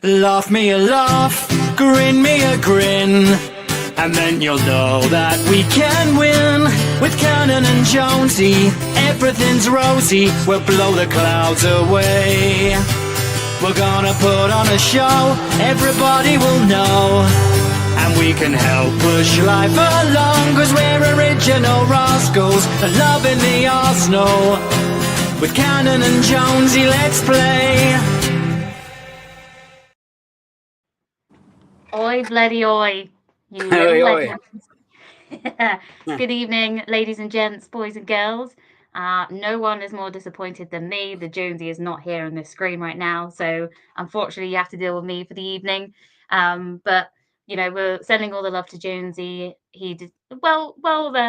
Laugh me a laugh, grin me a grin, and then you'll know that we can win. With Cannon and Jonesy, everything's rosy, we'll blow the clouds away. We're gonna put on a show, everybody will know, and we can help push life along, 'cause we're original rascals, loving the Arsenal. With Cannon and Jonesy, let's play. Oi, bloody oi, you little legends. Good evening, ladies and gents, boys and girls. No one is more disappointed than me. The Jonesy is not here on this screen right now, so unfortunately you have to deal with me for the evening. But, you know, we're sending all the love to Jonesy. He did well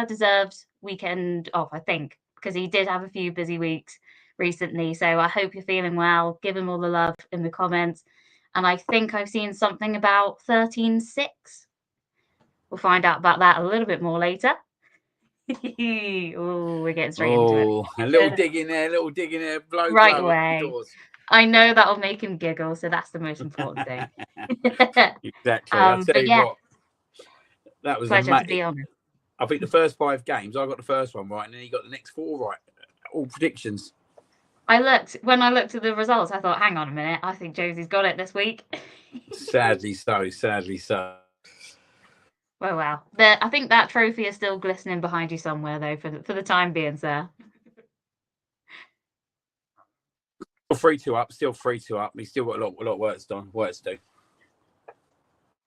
deserved weekend off, I think, because he did have a few busy weeks recently. So I hope you're feeling well. Give him all the love in the comments. And I think I've seen something about 13.6. We'll find out about that a little bit more later. Oh, we're getting straight into it. A little dig in there, blow Right blow away. doors. I know that'll make him giggle, so that's the most important thing. Exactly. I'll tell you what, that was pleasure to be on. I think the first 5 games, I got the first one right, and then he got the next 4 right. All predictions. When I looked at the results, I thought, hang on a minute, I think Josie's got it this week. Sadly so. Well. I think that trophy is still glistening behind you somewhere, though, for the time being, sir. Still 3-2 up. He's still got a lot of work to do.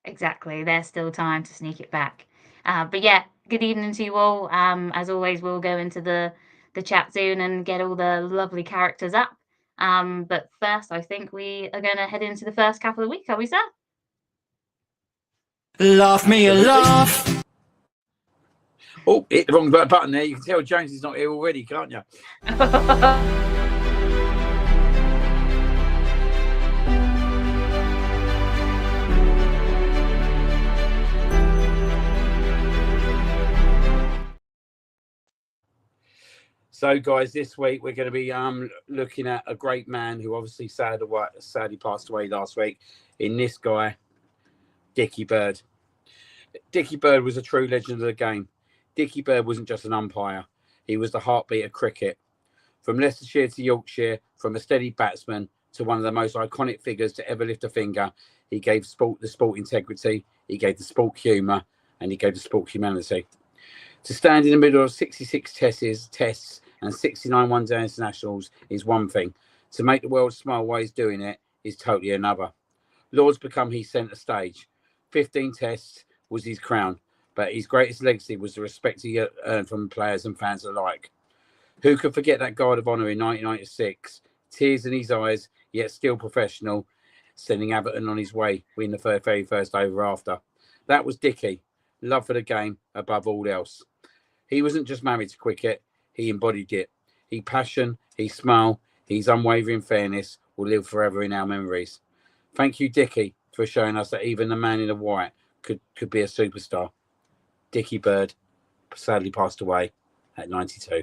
Exactly. There's still time to sneak it back. But yeah, good evening to you all. As always, we'll go into the chat soon and get all the lovely characters up. But first, I think we are going to head into the first couple of weeks, are we, sir? Laugh me a laugh. Oh, hit the wrong button there. You can tell James is not here already, can't you? So, guys, this week we're going to be looking at a great man who obviously sadly passed away last week. In this guy, Dickie Bird. Dickie Bird was a true legend of the game. Dickie Bird wasn't just an umpire. He was the heartbeat of cricket. From Leicestershire to Yorkshire, from a steady batsman to one of the most iconic figures to ever lift a finger, he gave the sport integrity, he gave the sport humour, and he gave the sport humanity. To stand in the middle of 66 tests and 69 one-day internationals is one thing. To make the world smile while he's doing it is totally another. Lord's become his centre stage. 15 tests was his crown, but his greatest legacy was the respect he earned from players and fans alike. Who could forget that guard of honour in 1996? Tears in his eyes, yet still professional, sending Everton on his way, winning the very first over after. That was Dickie. Love for the game above all else. He wasn't just married to cricket, he embodied it. His passion, his smile, his unwavering fairness will live forever in our memories. Thank you, Dickie, for showing us that even the man in the white could be a superstar. Dickie Bird sadly passed away at 92.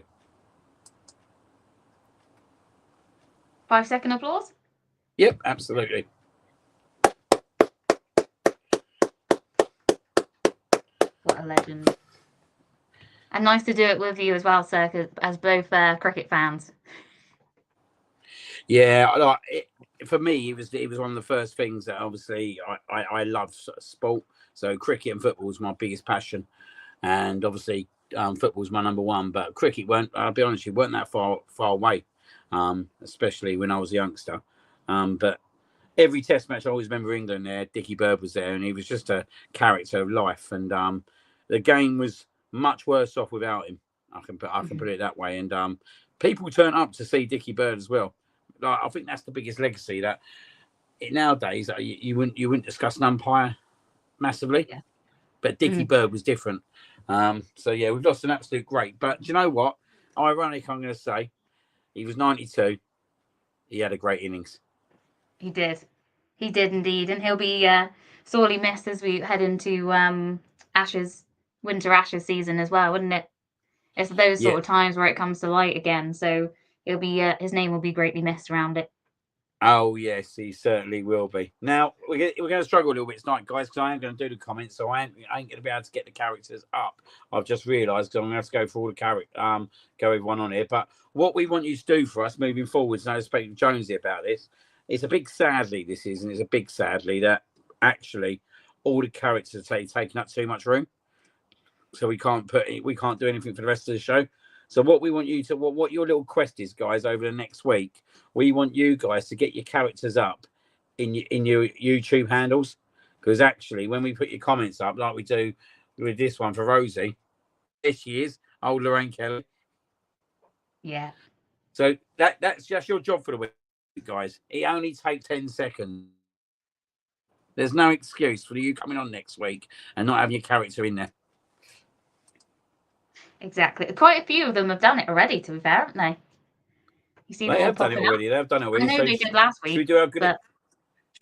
5-second applause? Yep, absolutely. What a legend. And nice to do it with you as well, sir, as both cricket fans. Yeah, for me, it was one of the first things that obviously I love sport. So cricket and football was my biggest passion, and obviously football was my number one. But cricket I'll be honest, weren't that far away, especially when I was a youngster. But every Test match, I always remember England there. Dickie Bird was there, and he was just a character of life. And the game was much worse off without him. I can put it that way. And people turn up to see Dickie Bird as well. I think that's the biggest legacy. That nowadays you wouldn't discuss an umpire massively, yeah. But Dickie Bird was different. So yeah, we've lost an absolute great. But do you know what? Ironic, I'm going to say, he was 92. He had a great innings. He did indeed, and he'll be sorely missed as we head into winter Ashes season as well, wouldn't it? It's those sort of times where it comes to light again. So it'll be his name will be greatly missed around it. Oh yes, he certainly will be. Now we're going to struggle a little bit tonight, guys, because I am going to do the comments, so I ain't going to be able to get the characters up. I've just realised because I'm going to have to go through all the go everyone on here. But what we want you to do for us moving forwards, and I was speaking to Jonesy about this, it's a big sadly this is, and it's a big sadly that actually all the characters are taking up too much room, so we can't do anything for the rest of the show. So what we want you to, what your little quest is, guys, over the next week, we want you guys to get your characters up in your YouTube handles, because actually when we put your comments up, like we do with this one for Rosie, there she is, old Lorraine Kelly. Yeah. So that's just your job for the week, guys. It only takes 10 seconds. There's no excuse for you coming on next week and not having your character in there. Exactly. Quite a few of them have done it already, to be fair, haven't they? You see, They have done it already. They've done it already. I know they did last week. Should we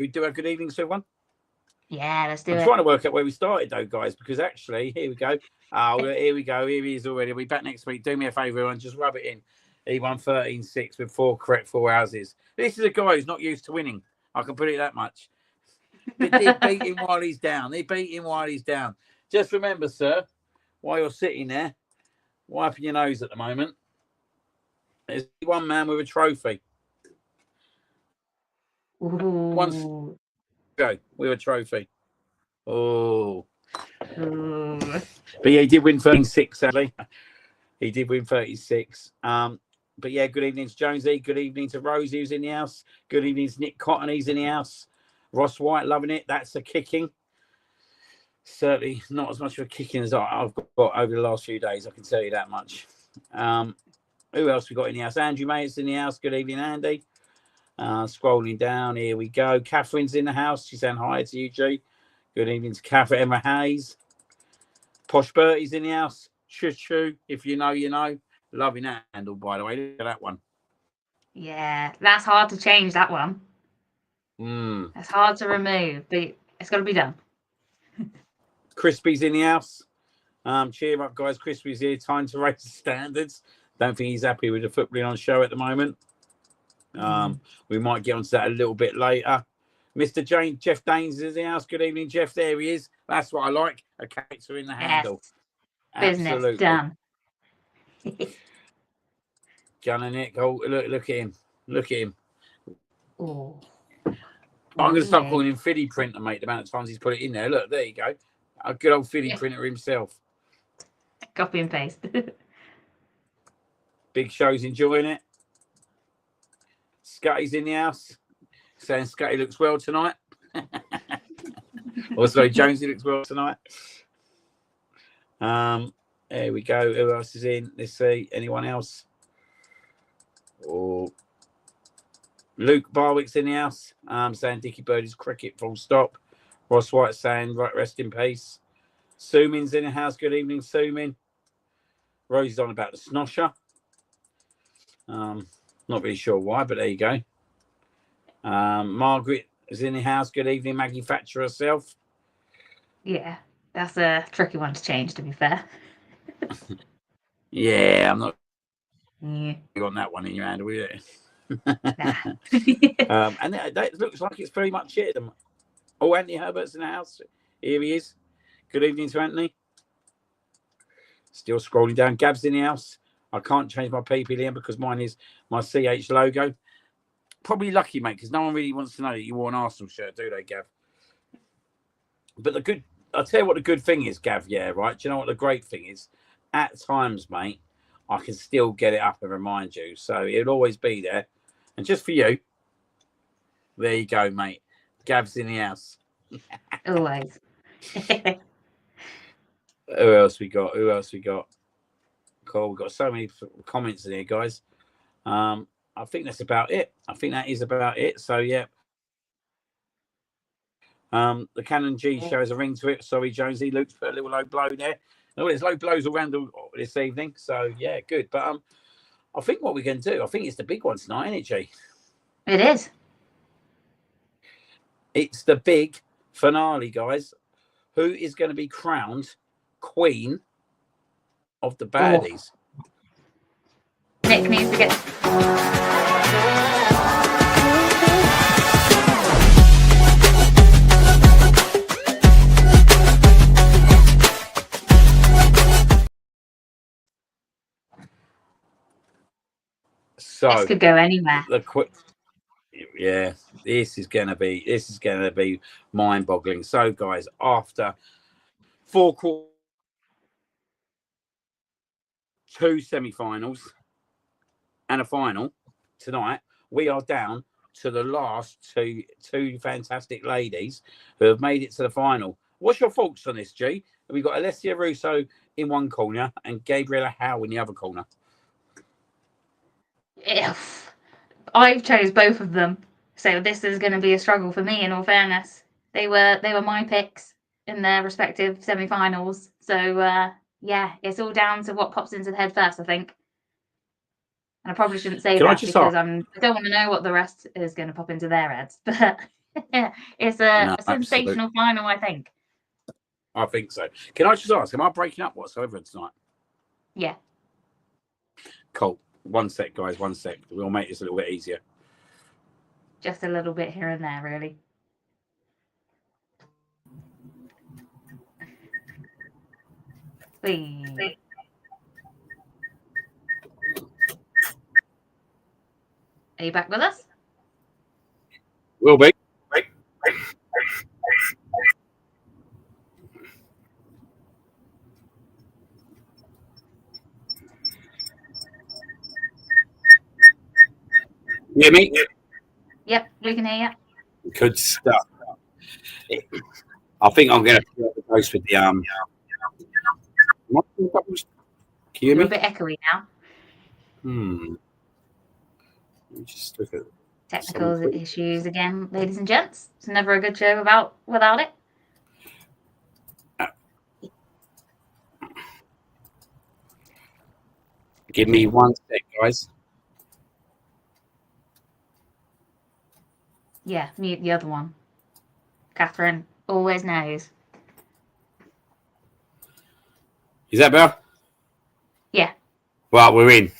do our good evening to everyone? Yeah, let's do it. I'm trying to work out where we started though, guys, because actually, here we go. Oh, here we go. Here he is already. We'll be back next week. Do me a favour, everyone. Just rub it in. He won 13-6 with 4 correct full houses. This is a guy who's not used to winning. I can put it that much. They beat him while he's down. Just remember, sir, while you're sitting there, wiping your nose at the moment, there's one man with a trophy. Ooh. Go with a trophy. Oh. Ooh. But yeah, he did win 36, sadly. He did win 36. But yeah, good evening to Jonesy. Good evening to Rosie, who's in the house. Good evening to Nick Cotton, he's in the house. Ross White, loving it. That's a kicking. Certainly not as much of a kicking as I've got over the last few days, I can tell you that much. Who else we got in the house? Andrew May's in the house. Good evening, Andy. Scrolling down, here we go. Catherine's in the house. She's saying hi to you, G. Good evening to Catherine Emma Hayes. Posh Bertie's in the house. Choo, if you know, you know. Loving that handle, by the way. Look at that one. Yeah, that's hard to change, that one. That's hard to remove, but it's got to be done. Crispy's in the house. Cheer up, guys. Crispy's here. Time to raise the standards. Don't think he's happy with the footballing on show at the moment. We might get onto that a little bit later. Mr. Jeff Danes is in the house. Good evening, Jeff. There he is. That's what I like. A character in the handle. Business Absolutely. done. John and Nick. Oh, look at him. Look at him. Oh. I'm going to start calling him Fiddy Printer, mate, the amount of times he's put it in there. Look, there you go. A good old Fiddy Printer himself. Copy and paste. Big Show's enjoying it. Scotty's in the house. Saying Scotty looks well tonight. Or sorry, Jonesy looks well tonight. There we go. Who else is in? Let's see. Anyone else? Oh, Luke Barwick's in the house. Saying Dickie Bird is cricket, full stop. Ross White saying right, rest in peace. Sumin's in the house. Good evening, Sumin. Rosie's on about the snosher. Not really sure why, but there you go. Margaret is in the house. Good evening, Maggie Thatcher herself. Yeah, that's a tricky one to change, to be fair. Yeah, I'm not. Yeah. You got that one in your hand, will you? Nah. And that looks like it's very much it. Oh, Anthony Herbert's in the house. Here he is. Good evening to Anthony. Still scrolling down. Gab's in the house. I can't change my PP Liam because mine is my CH logo. Probably lucky, mate, because no one really wants to know that you wore an Arsenal shirt, do they, Gav? But I'll tell you what the good thing is, Gav, yeah, right? Do you know what the great thing is? At times, mate, I can still get it up and remind you. So it'll always be there. And just for you, there you go, mate. Gav's in the house. Always. Who else we got? Cool. We've got so many comments in here, guys. I think that's about it. I think that is about it. So, yeah. The Canon G shows a ring to it. Sorry, Jonesy. Luke's put a little low blow there. No, there's low blows around this evening. So, yeah, good. But I think what we're going to do, I think it's the big one tonight, isn't it, G? It is. It's the big finale, guys. Who is going to be crowned Queen of the Baddies? Oh. Nick needs to get... So this could go anywhere. Yeah, this is gonna be mind-boggling. So, guys, after 4 quarters, 2 semi-finals, and a final tonight, we are down to the last two fantastic ladies who have made it to the final. What's your thoughts on this, G? We've got Alessia Russo in one corner and Gabriella Howe in the other corner. If I've chose both of them, so this is going to be a struggle for me. In all fairness, they were my picks in their respective semi-finals. So yeah, it's all down to what pops into the head first, I think. And I probably shouldn't say that because I don't want to know what the rest is going to pop into their heads. But it's a sensational final, I think. I think so. Can I just ask, am I breaking up whatsoever tonight? Yeah. Cool. 1 sec, guys. 1 sec. We'll make this a little bit easier. Just a little bit here and there, really. Whee. Are you back with us? Will be. You hear me? Yep, we can hear you. Good stuff. I think I'm going to go with the Can you hear me? You're a bit echoey now. Let me just look at Technical issues again, ladies and gents. It's never a good show without it. Give me 1 sec, guys. Yeah, mute the other one. Catherine always knows. Is that better? Yeah. Well, we're in.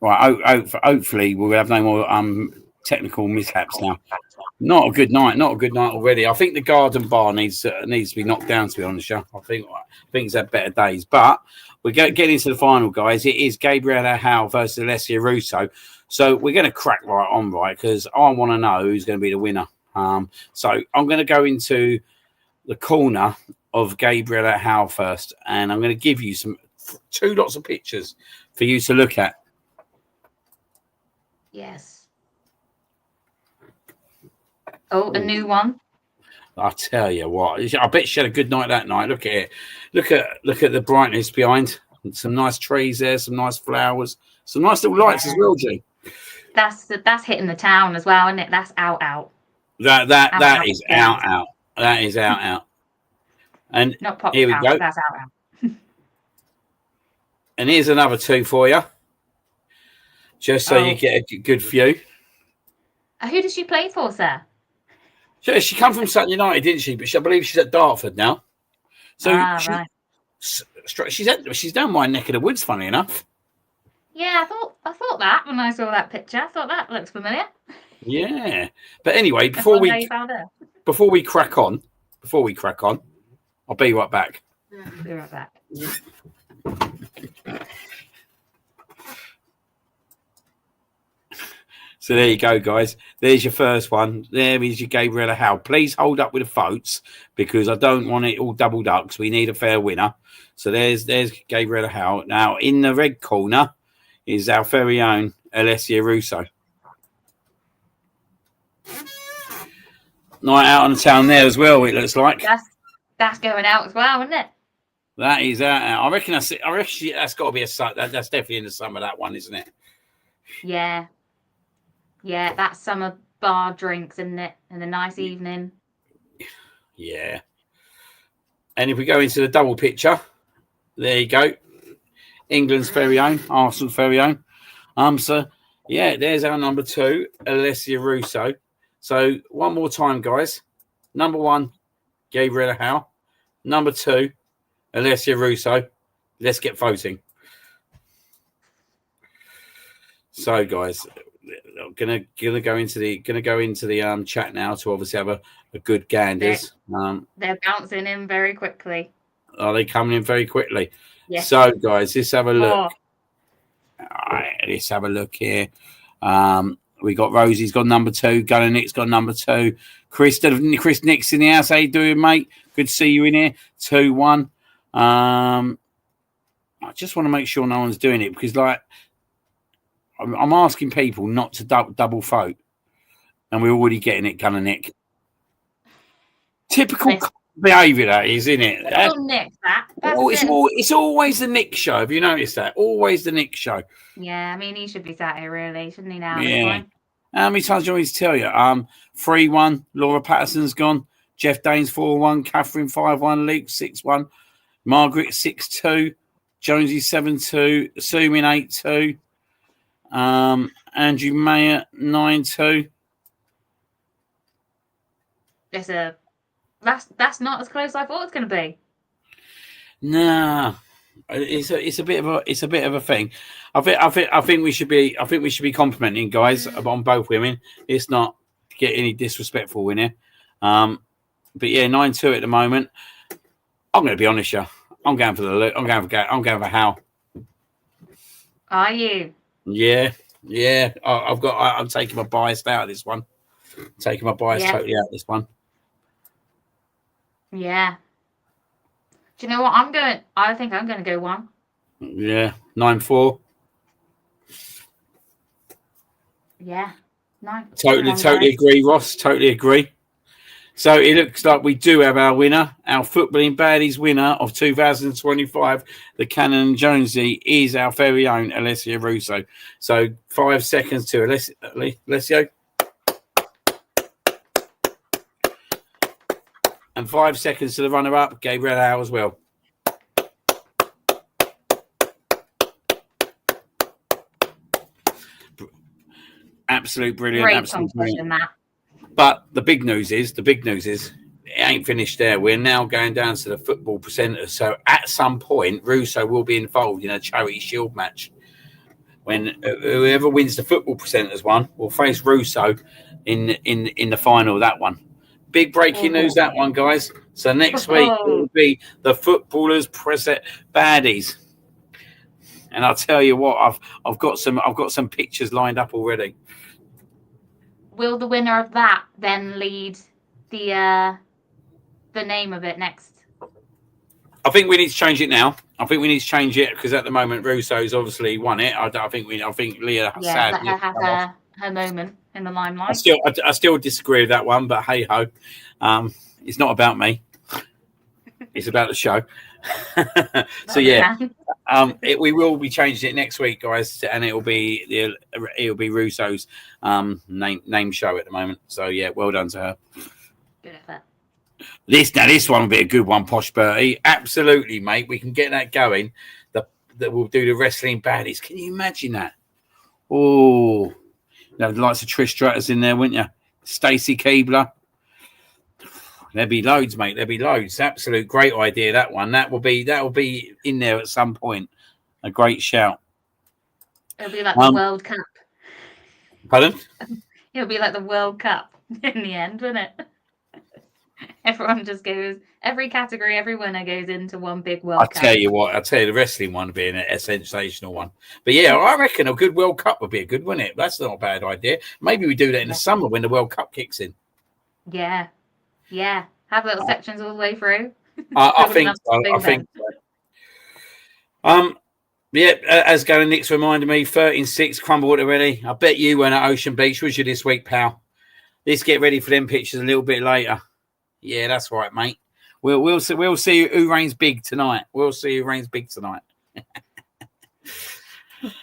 Right. Hopefully, we'll have no more technical mishaps now. Not a good night already. I think the garden bar needs to be knocked down, to be honest. I think it's had better days. But we're getting into the final, guys. It is Gabriella Howe versus Alessia Russo. So we're going to crack right on, right? Because I want to know who's going to be the winner. So I'm going to go into the corner of Gabriella Howe first, and I'm going to give you two lots of pictures for you to look at. Yes. Oh, a new one. I tell you what, I bet she had a good night that night. Look at it. Look at the brightness behind. Some nice trees there, some nice flowers, some nice little lights as well, G. That's hitting the town as well, isn't it? That's out. That is out. That is out. And not pop here we go. That's out. And here's another two for you, just so you get a good view. Who does she play for, sir? She come from Sutton United, didn't she? But I believe she's at Dartford now. So right. She's down my neck of the woods, funny enough. Yeah, I thought that when I saw that picture. I thought that looks familiar. Yeah, but anyway, before we crack on, I'll be right back. Be right back. So there you go, guys. There's your first one. There is your Gabriella Howe. Please hold up with the votes because I don't want it all doubled up because we need a fair winner. So there's Gabriella Howe. Now, in the red corner is our very own Alessia Russo. Night out on the town there as well, it looks like. That's going out as well, isn't it? That is out. I reckon that's got to be that's definitely in the summer, that one, isn't it? Yeah. Yeah, that's summer bar drinks, isn't it? And a nice evening. Yeah. And if we go into the double picture, there you go. England's very own, Arsenal's very own. So yeah, there's our number 2, Alessia Russo. So one more time, guys. Number 1, Gabriella Howe. Number 2, Alessia Russo. Let's get voting. So, guys, gonna go into the chat now to obviously have a good ganders. They're bouncing in very quickly. Are they coming in very quickly? Yes. So, guys, let's have a look. All right, let's have a look here. We got Rosie's got number 2. Gunner Nick's got number 2. Chris Nick's in the house. How you doing, mate? Good to see you in here. 2-1. I just want to make sure no one's doing it because, like, I'm asking people not to double vote, and we're already getting it, Gunner Nick. Typical behaviour, that is, isn't it? Nick, it's always the Nick show. Have you noticed that? Always the Nick show. Yeah, I mean, he should be sat here, really, shouldn't he? Now, yeah. How many times do you want me to tell you? 3-1. Laura Patterson's gone. Jeff Danes 4-1. Catherine 5-1. Luke 6-1. Margaret 6-2. Jonesy 7-2. Sumin 8-2. Andrew Mayer 9-2. That's not as close as I thought it was going to be. Nah, it's a bit of a thing. I think we should be complimenting guys on both women. It's not to get any disrespectful in here. But yeah, 9-2 at the moment. I'm going to be honest, yeah. I'm going for Hal. Are you? Yeah. I'm taking my bias out of this one. Taking my bias totally out of this one. Yeah. Do you know what I think I'm going to go 1. Yeah, 9-4. Yeah, 9. Totally agree, Ross. Totally agree. So it looks like we do have our winner. Our Footballing Baddies winner of 2025, the Cannon Jonesy, is our very own Alessia Russo. So 5 seconds to Alessio. And 5 seconds to the runner-up, Gabriel Howe as well. Absolute brilliant. Great absolute competition, brilliant. Matt. But the big news is, it ain't finished there. We're now going down to the football presenters. So at some point, Russo will be involved in a charity shield match. When whoever wins the football presenters one will face Russo in the final of that one. Big breaking news, that one, guys. So next week will be the footballers present baddies, and I'll tell you what, I've got some pictures lined up already. Will the winner of that then lead the name of it next? I think we need to change it now. I think we need to change it because at the moment Russo's obviously won it. I think Leah. Yeah, let her have her moment in the limelight. I still disagree with that one, but hey ho, it's not about me. It's about the show. So yeah, we will be changing it next week, guys, and it'll be Russo's name show at the moment. So yeah, well done to her. Good effort. This one will be a good one, Posh Bertie. Absolutely, mate. We can get that going. That we'll do the wrestling baddies. Can you imagine that? Oh, the likes of Trish Stratus in there, wouldn't you? Stacey Keebler. There'll be loads, mate. There'll be loads. Absolute great idea, that one. That will be in there at some point. A great shout. It'll be like the World Cup. Pardon? It'll be like the World Cup in the end, won't it? Everyone just goes, every category, every winner goes into one big World Cup. I'll tell you, the wrestling one would be a sensational one. But yeah, I reckon a good World Cup would be a good, wouldn't it? That's not a bad idea. Maybe we do that in the summer when the World Cup kicks in. Yeah. Yeah. Have little sections all the way through. I think so. Yeah, as Gary Nick's reminded me, 13-6, crumbled already. I bet you weren't at Ocean Beach, was you, this week, pal? Let's get ready for them pictures a little bit later. Yeah, that's right, mate. We'll see who reigns big tonight. We'll see who reigns big tonight.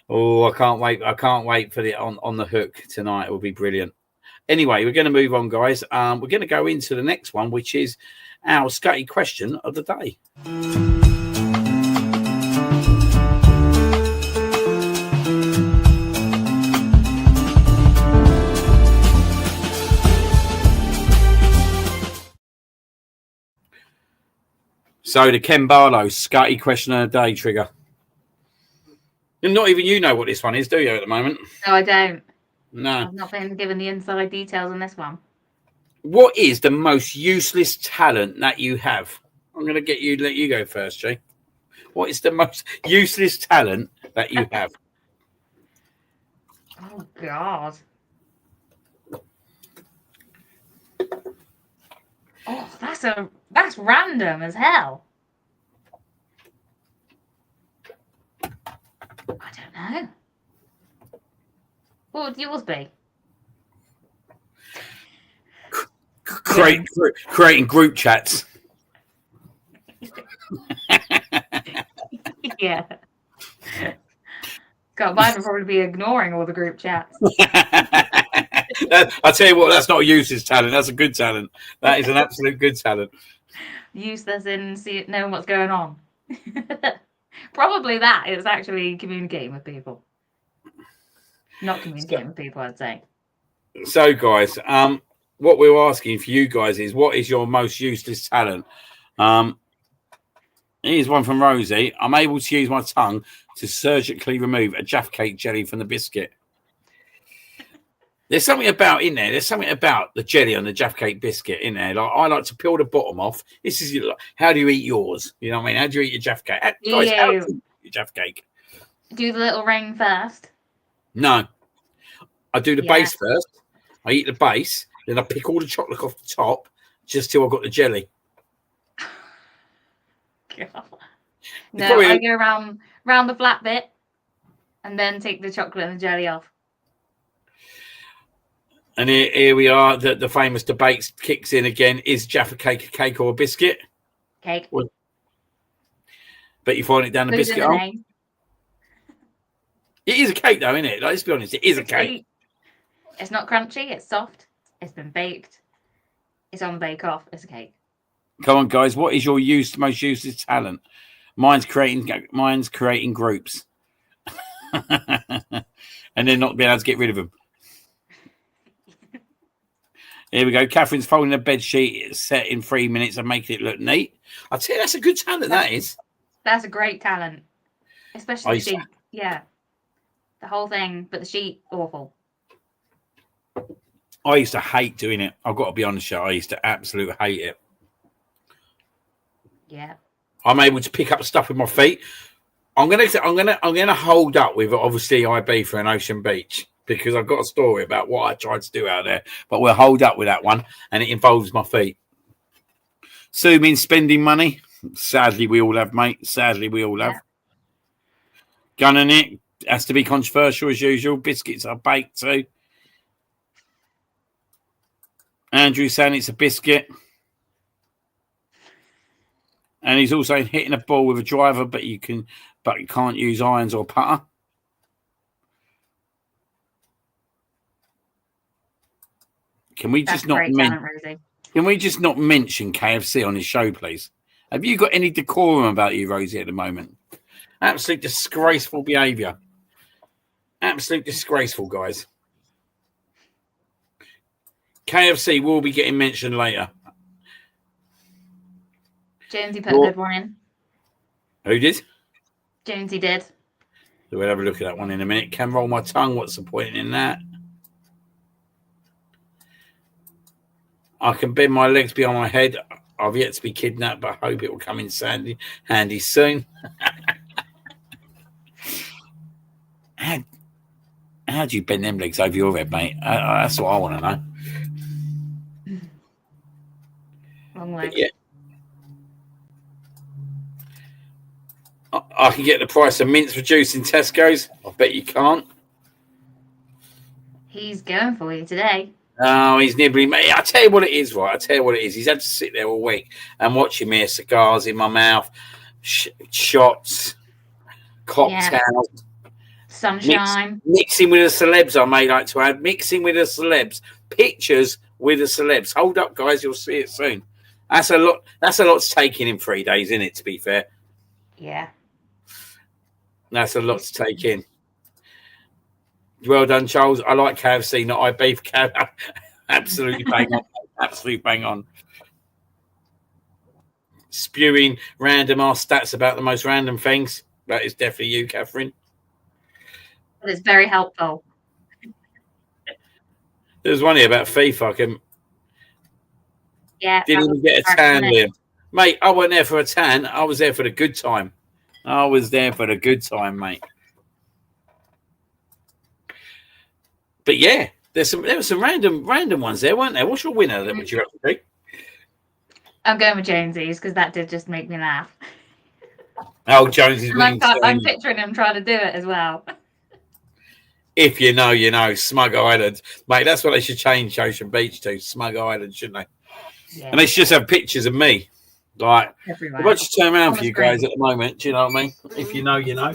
Oh, I can't wait. I can't wait for the on the hook tonight. It will be brilliant. Anyway, we're going to move on, guys. We're going to go into the next one, which is our Scotty question of the day. So the Ken Barlow Scotty question of the day trigger. And not even you know what this one is, do you, at the moment? No, I don't. No. I've not been given the inside details on this one. What is the most useless talent that you have? I'm going to let you go first, Jay. What is the most useless talent that you have? Oh God. Oh, that's random as hell. I don't know. What would yours be? Creating group chats. Yeah. God, mine would probably be ignoring all the group chats. I tell you what, that's not a useless talent. That's a good talent. That is an absolute good talent. Useless in knowing what's going on. Probably that. It's actually communicating with people. Not communicating with people, I'd say. So, guys, what we're asking for you guys is, what is your most useless talent? Here's one from Rosie. I'm able to use my tongue to surgically remove a Jaffa cake jelly from the biscuit. There's something about in there. There's something about the jelly on the Jaffa cake biscuit in there. Like, I like to peel the bottom off. This is how do you eat yours? You know what I mean? How do you eat your Jaffa cake? Guys, how do you eat your Jaffa cake? Do the little ring first. No, I do the base first. I eat the base, then I pick all the chocolate off the top, just till I've got the jelly. God. No, I go round the flat bit, and then take the chocolate and the jelly off. And here we are. The famous debate kicks in again. Is Jaffa cake a cake or a biscuit? Cake. But you find it down the biscuit hole. It is a cake, though, isn't it? Like, let's be honest. It is a cake. It's not crunchy. It's soft. It's been baked. It's on the bake off. It's a cake. Come on, guys. What is your most useless talent? Mine's creating groups, and then not being able to get rid of them. Here we go. Catherine's folding a bed sheet set in 3 minutes and making it look neat. I tell you, that's a good talent. That is. That's a great talent, especially the sheet. Yeah, the whole thing, but the sheet awful. I used to hate doing it. I've got to be honest, I used to absolutely hate it. Yeah. I'm able to pick up stuff with my feet. I'm gonna hold up with obviously IB for an Ocean Beach, because I've got a story about what I tried to do out there. But we'll hold up with that one, and it involves my feet. Sue means spending money. Sadly, we all have, mate. Sadly, we all have. Gunning it has to be controversial as usual. Biscuits are baked too. Andrew saying it's a biscuit. And he's also hitting a ball with a driver, but you can't use irons or putter. Can we just not mention KFC on his show, please? Have you got any decorum about you, Rosie, at the moment? Absolute disgraceful behaviour. Absolute disgraceful, guys. KFC will be getting mentioned later. Jonesy put a good one in. Who did? Jonesy did. So we'll have a look at that one in a minute. Can roll my tongue. What's the point in that? I can bend my legs behind my head. I've yet to be kidnapped, but I hope it will come in handy soon. How do you bend them legs over your head, mate? That's what I want to know. Long way. Yeah. I can get the price of mince for juice in Tesco's. I bet you can't. He's going for you today. Oh, he's nibbling. Mate, I tell you what it is, right? I tell you what it is. He's had to sit there all week and watching me, cigars in my mouth, shots, cocktails, sunshine, mixing with the celebs. I may like to add, mixing with the celebs, pictures with the celebs. Hold up, guys, you'll see it soon. That's a lot. That's a lot to take in 3 days, isn't it? To be fair. Yeah. That's a lot to take in. Well done, Charles. I like KFC, not I beef. Absolutely bang on. Absolutely bang on. Spewing random ass stats about the most random things. That is definitely you, Catherine. But it's very helpful. There's one here about FIFA. Didn't even get a tan, Liam. Mate, I wasn't there for a tan. I was there for the good time. I was there for the good time, mate. But yeah, there were some random ones there, weren't there? What's your winner? That would you have to be? I'm going with Jonesy's because that did just make me laugh. Oh, Jones is And winning. I'm picturing him trying to do it as well. If you know, you know. Smug Island, mate. That's what they should change Ocean Beach to. Smug Island, shouldn't they? Yeah. And they should just have pictures of me. Like, everywhere. if I just turn around On for the you guys screen. at the moment, do you know what I mean? If you know, you know.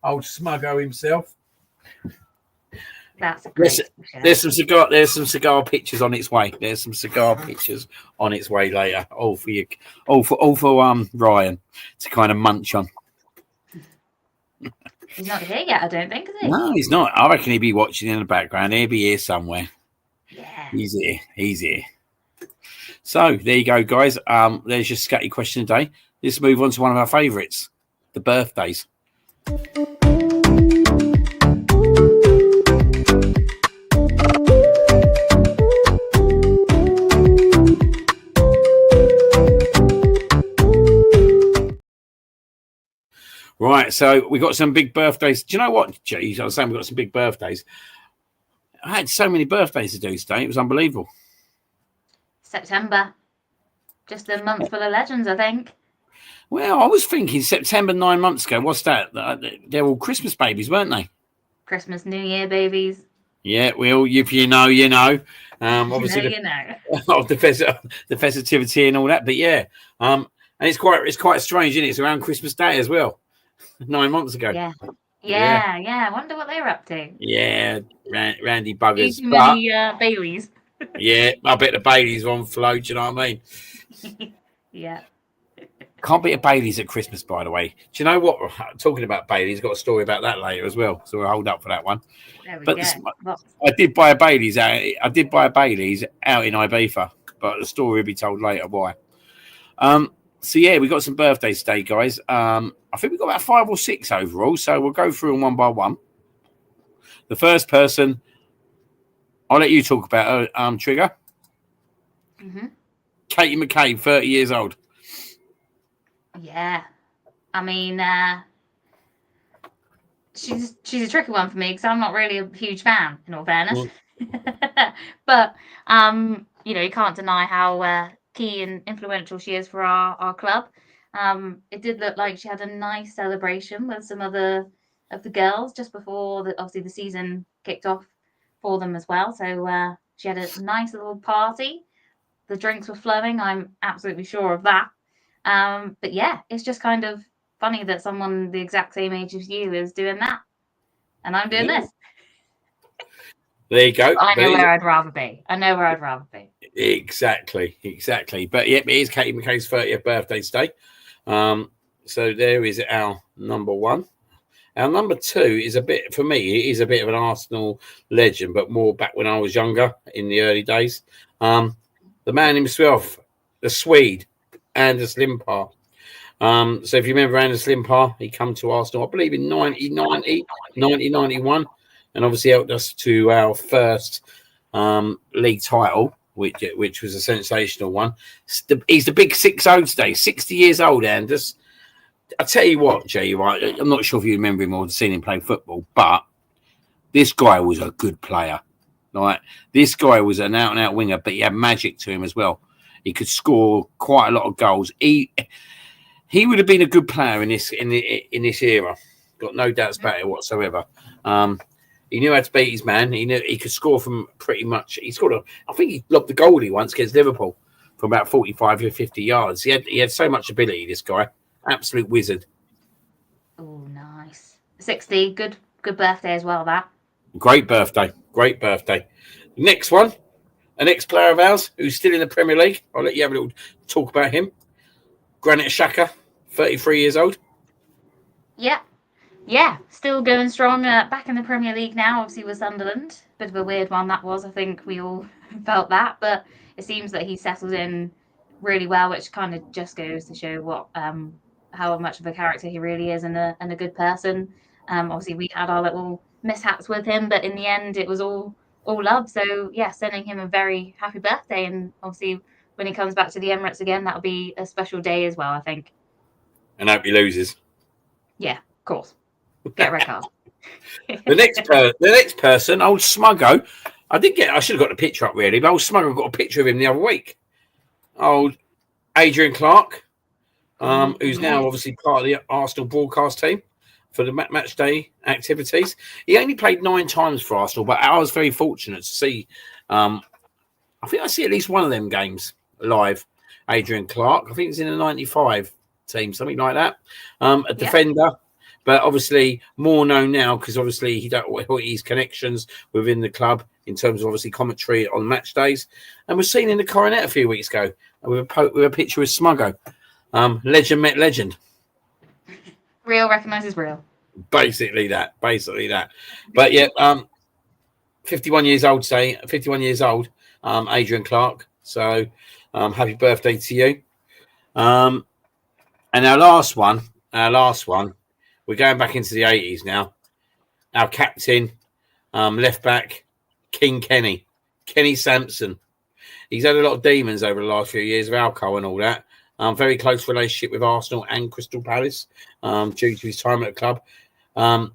Old Smuggo himself. That's great. There's some cigar pictures on its way. There's some cigar pictures on its way later. All for you, all for Ryan to kind of munch on. He's not here yet, I don't think, is he? No, he's not. I reckon he'd be watching in the background. He'll be here somewhere. Yeah. He's here. He's here. So there you go, guys. There's your scatty question today. Let's move on to one of our favourites, the birthdays. Right, so we got some big birthdays. Do you know what, Geez? I was saying we got some big birthdays. I had so many birthdays to do today. It was unbelievable. September. Just a month full of legends, I think. Well, I was thinking September 9 months ago. What's that? They're all Christmas babies, weren't they? Christmas, New Year babies. Yeah, well, if you know, you know. Obviously, you know. the festivity and all that. But yeah, and it's quite strange, isn't it? It's around Christmas Day as well. 9 months ago. Yeah. I wonder what they were up to. Yeah, Randy buggers. Too many Baileys. Yeah, I bet the Baileys on flow. Do you know what I mean? Yeah. Can't beat a Baileys at Christmas, by the way. Do you know what? Talking about Baileys, got a story about that later as well. So we'll hold up for that one. There we go. I did buy a Baileys out. I did buy a Baileys out in Ibiza, but the story will be told later why. So yeah, we got some birthdays today, guys. I think we got about 5 or 6 overall. So we'll go through them one by one. The first person, I'll let you talk about her, Trigger. Mm-hmm. Katie McCabe, 30 years old. Yeah. I mean, she's a tricky one for me because I'm not really a huge fan, in all fairness. But, you can't deny how key and influential she is for our club. It did look like she had a nice celebration with some other of the girls just before, obviously, the season kicked off for them as well. So she had a nice little party. The drinks were flowing. I'm absolutely sure of that. But yeah, it's just kind of funny that someone the exact same age as you is doing that. And I'm doing this. There you go. I know where I'd rather be. Exactly. But yep, it is Katie McCabe's 30th birthday today. So there is our number one. Our number 2 is it is a bit of an Arsenal legend, but more back when I was younger in the early days. The man himself, the Swede, Anders Limpar. So if you remember Anders Limpar, he come to Arsenal, I believe, in 1991, and obviously helped us to our first league title, which was a sensational one. He's the big 6-0 today, 60 years old, Anders. I tell you what, Jay, right? I'm not sure if you remember him or seen him play football, but this guy was a good player. Like, this guy was an out-and-out winger, but he had magic to him as well. He could score quite a lot of goals. He would have been a good player in this era. Got no doubts about it whatsoever. He knew how to beat his man. He knew he could score from pretty much. He scored I think he lobbed the goalie once against Liverpool from about 45 to 50 yards. He had so much ability. This guy, absolute wizard. Oh, nice. 60, good birthday as well. That. Great birthday. Next one, an ex-player of ours who's still in the Premier League. I'll let you have a little talk about him. Granit Xhaka, 33 years old. Yeah, still going strong. Back in the Premier League now, obviously with Sunderland. Bit of a weird one that was. I think we all felt that, but it seems that he settled in really well, which kind of just goes to show what how much of a character he really is and a good person. Obviously, we had our little mishaps with him, but in the end, it was all love. So yeah, sending him a very happy birthday, and obviously when he comes back to the Emirates again, that'll be a special day as well, I think. And hope he loses. Yeah, of course. Get a red card. The next person, old Smuggo. I should have got the picture up really, but old Smuggo got a picture of him the other week. Old Adrian Clark, who's now obviously part of the Arsenal broadcast team for the match day activities. He only played 9 times for Arsenal, but I was very fortunate to see. I think I see at least one of them games live. Adrian Clark, I think it's in the '95 team, something like that. A defender. But obviously more known now because obviously his connections within the club in terms of obviously commentary on match days, and was seen in the Coronet a few weeks ago with a picture with Smuggo. Legend met legend. Real recognises real. Basically that. But yeah, 51 years old. 51 years old. Adrian Clark. So happy birthday to you. And our last one. We're going back into the 80s now. Our captain, left back, King Kenny Sampson. He's had a lot of demons over the last few years of alcohol and all that. Very close relationship with Arsenal and Crystal Palace due to his time at the club. An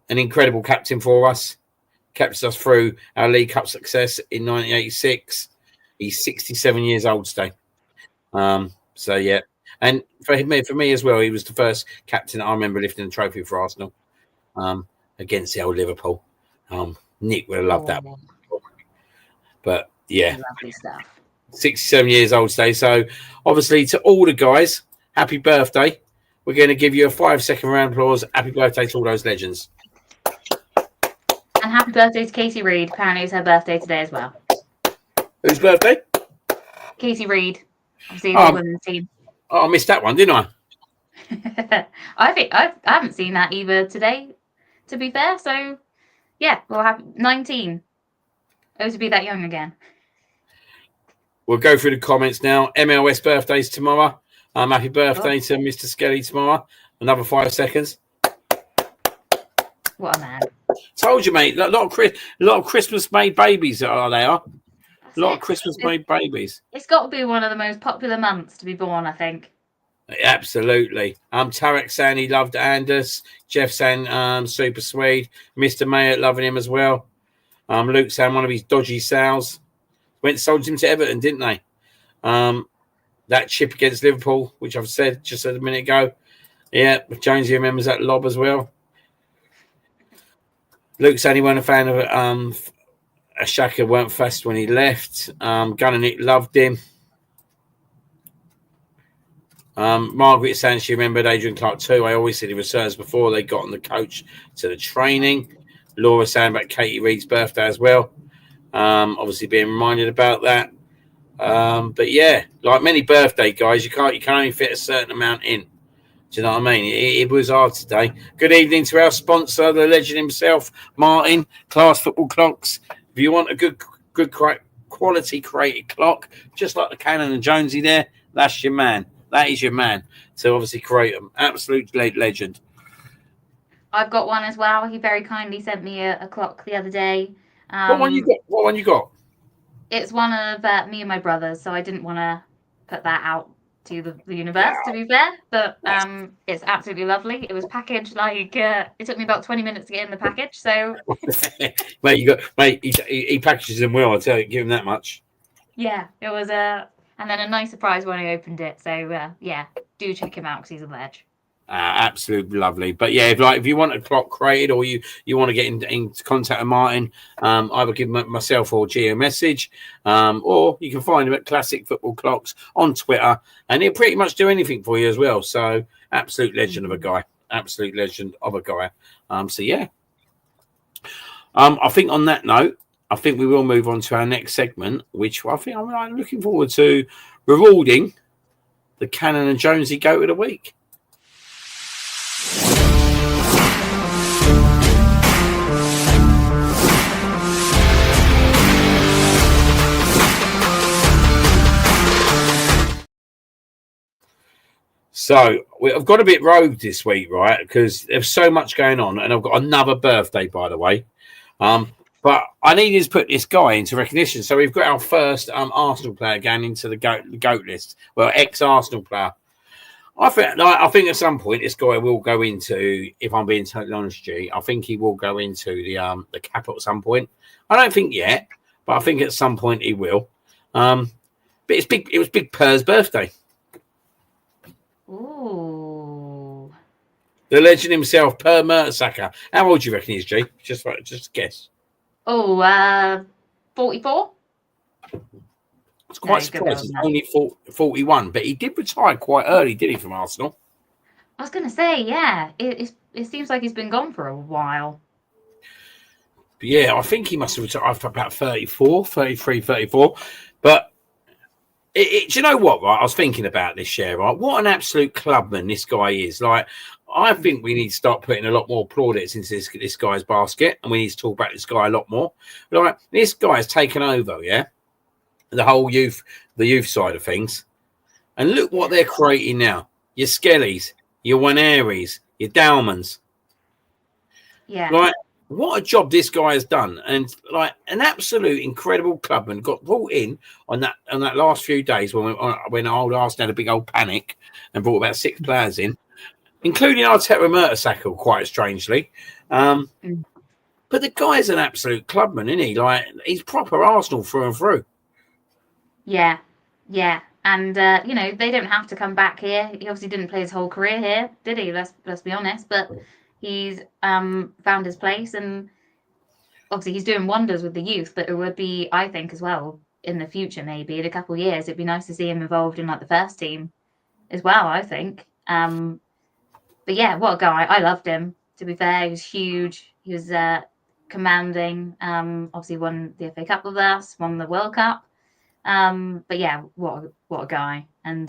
incredible captain for us. Kept us through our League Cup success in 1986. He's 67 years old today. So, yeah. And for me as well, he was the first captain I remember lifting the trophy for Arsenal against the old Liverpool. Nick would have loved that one. But yeah, lovely stuff. 67 years old today. So obviously to all the guys, happy birthday. We're going to give you a 5-second round of applause. Happy birthday to all those legends. And happy birthday to Casey Reed. Apparently it's her birthday today as well. Whose Casey Reed. Obviously the women's team. Oh, I missed that one, didn't I? I haven't seen that either today, to be fair. So, yeah, we'll have 19. Oh, to be that young again. We'll go through the comments now. MLS birthdays tomorrow. Happy birthday to Mr. Skelly tomorrow. Another 5 seconds. What a man. Told you, mate. A lot of Christmas-made babies are there. A lot of Christmas-made babies. It's got to be one of the most popular months to be born, I think. Absolutely. Tarek saying he loved Anders. Jeff saying super sweet. Mr. Mayer loving him as well. Luke saying one of his dodgy sales. Sold him to Everton, didn't they? That chip against Liverpool, which I've said just a minute ago. Yeah, Jonesy remembers that lob as well. Luke saying he wasn't a fan of Shaka weren't fussed when he left. Gunn and Nick loved him. Margaret saying she remembered Adrian Clark too. I always said he returns before they got on the coach to the training. Laura saying about Katie Reed's birthday as well. Obviously being reminded about that. But yeah, like many birthday guys, you can only fit a certain amount in. Do you know what I mean? It was hard today. Good evening to our sponsor, the legend himself, Martin, Class Football Clocks. If you want a good quality created clock, just like the Cannon and Jonesy there, that's your man. That is your man to obviously create them. Absolute legend. I've got one as well. He very kindly sent me a clock the other day. What one you got? It's one of me and my brothers, so I didn't want to put that out to the universe, to be fair. But it's absolutely lovely. It was packaged like it took me about 20 minutes to get in the package. So, mate, he packages them well. I'll tell you, give him that much. Yeah, it was and then a nice surprise when I opened it. So yeah, do check him out because he's a ledge. Absolutely lovely. But yeah, if you want a clock created or you want to get in contact with Martin, either give myself or G a message, or you can find him at Classic Football Clocks on Twitter, and he'll pretty much do anything for you as well. So absolute legend of a guy. So yeah. I think on that note, I think we will move on to our next segment, which I think I'm looking forward to rewarding the Cannon and Jonesy Goat of the Week. So I've got a bit rogue this week, right? Because there's so much going on, and I've got another birthday, by the way. But I needed to put this guy into recognition. So we've got our first Arsenal player going into the GOAT list. Well, ex-Arsenal player. I think at some point this guy will go into. If I'm being totally honest, G, I think he will go into the capital at some point. I don't think yet, but I think at some point he will. But it's big. It was Big Per's birthday. Ooh. The legend himself, Per Mertesacker. How old do you reckon he is, G? Just guess. Oh, 44. It's quite No, good surprised. He's on only 41, but he did retire quite early, did he, from Arsenal? I was gonna say, yeah. It seems like he's been gone for a while. But yeah, I think he must have retired for about 34, 33, 34. But do you know what, right? I was thinking about this, share, right? What an absolute clubman this guy is. Like, I think we need to start putting a lot more plaudits into this guy's basket, and we need to talk about this guy a lot more. Like, this guy's taken over, yeah? The whole the youth side of things. And look what they're creating now. Your Skellies, your Waneries, your Dowmans. Yeah. Like, what a job this guy has done. And like an absolute incredible clubman got brought in on that last few days when old Arsenal had a big old panic and brought about 6 players in, including Arteta Mertesacker, quite strangely. But the guy's an absolute clubman, isn't he? Like, he's proper Arsenal through and through. Yeah. Yeah. And they don't have to come back here. He obviously didn't play his whole career here, did he? Let's be honest. But he's found his place, and obviously he's doing wonders with the youth. But it would be, I think, as well in the future, maybe in a couple of years, it'd be nice to see him involved in like the first team as well. I think. But yeah, what a guy! I loved him. To be fair, he was huge. He was commanding. Obviously won the FA Cup with us, won the World Cup. But yeah, what a guy, and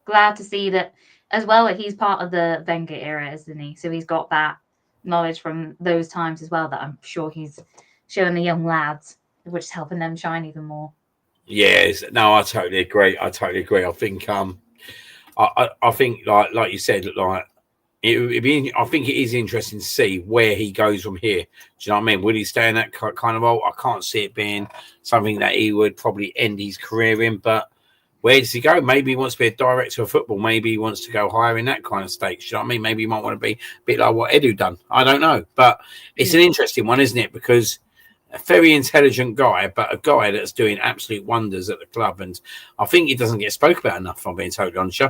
glad to see that as well. That he's part of the Wenger era, isn't he? So he's got that knowledge from those times as well. That I'm sure he's showing the young lads, which is helping them shine even more. Yes, no, I totally agree. I think I think like you said, like I think it is interesting to see where he goes from here. Do you know what I mean? Will he stay in that kind of role? I can't see it being something that he would probably end his career in. But where does he go? Maybe he wants to be a director of football. Maybe he wants to go higher in that kind of stakes. Do you know what I mean? Maybe he might want to be a bit like what Edu done. I don't know. But it's an interesting one, isn't it? Because a very intelligent guy, but a guy that's doing absolute wonders at the club. And I think he doesn't get spoke about enough, if I'm being totally honest.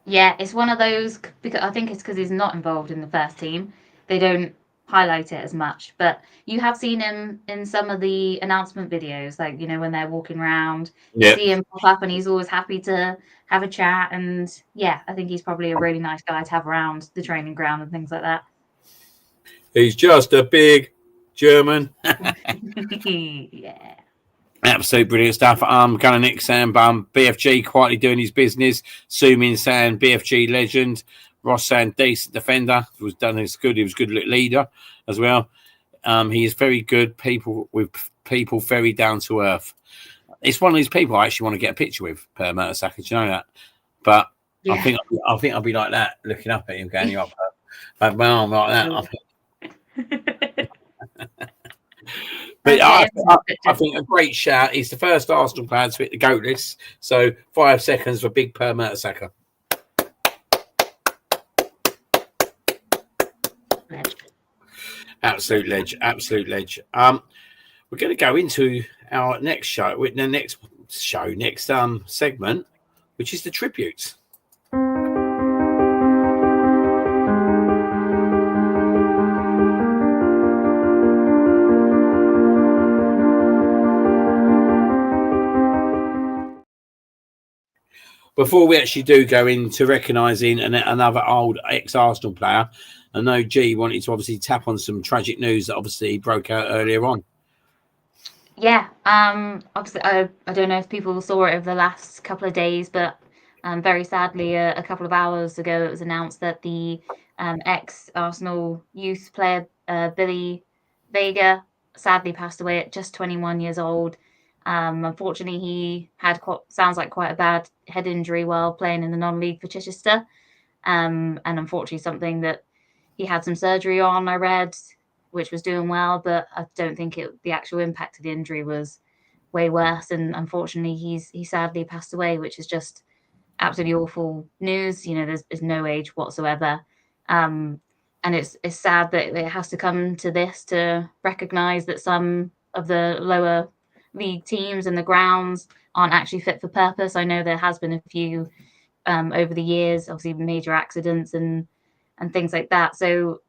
Yeah, it's one of those, because I think it's because he's not involved in the first team. They don't highlight it as much, but you have seen him in some of the announcement videos, like, when they're walking around, you see him pop up and he's always happy to have a chat. And yeah, I think he's probably a really nice guy to have around the training ground and things like that. He's just a big German. Yeah. Absolute brilliant stuff. Gunnar Nick saying BFG quietly doing his business. Sumin saying BFG legend. Ross saying decent defender. Was done as good. He was a good leader as well. He is very good. People very down to earth. It's one of these people I actually want to get a picture with, Per Mertesacker. Do you know that? But yeah. I think I'll be like that, looking up at him, going, "You up?" Like my arm like that. But I think a great shout. He's the first Arsenal player to hit the GOAT list. So 5 seconds for Big Per Mertesacker. Absolute ledge. We're going to go into our next show, next segment, which is the tributes. Before we actually do go into recognising another old ex-Arsenal player, I know G wanted to obviously tap on some tragic news that obviously broke out earlier on. Yeah, obviously, I don't know if people saw it over the last couple of days, but very sadly, a couple of hours ago, it was announced that the ex-Arsenal youth player, Billy Vega, sadly passed away at just 21 years old. Unfortunately, he had sounds like quite a bad head injury while playing in the non-league for Chichester, and unfortunately something that he had some surgery on, I read, which was doing well, but I don't think the actual impact of the injury was way worse. And unfortunately, he sadly passed away, which is just absolutely awful news. You know, there's no age whatsoever. And it's sad that it has to come to this, to recognise that some of the lower league teams and the grounds aren't actually fit for purpose. I know there has been a few over the years, obviously major accidents and things like that. So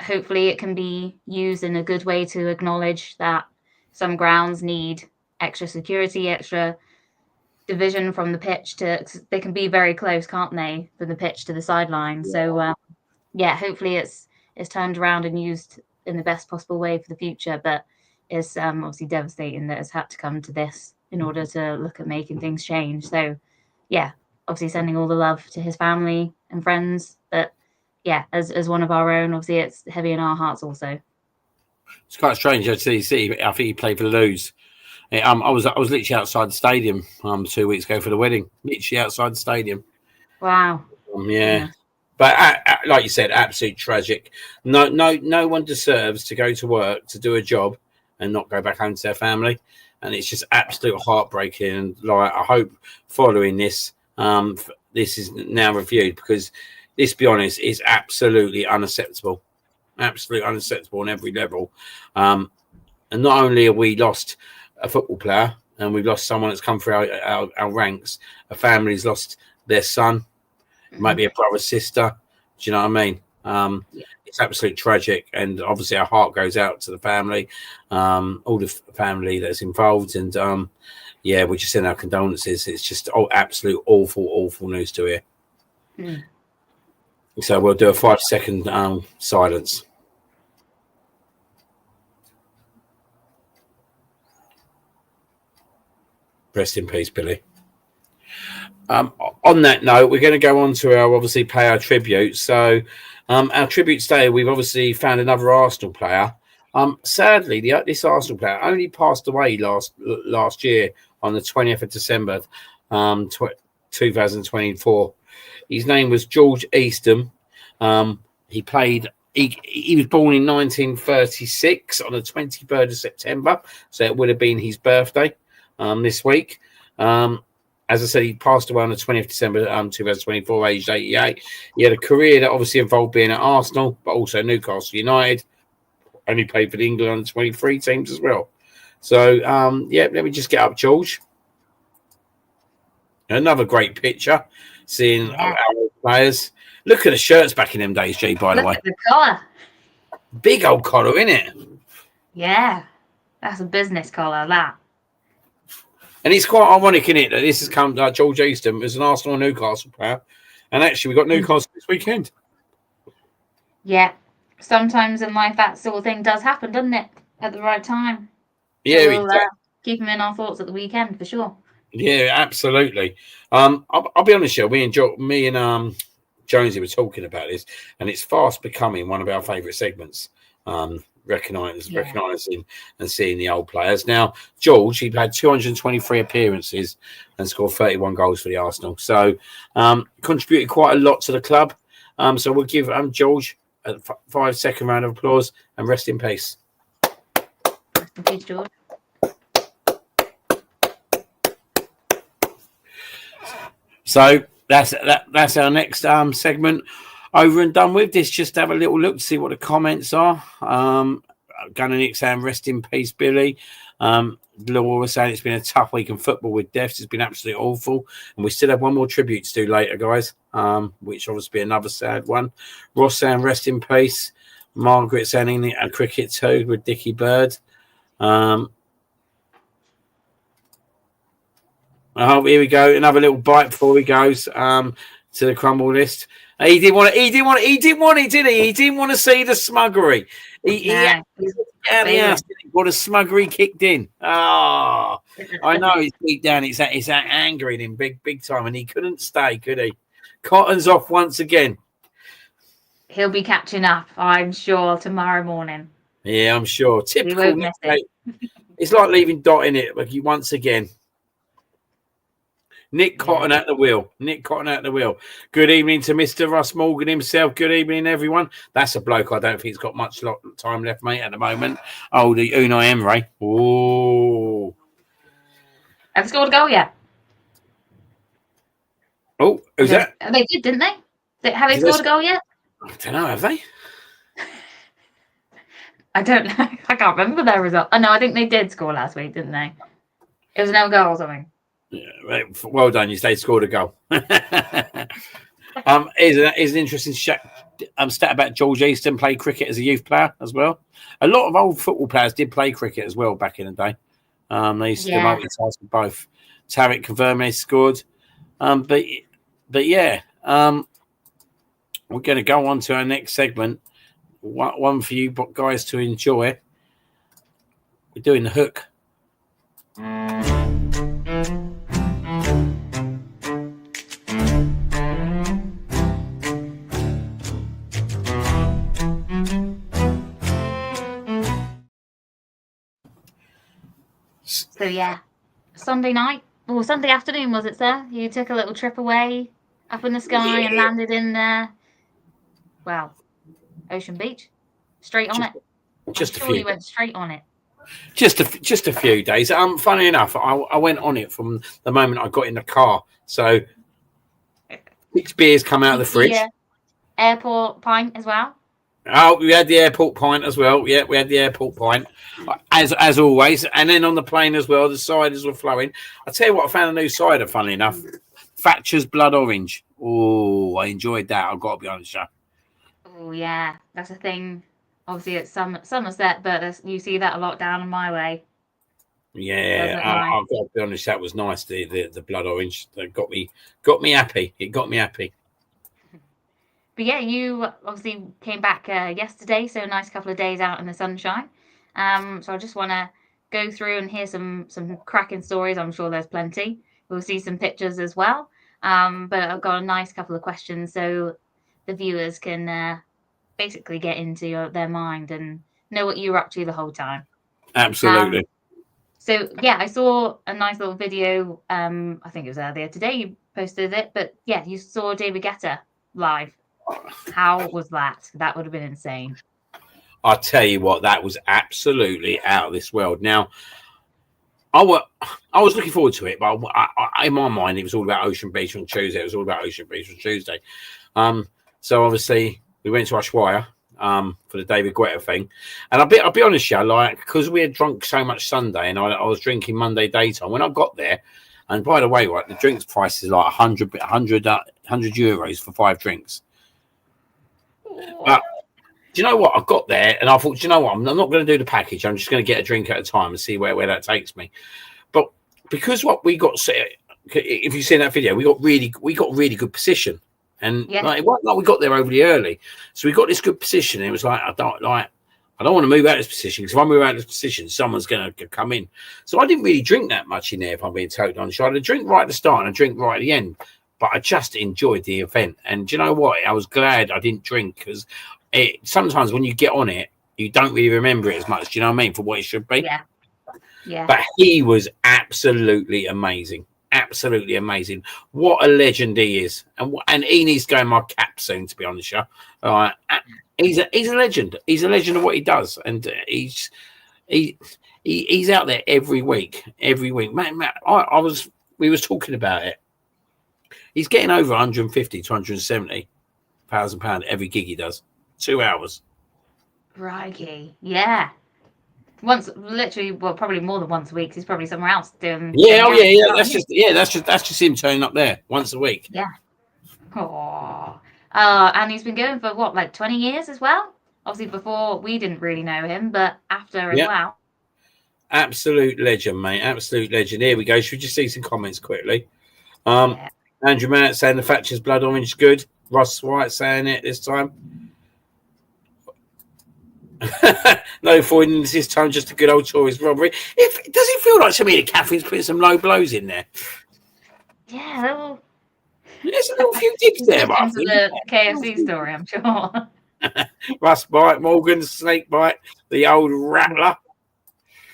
hopefully it can be used in a good way to acknowledge that some grounds need extra security, extra division from the pitch to, they can be very close, can't they, from the pitch to the sideline. Yeah. So yeah, hopefully it's turned around and used in the best possible way for the future. But it's obviously devastating that it's had to come to this in order to look at making things change. So yeah, obviously sending all the love to his family and friends. But yeah, as one of our own, obviously it's heavy in our hearts also. It's quite strange. I think he played for the Lose. I was literally outside the stadium 2 weeks ago for the wedding. Literally outside the stadium. Wow. Yeah. But like you said, absolute tragic. No one deserves to go to work to do a job and not go back home to their family. And it's just absolute heartbreaking. And like, I hope following this, this is now reviewed, because let's be honest, it's absolutely unacceptable. Absolutely unacceptable on every level. And not only have we lost a football player, and we've lost someone that's come through our ranks, a family's lost their son. Might be a brother, sister. Do you know what I mean? It's absolutely tragic, and obviously our heart goes out to the family, all the family that's involved, and yeah, we just send our condolences. It's just absolute awful news to hear. So we'll do a 5-second silence. Rest in peace, Billy. On that note, we're going to go on to pay our tribute. So our tribute today, we've obviously found another Arsenal player. Sadly, this Arsenal player only passed away last year on the 20th of December 2024. His name was George Eastham. He was born in 1936 on the 23rd of September, so it would have been his birthday this week. As I said, he passed away on the 20th of December 2024, aged 88. He had a career that obviously involved being at Arsenal, but also Newcastle United. Only played for the England under 23 teams as well. So, yeah, let me just get up, George. Another great picture, seeing our players. Look at the shirts back in them days, G, by the way. Look at the collar. Big old collar, isn't it? Yeah, that's a business collar, that. And it's quite ironic, isn't it, that this has come George Eastham as an Arsenal Newcastle player. And actually, we got Newcastle this weekend. Yeah. Sometimes in life, that sort of thing does happen, doesn't it? At the right time. Yeah, so we'll keep him in our thoughts at the weekend for sure. Yeah, absolutely. I'll be honest with you, me and Jonesy were talking about this, and it's fast becoming one of our favourite segments. Recognising and seeing the old players. Now, George, he had 223 appearances and scored 31 goals for the Arsenal. So, contributed quite a lot to the club. So we'll give George a 5-second round of applause and rest in peace. Rest in peace, George. So that's our next segment over and done with. This just have a little look to see what the comments are. Gunnar Nick saying rest in peace, Billy. Laura saying it's been a tough week in football with deaths. It's been absolutely awful, and we still have one more tribute to do later, guys. Which obviously be another sad one. Ross saying rest in peace. Margaret saying a cricket too with Dickie Bird. Oh, here we go. Another little bite before he goes to the crumble list. He didn't want it, did he? He didn't want to see the smuggery. He got the smuggery kicked in. Oh, I know he's deep down. It's that anger in him big time, and he couldn't stay, could he? Cotton's off once again. He'll be catching up, I'm sure, tomorrow morning. Yeah, I'm sure. Typical. It's like leaving Dot in it once again. Nick Cotton at the wheel. Good evening to Mr. Russ Morgan himself. Good evening, everyone. That's a bloke I don't think he's got much time left, mate, at the moment. Oh, the Unai Emery. Oh. Haven't scored a goal yet. Oh, who's that? They did, didn't they? Have they scored a goal yet? I don't know. Have they? I don't know. I can't remember their result. Oh, no, I think they did score last week, didn't they? It was no goal or something. Yeah, well done. They scored a goal. Is an interesting stat about George Easton played cricket as a youth player as well. A lot of old football players did play cricket as well back in the day. They used to multitask with both. Tarek Confirme scored. But yeah, we're going to go on to our next segment. One for you guys to enjoy. We're doing the hook. So yeah, Sunday night or Sunday afternoon was it, sir? You took a little trip away up in the sky and landed in Ocean Beach, straight on it. Just I'm sure you went straight on it. Just a few days. Funny enough, I went on it from the moment I got in the car. So 6 beers come out of the fridge. Airport pint as well. Oh, we had the airport pint as well. Yeah, we had the airport pint as always. And then on the plane as well, the ciders were flowing. I tell you what, I found a new cider. Funny enough, Thatcher's Blood Orange. Oh, I enjoyed that. I've got to be honest, yeah. Oh yeah, that's a thing. Obviously, it's Somerset, but you see that a lot down in my way. Yeah, I've got to be honest. That was nice. The blood orange that got me happy. It got me happy. But yeah, you obviously came back yesterday, so a nice couple of days out in the sunshine. So I just want to go through and hear some cracking stories. I'm sure there's plenty. We'll see some pictures as well. But I've got a nice couple of questions so the viewers can basically get into their mind and know what you were up to the whole time. Absolutely. So yeah, I saw a nice little video. I think it was earlier today. You posted it, but yeah, you saw David Guetta live. How was that? That would have been insane. I tell you what, that was absolutely out of this world. Now, I was looking forward to it, but in my mind, it was all about Ocean Beach on Tuesday. It was all about Ocean Beach on Tuesday. So obviously, we went to Ushuaia for the David Guetta thing, and I'll be honest, yeah, like because we had drunk so much Sunday, and I was drinking Monday daytime. When I got there, and by the way, right, the drinks price is like 100 euros for 5 drinks. But do you know what? I got there and I thought, do you know what? I'm not going to do the package. I'm just going to get a drink at a time and see where that takes me. But because what we got, if you see that video, we got really good position, and it wasn't like we got there overly early. So we got this good position, and it was like I don't want to move out of this position, because if I move out of this position, someone's going to come in. So I didn't really drink that much in there, if I'm being totally honest. I had a drink right at the start and a drink right at the end. But I just enjoyed the event. And do you know what? I was glad I didn't drink, because sometimes when you get on it, you don't really remember it as much. Do you know what I mean? For what it should be. Yeah. Yeah. But he was absolutely amazing. Absolutely amazing. What a legend he is. And he needs to go in my cap soon, to be honest. Yeah. He's a legend. He's a legend of what he does. And he's out there every week. Every week. Man, we was talking about it. He's getting over 150 to 170,000 pounds every gig he does. 2 hours. Crikey. Yeah. Once, literally, well, probably more than once a week. He's probably somewhere else doing. Yeah. That's just him turning up there once a week. Yeah. Oh. And he's been going for what, like 20 years as well? Obviously, before we didn't really know him, but after as well. Absolute legend, mate. Absolute legend. Here we go. Should we just see some comments quickly? Andrew Matt saying the Thatcher's Blood Orange is good. Ross White saying it this time. No avoidance this time, just a good old tourist robbery. Does it feel like to me that Catherine's putting some low blows in there? Yeah, there's a little few digs there. Into the KFC story, I'm sure. Russ bite, Morgan, snake bite, the old rattler.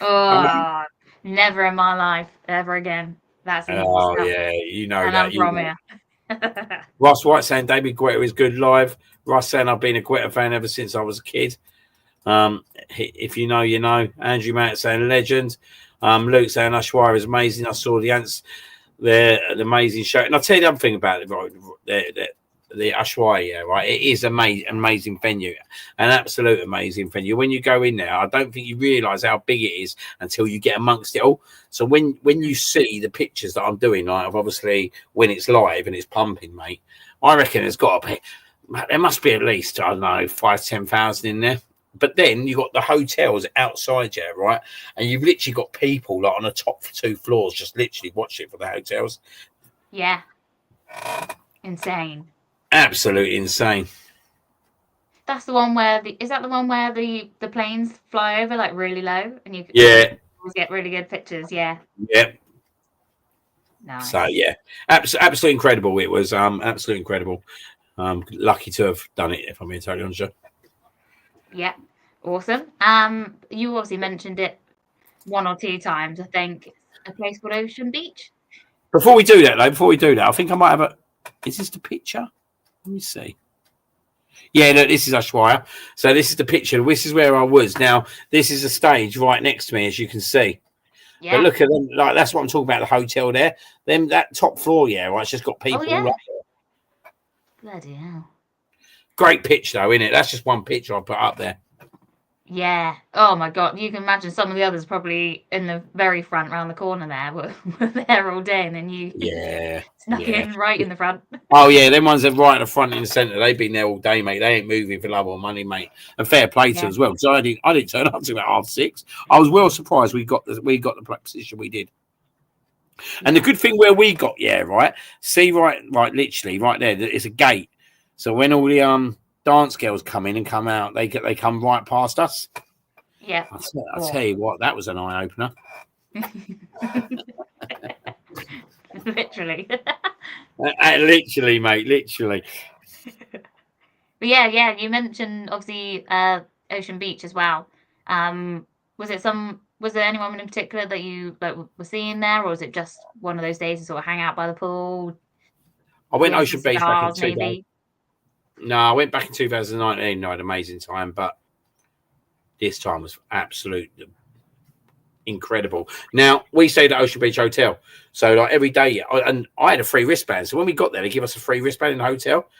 Oh, never in my life, ever again. That's stuff. Yeah, you know and that. I'm from here. Ross White saying David Guetta is good live. Ross saying I've been a Guetta fan ever since I was a kid. If you know, you know. Andrew Matt saying legend. Luke saying Ushuaia is amazing. I saw the ants They're an amazing show. And I'll tell you the other thing about it, right? The Ushuaia, right? It is amazing venue, an absolute amazing venue. When you go in there, I don't think you realise how big it is until you get amongst it all. So when you see the pictures that I'm doing, like of obviously when it's live and it's pumping, mate, I reckon there must be at least, I don't know, 5,000-10,000 in there. But then you got the hotels outside, yeah, right? And you've literally got people like on the top 2 floors just literally watching it for the hotels. Yeah. Insane. Absolutely insane. That's the one where is that the one where the planes fly over like really low and you always get really good pictures? Yeah. Yeah. Nice. So yeah, absolutely incredible. It was absolutely incredible. Lucky to have done it, if I'm being totally honest. Yeah, awesome. You obviously mentioned it 1 or 2 times. I think a place called Ocean Beach. Before we do that, I think I might have Is this the picture? Let me see. Yeah, no, this is Ushuaia. So this is the picture. This is where I was. Now, this is a stage right next to me, as you can see. Yeah. But look at them. Like, that's what I'm talking about, the hotel there. That top floor, yeah, right, it's just got people all up there. Bloody hell. Great pitch, though, isn't it? That's just one picture I put up there. Yeah. Oh, my God. You can imagine some of the others probably in the very front round the corner there were there all day, and then you snuck in right in the front. Oh, yeah. Them ones that are right in the front in the centre, they've been there all day, mate. They ain't moving for love or money, mate. And fair play to them as well. Because I didn't turn up to about 6:30. I was well surprised we got the position we did. And the good thing where we got, right? See, right, literally, right there, it's a gate. So when all the dance girls come in and come out, they come right past us. Yeah. I'll tell you what, that was an eye opener. Literally. Literally, mate. Literally. But yeah. You mentioned obviously Ocean Beach as well. Was there anyone in particular that you were seeing there, or was it just one of those days to sort of hang out by the pool? I went Ocean Beach back in 2000. No, I went back in 2019. I had an amazing time, but this time was absolutely incredible. Now, we stayed at Ocean Beach Hotel. So, like, every day, and I had a free wristband. So when we got there, they give us a free wristband in the hotel.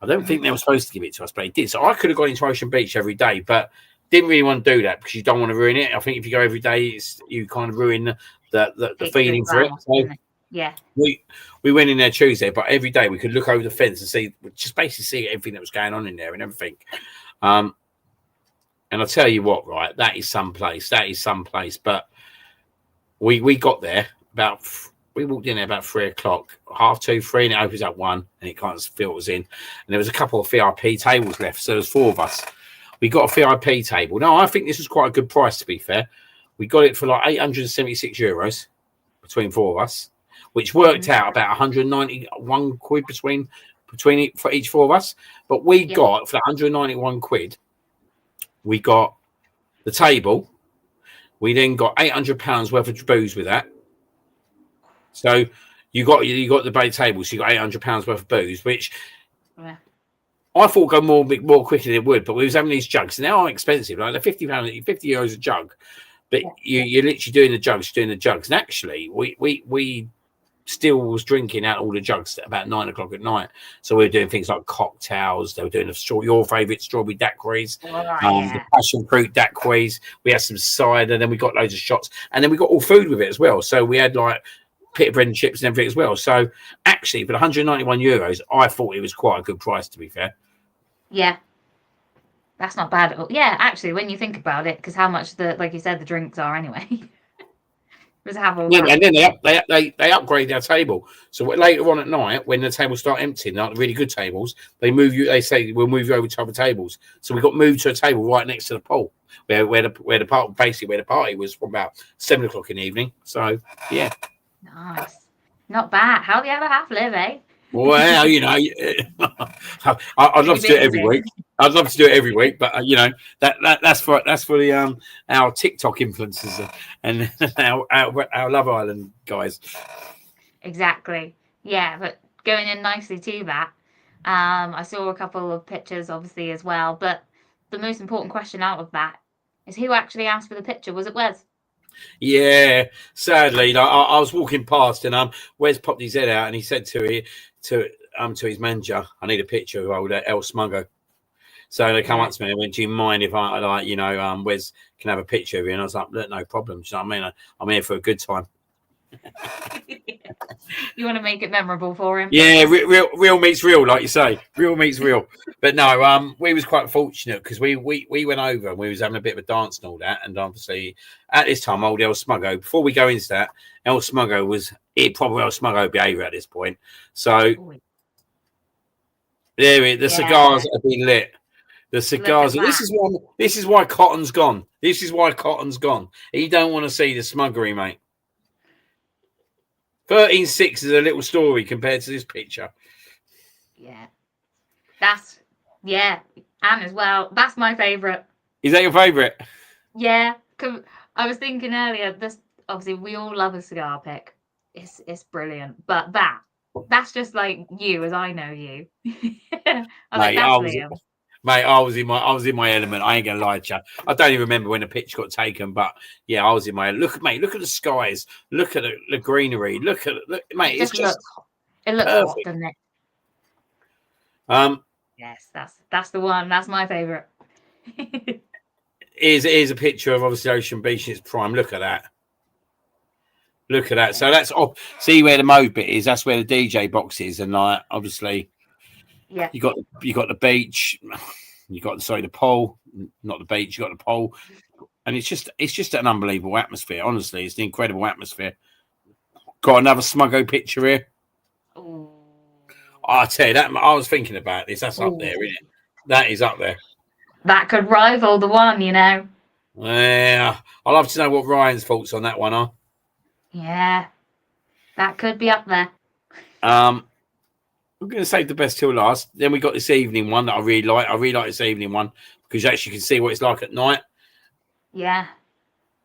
I don't think they were supposed to give it to us, but they did. So I could have gone into Ocean Beach every day, but didn't really want to do that because you don't want to ruin it. I think if you go every day, you kind of ruin the feeling for it. So yeah. We went in there Tuesday, but every day we could look over the fence and just basically see everything that was going on in there and everything. And I'll tell you what, right, that is some place. But we got there we walked in there about 3:00, 2:30, 3, and it opens up 1, and it kind of filters in. And there was a couple of VIP tables left, so there's 4 of us. We got a VIP table. No, I think this was quite a good price, to be fair. We got it for like €876 between 4 of us, which worked out about 191 quid between it for each 4 of us. But we got, for 191 quid, we got the table. We then got £800 worth of booze with that. So you got the bay table, so you got £800 worth of booze, which I thought would go more quicker than it would. But we was having these jugs, and they are expensive. Like they're €50 a jug, but you're literally doing the jugs. And actually, we still was drinking out all the jugs at about 9 o'clock at night. So we were doing things like cocktails. They were doing your favourite strawberry daiquiris, the passion fruit daiquiris. We had some cider, then we got loads of shots, and then we got all food with it as well. So we had like pita bread and chips and everything as well. So actually, for €191, I thought it was quite a good price, to be fair. Yeah. That's not bad at all. Yeah, actually, when you think about it, because how much like you said, the drinks are anyway. And then they upgrade their table. So later on at night, when the tables start emptying, like the really good tables, they say we'll move you over to other tables. So we got moved to a table right next to the pool, where the party was from about 7 o'clock in the evening. So yeah. Nice. Not bad. How the other half live, eh? Well, I'd love to do it every week. I'd love to do it every week, but that's for the our TikTok influencers and our Love Island guys. Exactly. Yeah, but going in nicely to that, I saw a couple of pictures, obviously, as well. But the most important question out of that is who actually asked for the picture? Was it Wes? Yeah, sadly, like, I was walking past and Wes popped his head out and he said to his manager, "I need a picture of old El Smuggo." So they come up to me and went, "Do you mind if I like, Wes can have a picture of you?" And I was like, "Look, no problem." Do you know what I mean? I'm here for a good time. You want to make it memorable for him? Yeah, real meets real, like you say. Real meets real. But no, we was quite fortunate because we went over and we was having a bit of a dance and all that. And obviously, at this time, old El Smuggo. Before we go into that, El Smuggo was proper El Smuggo behaviour at this point. So the cigars have been lit. The cigars. This is why Cotton's gone. This is why Cotton's gone. He don't want to see the smuggery, mate. 13.6 is a little story compared to this picture. Yeah. And as well, that's my favourite. Is that your favourite? Yeah. I was thinking earlier, this obviously we all love a cigar pick. It's brilliant. But that's just like you as I know you. Mate, I was in my element. I ain't gonna lie to you. I don't even remember when the picture got taken, but yeah, I was in my look at the skies, look at the greenery, look, mate. It looks hot, doesn't it? Yes, that's the one. That's my favourite. Here's a picture of obviously Ocean Beach in its prime. Look at that. Look at that. So that's see where the mode bit is. That's where the DJ box is, and like obviously. Yeah, you got the beach, you got the pole, not the beach. You got the pole, and it's just an unbelievable atmosphere. Honestly, it's an incredible atmosphere. Got another Smuggo picture here. Ooh. I tell you that I was thinking about this. That's up there, isn't it? That is up there. That could rival the one, you know. Yeah, I'd love to know what Ryan's thoughts on that one are. Yeah, that could be up there. I'm going to save the best till last. Then we got this evening one that I really like. I really like this evening one because you actually can see what it's like at night. Yeah.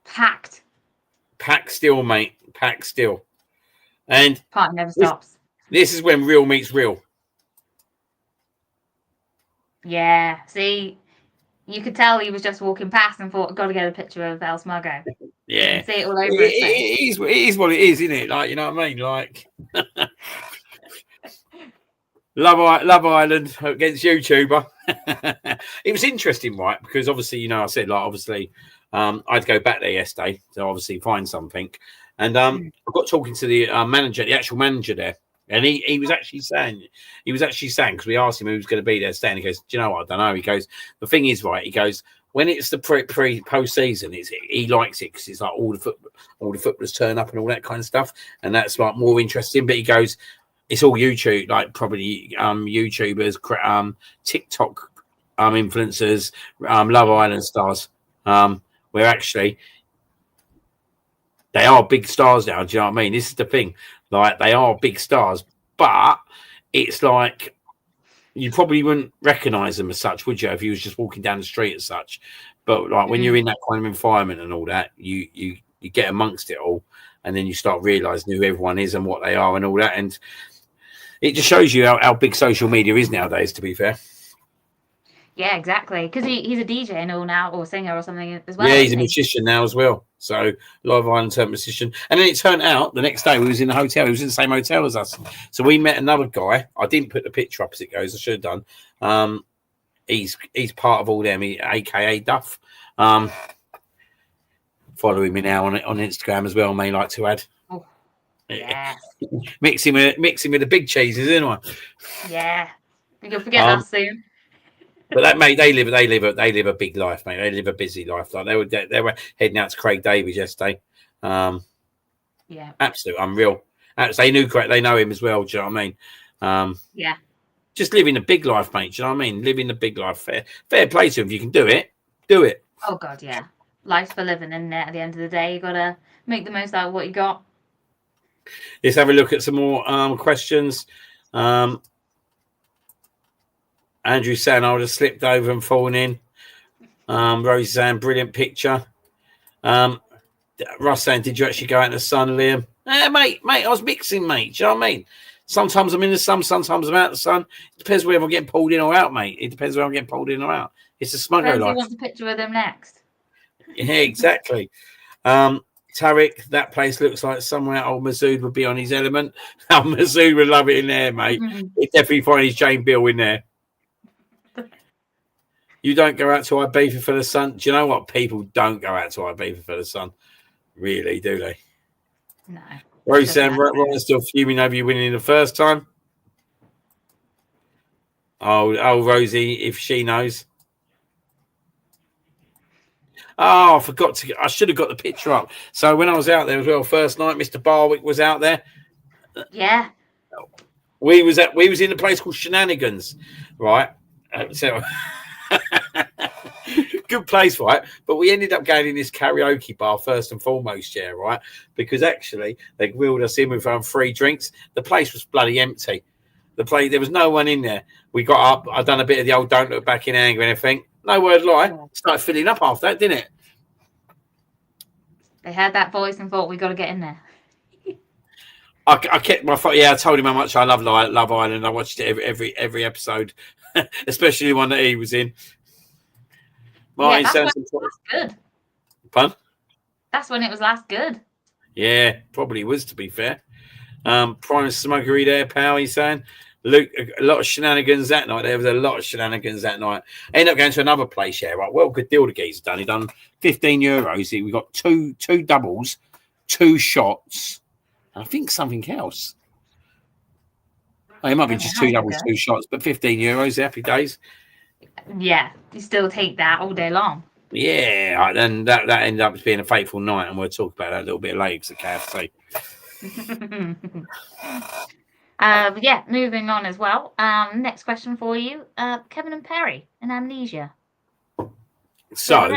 Packed still, mate. Packed still. And party never stops. This is when real meets real. Yeah. See, you could tell he was just walking past and thought, "Got to get a picture of El Smuggo." Yeah. You can see it all over his face. It is what it is, isn't it? Like, you know what I mean? Like... Love Island against YouTuber. It was interesting, right? Because obviously, I said, like, obviously, I'd go back there yesterday to obviously find something. And I got talking to the manager, the actual manager there. And he was actually saying, because we asked him who was going to be there staying. He goes, "Do you know what? I don't know." He goes, "The thing is, right," he goes, "when it's the post season, he likes it because it's like all the footballers turn up and all that kind of stuff. And that's like more interesting." But he goes, it's all YouTube, like probably YouTubers, TikTok influencers, Love Island stars, where actually they are big stars now. Do you know what I mean? This is the thing. Like, they are big stars, but it's like you probably wouldn't recognise them as such, would you, if you was just walking down the street as such? But like when you're in that kind of environment and all that, you get amongst it all, and then you start realising who everyone is and what they are and all that, and it just shows you how big social media is nowadays, to be fair. Yeah, exactly. Because he's a DJ and all now, or singer or something as well. Yeah, he's a musician now as well. So, Live Island turned musician. And then it turned out the next day we was in the hotel. He was in the same hotel as us. So we met another guy. I didn't put the picture up as it goes. I should have done. He's part of all them, a.k.a. Duff. Following me now on Instagram as well, may like to add. Oh, yeah. mixing with the big cheeses, isn't I? Yeah. You'll forget that soon. But that, mate, they live a big life, mate. They live a busy life. Like they were heading out to Craig Davies yesterday. Yeah, absolute unreal. They knew Craig. They know him as well. Do you know what I mean? Yeah. Just living a big life, mate. Do you know what I mean? Living the big life. Fair play to him. If you can do it, do it. Oh God, yeah. Life's for living, isn't it? At the end of the day, you gotta make the most out of what you got. Let's have a look at some more questions. Andrew saying I would have slipped over and fallen in. Rosie saying brilliant picture. Russ saying, did you actually go out in the sun, Liam? Mate, I was mixing, mate. Do you know what I mean? Sometimes I'm in the sun, sometimes I'm out in the sun. It depends whether I'm getting pulled in or out, mate. It depends whether I'm getting pulled in or out. It's a Smuggo life. Who wants a picture of them next? Yeah, exactly. Tarek, that place looks like somewhere old Masood would be on his element. Old Masood would love it in there, mate. He'd definitely find his Jane Bill in there. You don't go out to Ibiza for the sun. Do you know what? People don't go out to Ibiza for the sun. Really, do they? No. Roseanne, Ron's still fuming over you winning the first time. Oh, Rosie, if she knows. Oh, I forgot to. I should have got the picture up. So when I was out there as well, first night, Mr. Barwick was out there. Yeah. We was in a place called Shenanigans, right? So good place, right? But we ended up going in this karaoke bar first and foremost, yeah, right? Because actually they wheeled us in with free drinks. The place was bloody empty. There was no one in there. We got up. I done a bit of the old "Don't Look Back in Anger" and everything. No word lie. Started filling up after that, didn't it? They heard that voice and thought, we got to get in there. I kept my phone. Yeah, I told him how much I love Love Island. I watched it every episode, especially the one that he was in. Martin, that's when it was last good. Pun? That's when it was last good. Yeah, probably was, to be fair. Prime Smuggery there, pal, he's saying. Luke, a lot of shenanigans that night. There was a lot of shenanigans that night. Ended up going to another place, yeah, right. Well, good deal the geezer done. He done €15. We got two doubles, 2 shots, and I think something else. Oh, it might be just 2 doubles, 2 shots, but €15, happy days. Yeah, you still take that all day long. Yeah, and that ended up being a fateful night, and we'll talk about that a little bit later because the KFC. Yeah, moving on as well. Next question for you. Kevin and Perry and Amnesia. So,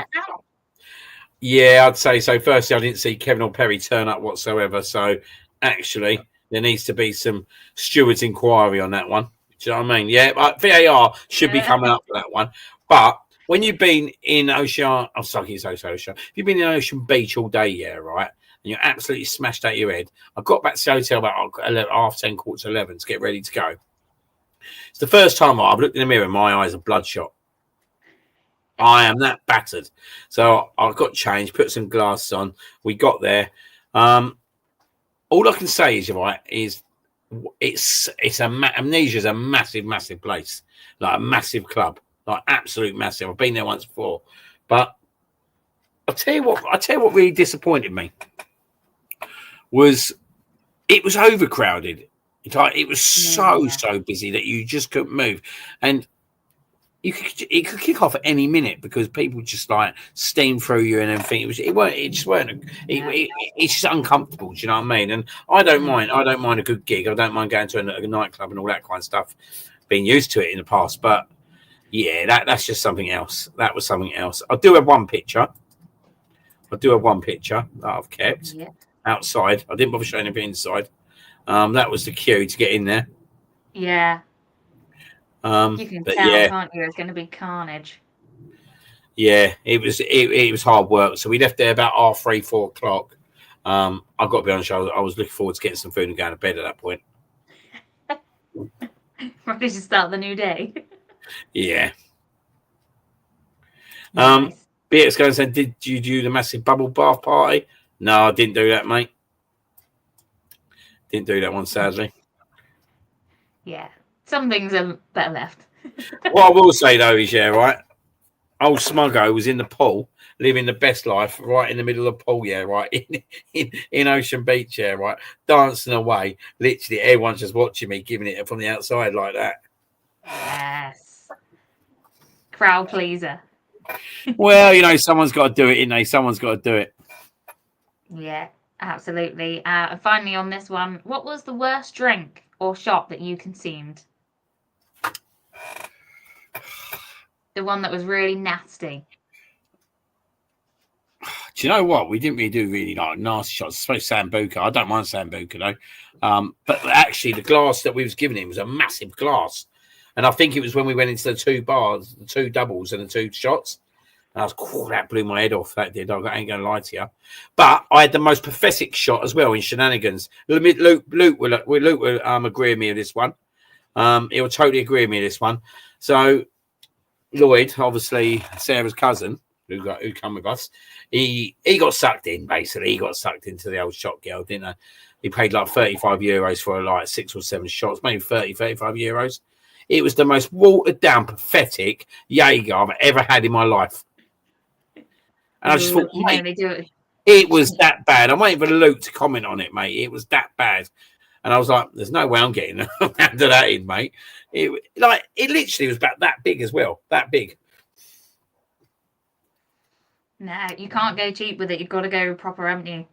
yeah, I'd say so. Firstly, I didn't see Kevin or Perry turn up whatsoever. So, actually, there needs to be some steward's inquiry on that one. Do you know what I mean? Yeah, VAR should be coming up for that one. But when you've been in Ocean, if you've been in Ocean Beach all day, yeah, right, and you're absolutely smashed out your head. I got back to the hotel about 10:30, 11:15 to get ready to go. It's the first time I've looked in the mirror and my eyes are bloodshot. I am that battered. So I got changed, put some glasses on. We got there. All I can say is, right, is Amnesia is a massive place, like a massive club, like absolute massive. I've been there once before, but I'll tell you what really disappointed me was it was overcrowded. It was so busy that you just couldn't move, and it could kick off at any minute because people just like steam through you and everything. It's just uncomfortable. Do you know what I mean? And I don't mind a good gig. I don't mind going to a nightclub and all that kind of stuff. Been used to it in the past, but yeah, that's just something else. That was something else. I do have one picture that I've kept outside. I didn't bother showing it inside. That was the queue to get in there. Yeah. You can tell, can't you? It's going to be carnage. Yeah, it was hard work. So we left there about 3:30, 4 o'clock. I've got to be honest, I was looking forward to getting some food and going to bed at that point. Ready to start the new day. Yeah. Nice. Beatrice going and said, did you do the massive bubble bath party? No, I didn't do that, mate. Didn't do that one, sadly. Yeah. Some things are better left. What I will say, though, is, right, old Smuggo was in the pool, living the best life, right in the middle of the pool, right, in Ocean Beach, right, dancing away. Literally, everyone's just watching me, giving it from the outside like that. Yes. Crowd pleaser. Well, someone's got to do it, innit? Someone's got to do it. Yeah, absolutely. And finally on this one, what was the worst drink or shot that you consumed? The one that was really nasty. Do you know what? We didn't really do like nasty shots. I suppose Sambuca. I don't mind Sambuca though. But actually, the glass that we was giving him was a massive glass, and I think it was when we went into the 2 bars, the 2 doubles and the 2 shots. And that blew my head off. That did. I ain't going to lie to you. But I had the most pathetic shot as well in Shenanigans. Luke will agree with me with this one. He will totally agree with me with this one. So Lloyd, obviously Sarah's cousin, who come with us, he got sucked in, basically. He got sucked into the old shot girl, didn't he? He paid like €35 for like 6 or 7 shots, maybe 35 euros. It was the most watered down, pathetic Jaeger I've ever had in my life. And I just thought, mate, they do it. It was that bad. I'm waiting for Luke to comment on it, mate. It was that bad. And I was like, there's no way I'm getting under that in, mate. It literally was about that big as well. That big. No, you can't go cheap with it. You've got to go proper, haven't you?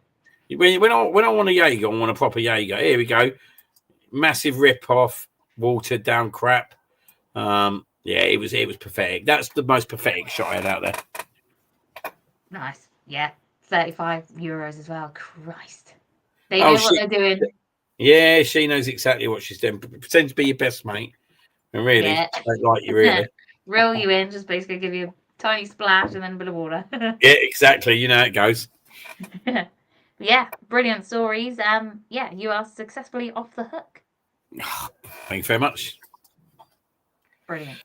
When I want a Jaeger, I want a proper Jaeger. Here we go. Massive rip-off, watered down crap. Yeah, it was pathetic. That's the most pathetic shot I had out there. Nice. Yeah. €35 as well. Christ. They know what they're doing. Yeah, she knows exactly what she's doing. Pretend to be your best mate. And really, don't like you really. Reel you in, just basically give you a tiny splash and then a bit of water. Yeah, exactly. You know how it goes. Yeah, brilliant stories. Yeah, you are successfully off the hook. Thank you very much. Brilliant.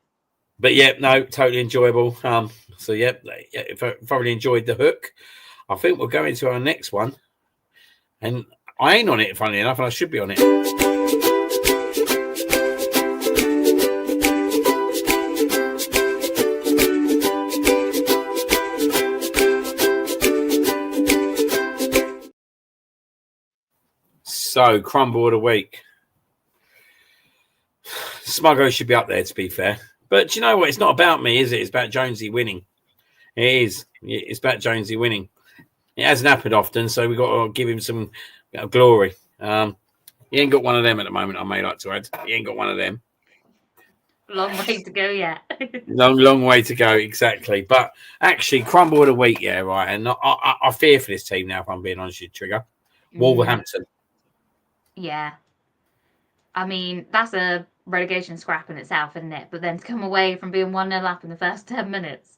But yeah, no, totally enjoyable. So yeah, if I thoroughly enjoyed the hook, I think we'll go into our next one. And I ain't on it, funnily enough, and I should be on it. So, crumble of the week. Smuggo should be up there, to be fair. But do you know what? It's not about me, is it? It's about Jonesy winning. It is. It's about Jonesy winning. It hasn't happened often, so we've got to give him some glory. He ain't got one of them at the moment, I may like to add. He ain't got one of them. Long way to go yet. long way to go, exactly. But actually, crumble of the week, yeah, right. And I fear for this team now, if I'm being honest with you, Trigger. Wolverhampton. Yeah. I mean, that's a relegation scrap in itself, isn't it? But then to come away from being 1-0 up in the first 10 minutes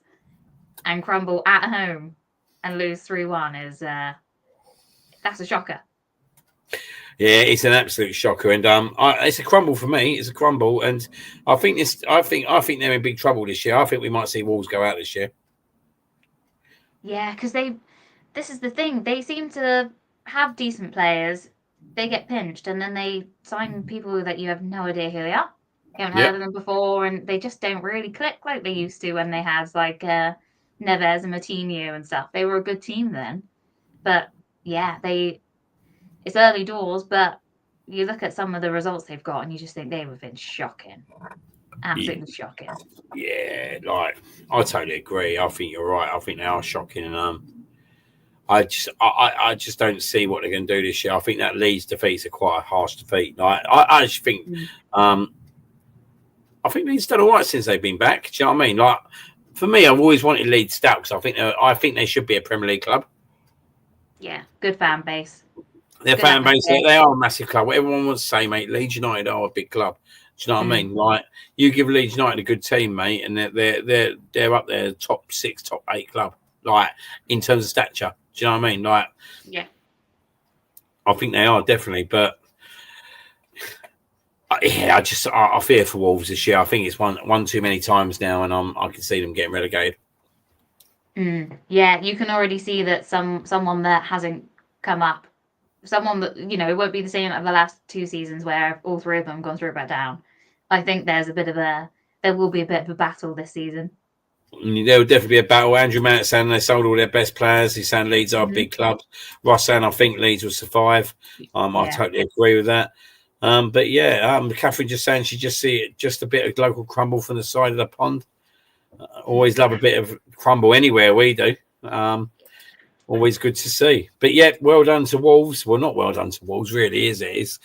and crumble at home and lose 3-1 is that's a shocker. Yeah, it's an absolute shocker, and it's a crumble for me. It's a crumble, and I think they're in big trouble this year. I think we might see Wolves go out this year. Yeah, because this is the thing. They seem to have decent players. They get pinched, and then they sign people that you have no idea who they are. You haven't heard of them before, and they just don't really click like they used to when they had like Neves and Moutinho and stuff. They were a good team then, but yeah, it's early doors, but you look at some of the results they've got, and you just think they have been shocking, absolutely shocking. Yeah, like I totally agree. I think you're right. I think they are shocking, and I just don't see what they're going to do this year. I think that Leeds defeat's quite a harsh defeat. Like, I just think, I think Leeds done all right since they've been back. Do you know what I mean? Like, for me, I've always wanted Leeds stout because I think they should be a Premier League club. Yeah, good fan base. Their fan base, they are a massive club. What everyone wants to say, mate, Leeds United are a big club. Do you know what I mean? Like, you give Leeds United a good team, mate, and they're up there, top 6, top 8 club. Like, in terms of stature. Do you know what I mean? Like, yeah, I think they are definitely, but yeah, I fear for Wolves this year. I think it's one too many times now, and I can see them getting relegated. Yeah, you can already see that someone that hasn't come up, someone that it won't be the same as the last 2 seasons where all 3 of them gone through back down. I think there will be a bit of a battle this season. There will definitely be a battle. Andrew Mannett saying they sold all their best players. He's saying Leeds are a big club. Ross saying I think Leeds will survive. I totally agree with that. But yeah, Catherine just saying she just see it, just a bit of local crumble from the side of the pond. Always love a bit of crumble anywhere we do. Always good to see. But yeah, well done to Wolves. Well, not well done to Wolves, really, is it? It's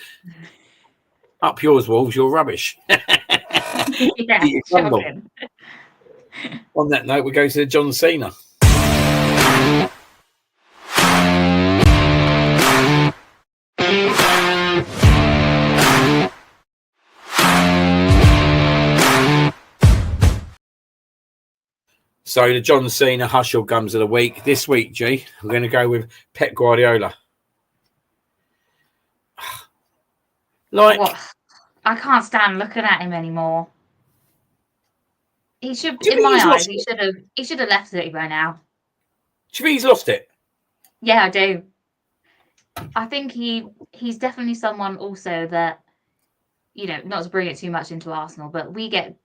up yours, Wolves. You're rubbish. Yeah, shocking. On that note, we go to John Cena. So the John Cena Hush Your Gums of the week. This week, G, we're going to go with Pep Guardiola. Like, what? I can't stand looking at him anymore. He should, in my eyes, he should have left City by now. Do you think he's lost it? Yeah, I do. I think he's definitely someone also that, not to bring it too much into Arsenal, but we get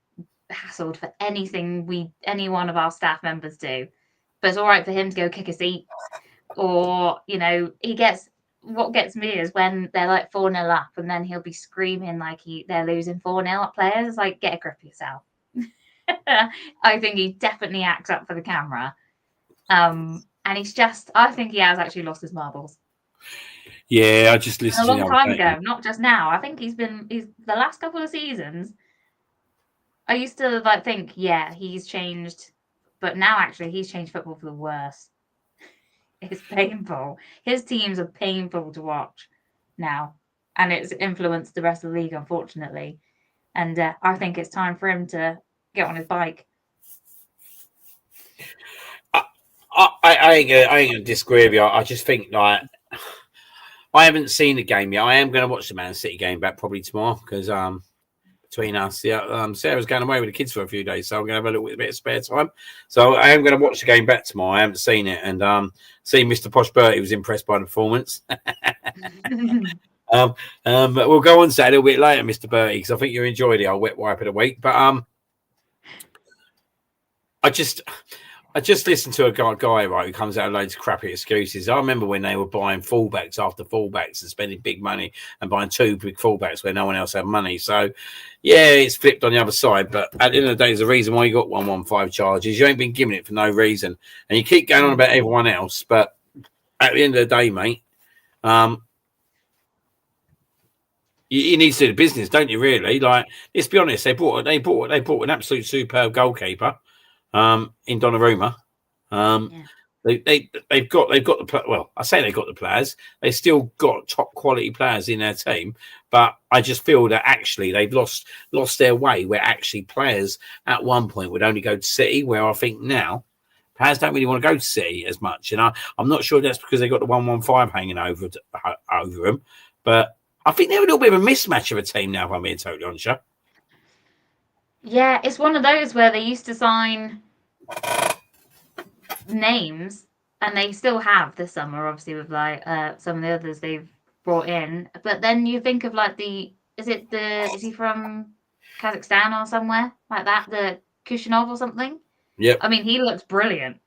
hassled for anything any one of our staff members do. But it's all right for him to go kick a seat, or what gets me is when they're like 4-0 up, and then he'll be screaming like they're losing 4-0 at players. It's like, get a grip of yourself. I think he definitely acts up for the camera. And I think he has actually lost his marbles. Yeah, I just listened a long time ago, not just now. I think he's the last couple of seasons. I used to think, yeah, he's changed, but now actually he's changed football for the worse. It's painful. His teams are painful to watch now, and it's influenced the rest of the league, unfortunately. And I think it's time for him to get on his bike. I ain't gonna disagree with you. I just think I haven't seen the game yet. I am going to watch the Man City game back probably tomorrow because between us, Sarah's going away with the kids for a few days, so I'm going to have a little bit of spare time. So I am going to watch the game back tomorrow. I haven't seen it, and seeing Mr. Posh Bertie was impressed by the performance. But we'll go on to that a little bit later, Mr. Bertie, because I think you enjoyed the old wet wipe of the week. But I just listened to a guy right who comes out with loads of crappy excuses. I remember when they were buying fullbacks after fullbacks and spending big money and buying 2 big fullbacks where no one else had money. So, yeah, it's flipped on the other side. But at the end of the day, there's a reason why you got 115 charges. You ain't been giving it for no reason. And you keep going on about everyone else. But at the end of the day, mate, you need to do the business, don't you, really? Like, let's be honest, they bought an absolute superb goalkeeper. In Donnarumma, they've got the well. I say they've got the players. They still got top quality players in their team, but I just feel that actually they've lost their way. Where actually players at one point would only go to City, where I think now players don't really want to go to City as much. And I'm not sure that's because they got the 115 hanging over them, but I think they're a little bit of a mismatch of a team now. If I'm being totally honest. Yeah, it's one of those where they used to sign names, and they still have this summer, obviously, with some of the others they've brought in. But then you think of is he from Kazakhstan or somewhere like that? The Kushinov or something? Yeah. I mean, he looks brilliant,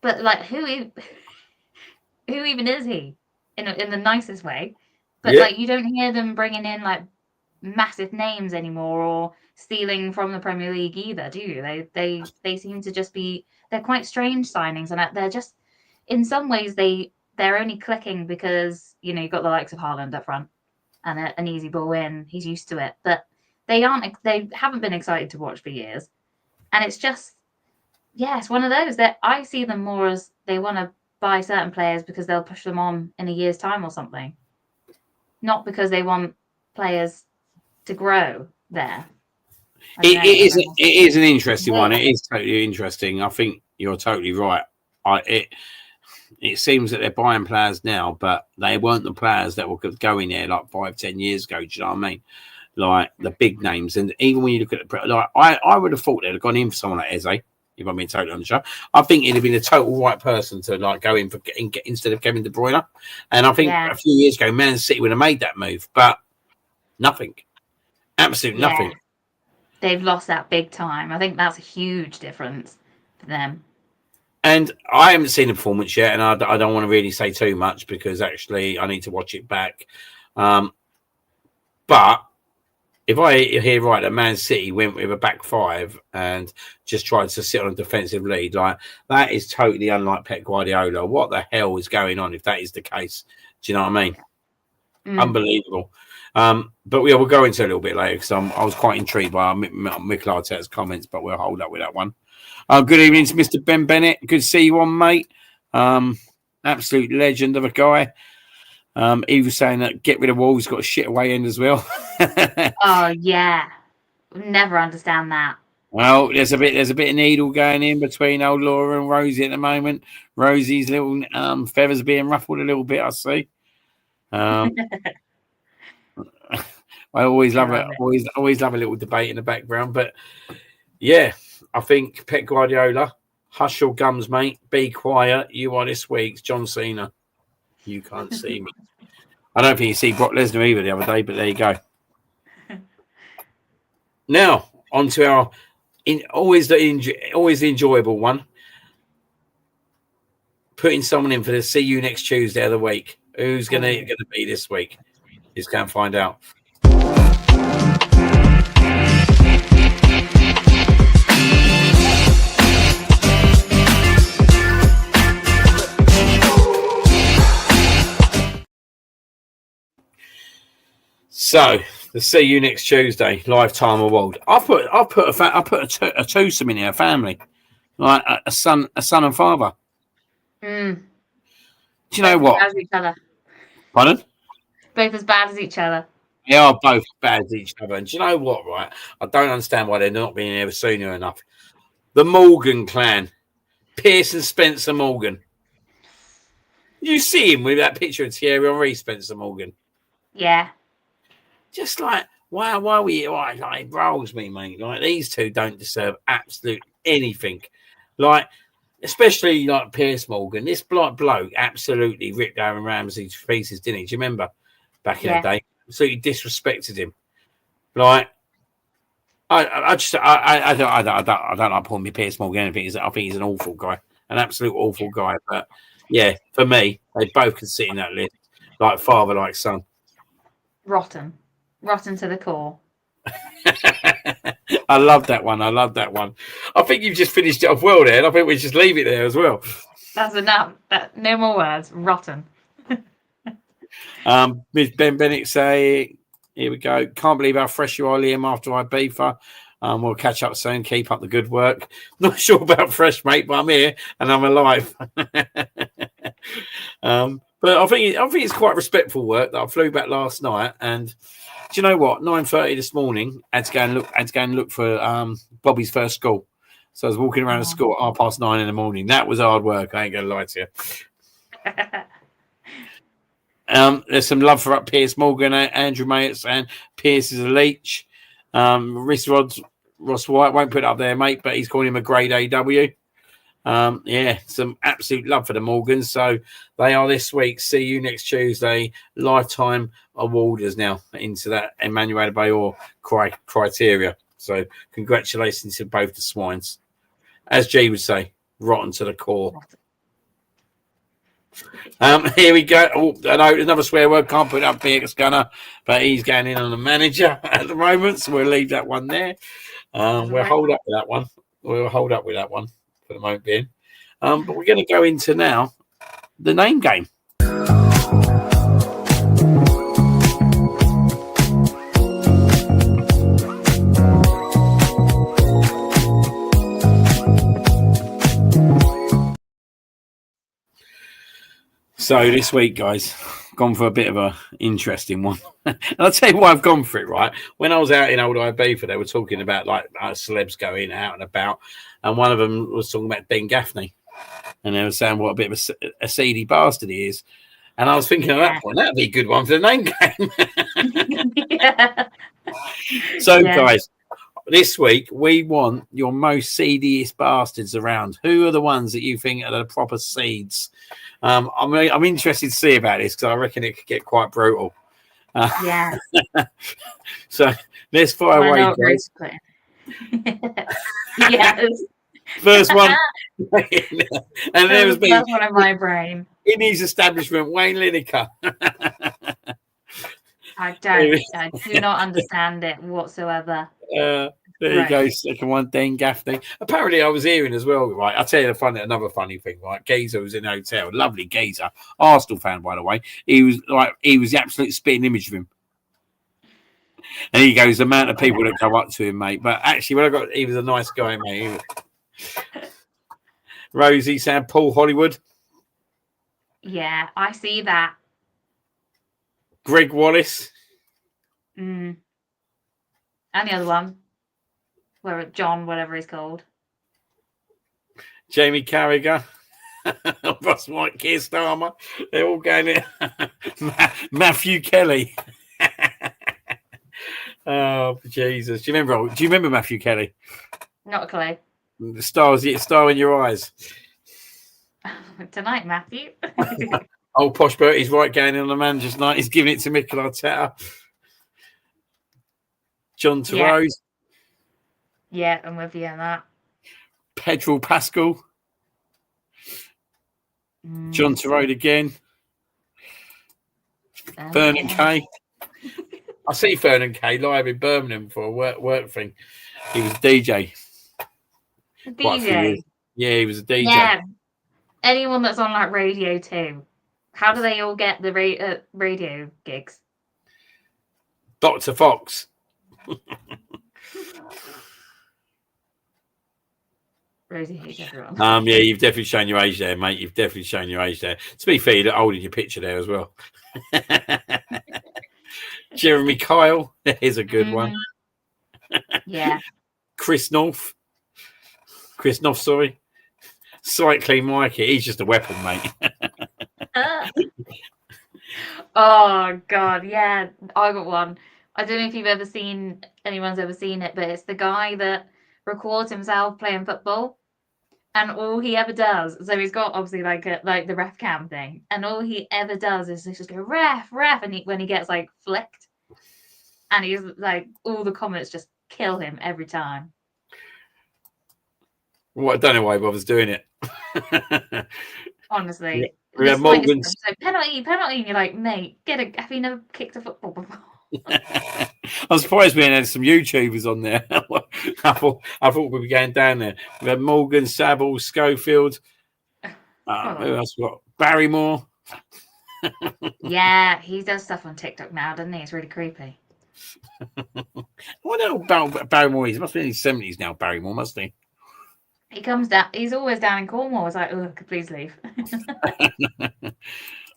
but who even is he in the nicest way? But you don't hear them bringing in massive names anymore or stealing from the Premier League either, do you? They seem to just be, they're quite strange signings, and they're just, in some ways they're only clicking because you've got the likes of Haaland up front and an easy ball in, he's used to it, but they haven't been excited to watch for years, and it's just, it's one of those that I see them more as they want to buy certain players because they'll push them on in a year's time or something, not because they want players to grow there. It is an interesting one. It is totally interesting. I think you're totally right. It seems that they're buying players now, but they weren't the players that were going there 5-10 years ago. Do you know what I mean? Like the big names, and even when you look at I would have thought they'd have gone in for someone like Eze. If I'm being totally honest, I think it'd have been a total right person to go in for instead of Kevin De Bruyne. And I think a few years ago, Man City would have made that move, but nothing. Absolutely nothing. They've lost that big time. I think that's a huge difference for them. And I haven't seen the performance yet, and I don't want to really say too much because actually I need to watch it back. But if I hear right that Man City went with a back five and just tried to sit on a defensive lead, that is totally unlike Pep Guardiola. What the hell is going on if that is the case? Do you know what I mean? Unbelievable. But we'll go into a little bit later because I was quite intrigued by Mikel Arteta's comments, but we'll hold up with that one. Good evening to Mr. Ben Bennett. Good to see you on, mate. Absolute legend of a guy. He was saying that get rid of Wolves got a shit away end as well. Oh yeah, never understand that. Well, there's a bit of needle going in between old Laura and Rosie at the moment. Rosie's little feathers being ruffled a little bit, I see. I always love it. Always love a little debate in the background, but yeah, I think Pep Guardiola Hush your gums, mate. Be quiet. You are this week's John Cena. You can't see me. I don't think you see Brock Lesnar either the other day, but there you go. Now, on to our always the enjoyable one. Putting someone in for the see you next Tuesday of the week. Who's gonna be this week? Just go and find out. So the see you next Tuesday lifetime award. I put a twosome in here, a family, like a son and father. Mm. Do you know what? As each other. Pardon? Both as bad as each other. They are both bad as each other. And do you know what? Right, I don't understand why they're not being here sooner enough. The Morgan clan, Pierce and Spencer Morgan. You see him with that picture of Thierry Henry, Spencer Morgan. Yeah. Just like, why like, it rolls me, mate. Like, these two don't deserve absolute anything. Like, especially like Pierce Morgan. This bloke absolutely ripped Aaron Ramsey to pieces, didn't he? Do you remember back in the day? Absolutely disrespected him. Like, I don't like Paul Pierce Morgan. I think he's an awful guy, an absolute awful guy. But yeah, for me, they both could sit in that list, like father, like son. Rotten to the core. I love that one. I think you've just finished it off well there, and I think we just leave it there as well. That's enough. No more words. Rotten. Miss Ben Bennett say, here we go. Can't believe how fresh you are, Liam, after Ibiza. We'll catch up soon. Keep up the good work. Not sure about fresh, mate, but I'm here and I'm alive. But I think it's quite respectful work that I flew back last night. And do you know what? 9:30 this morning, I had to go and look for Bobby's first school. So I was walking around the school at 9:30 in the morning. That was hard work. I ain't gonna lie to you. There's some love for Pierce Morgan, Andrew Mayers, and Pierce is a leech. Ross White won't put it up there, mate, but he's calling him a grade AW. Some absolute love for the Morgans. So they are this week. See you next Tuesday. Lifetime awarders now into that Emmanuel Bayor criteria. So congratulations to both the swines. As G would say, rotten to the core. Here we go. Oh, I know another swear word. Can't put it up here, Gunner, but he's going in on the manager at the moment, so we'll leave that one there. We'll hold up with that one. For the moment being. But we're going to go into now the name game. So this week, guys, gone for a bit of a interesting one. And I'll tell you why I've gone for it, right? When I was out in old Ibiza, they were talking about like celebs going out and about, and one of them was talking about Ben Gaffney, and they were saying what a bit of a seedy bastard he is. And I was thinking at that point, that'd be a good one for the name game. So, guys, this week we want your most seediest bastards around. Who are the ones that you think are the proper seeds? I'm interested to see about this because I reckon it could get quite brutal. So let's fire away, guys. Yes. First one, and there was me. That's one of my brain. In his establishment, Wayne Lineker. I do not understand it whatsoever. There you go, second one, Dan Gaffney. Apparently, I was hearing as well, right? I'll tell you another funny thing, right? Geezer was in a hotel, lovely geezer, Arsenal fan, by the way. He was the absolute spitting image of him. And he goes, the amount of people that come up to him, mate. But actually, he was a nice guy, mate. Rosie saying Paul Hollywood. Yeah, I see that. Greg Wallace. And the other one. John, whatever he's called. Jamie Carragher. Ross White, Keir Starmer. They're all going in. Matthew Kelly. Oh, Jesus. Do you remember Matthew Kelly? Not a clue. The star in your eyes. Tonight, Matthew. Old Posh Bertie's right going on the manager's night. He's giving it to Mikel Arteta. John Terrose. Yeah, I'm with you on that. Pedro Pascal. John Terrode again. Vernon Kay. I see Vernon Kay live in Birmingham for a work thing. He was a DJ. DJ. Yeah, he was a DJ. Yeah. Anyone that's on like radio too. How do they all get the radio gigs? Dr. Fox. Rosie hates everyone. Yeah, you've definitely shown your age there, mate. You've definitely shown your age there. To be fair, you look old in your picture there as well. Jeremy Kyle, here's a good one. Yeah. Chris North, sorry. Cycling Mikey, he's just a weapon, mate. Oh God, yeah, I got one. I don't know if anyone's ever seen it, but it's the guy that records himself playing football, and all he ever does. So he's got obviously like the ref cam thing, and all he ever does is just go ref, and when he gets like flicked, and he's like all the comments just kill him every time. Well, I don't know why he bothers doing it. Honestly. Yeah, Morgan's... So penalty, and you're like, mate, have you never kicked a football before? I'm surprised we had some YouTubers on there. I thought we'd be going down there. We had Morgan, Saville, Schofield. Who else we got? Barrymore. Yeah, he does stuff on TikTok now, doesn't he? It's really creepy. What about Barrymore? He must be in his 70s now, Barrymore, must he? He comes down. He's always down in Cornwall. It's like, oh, please leave.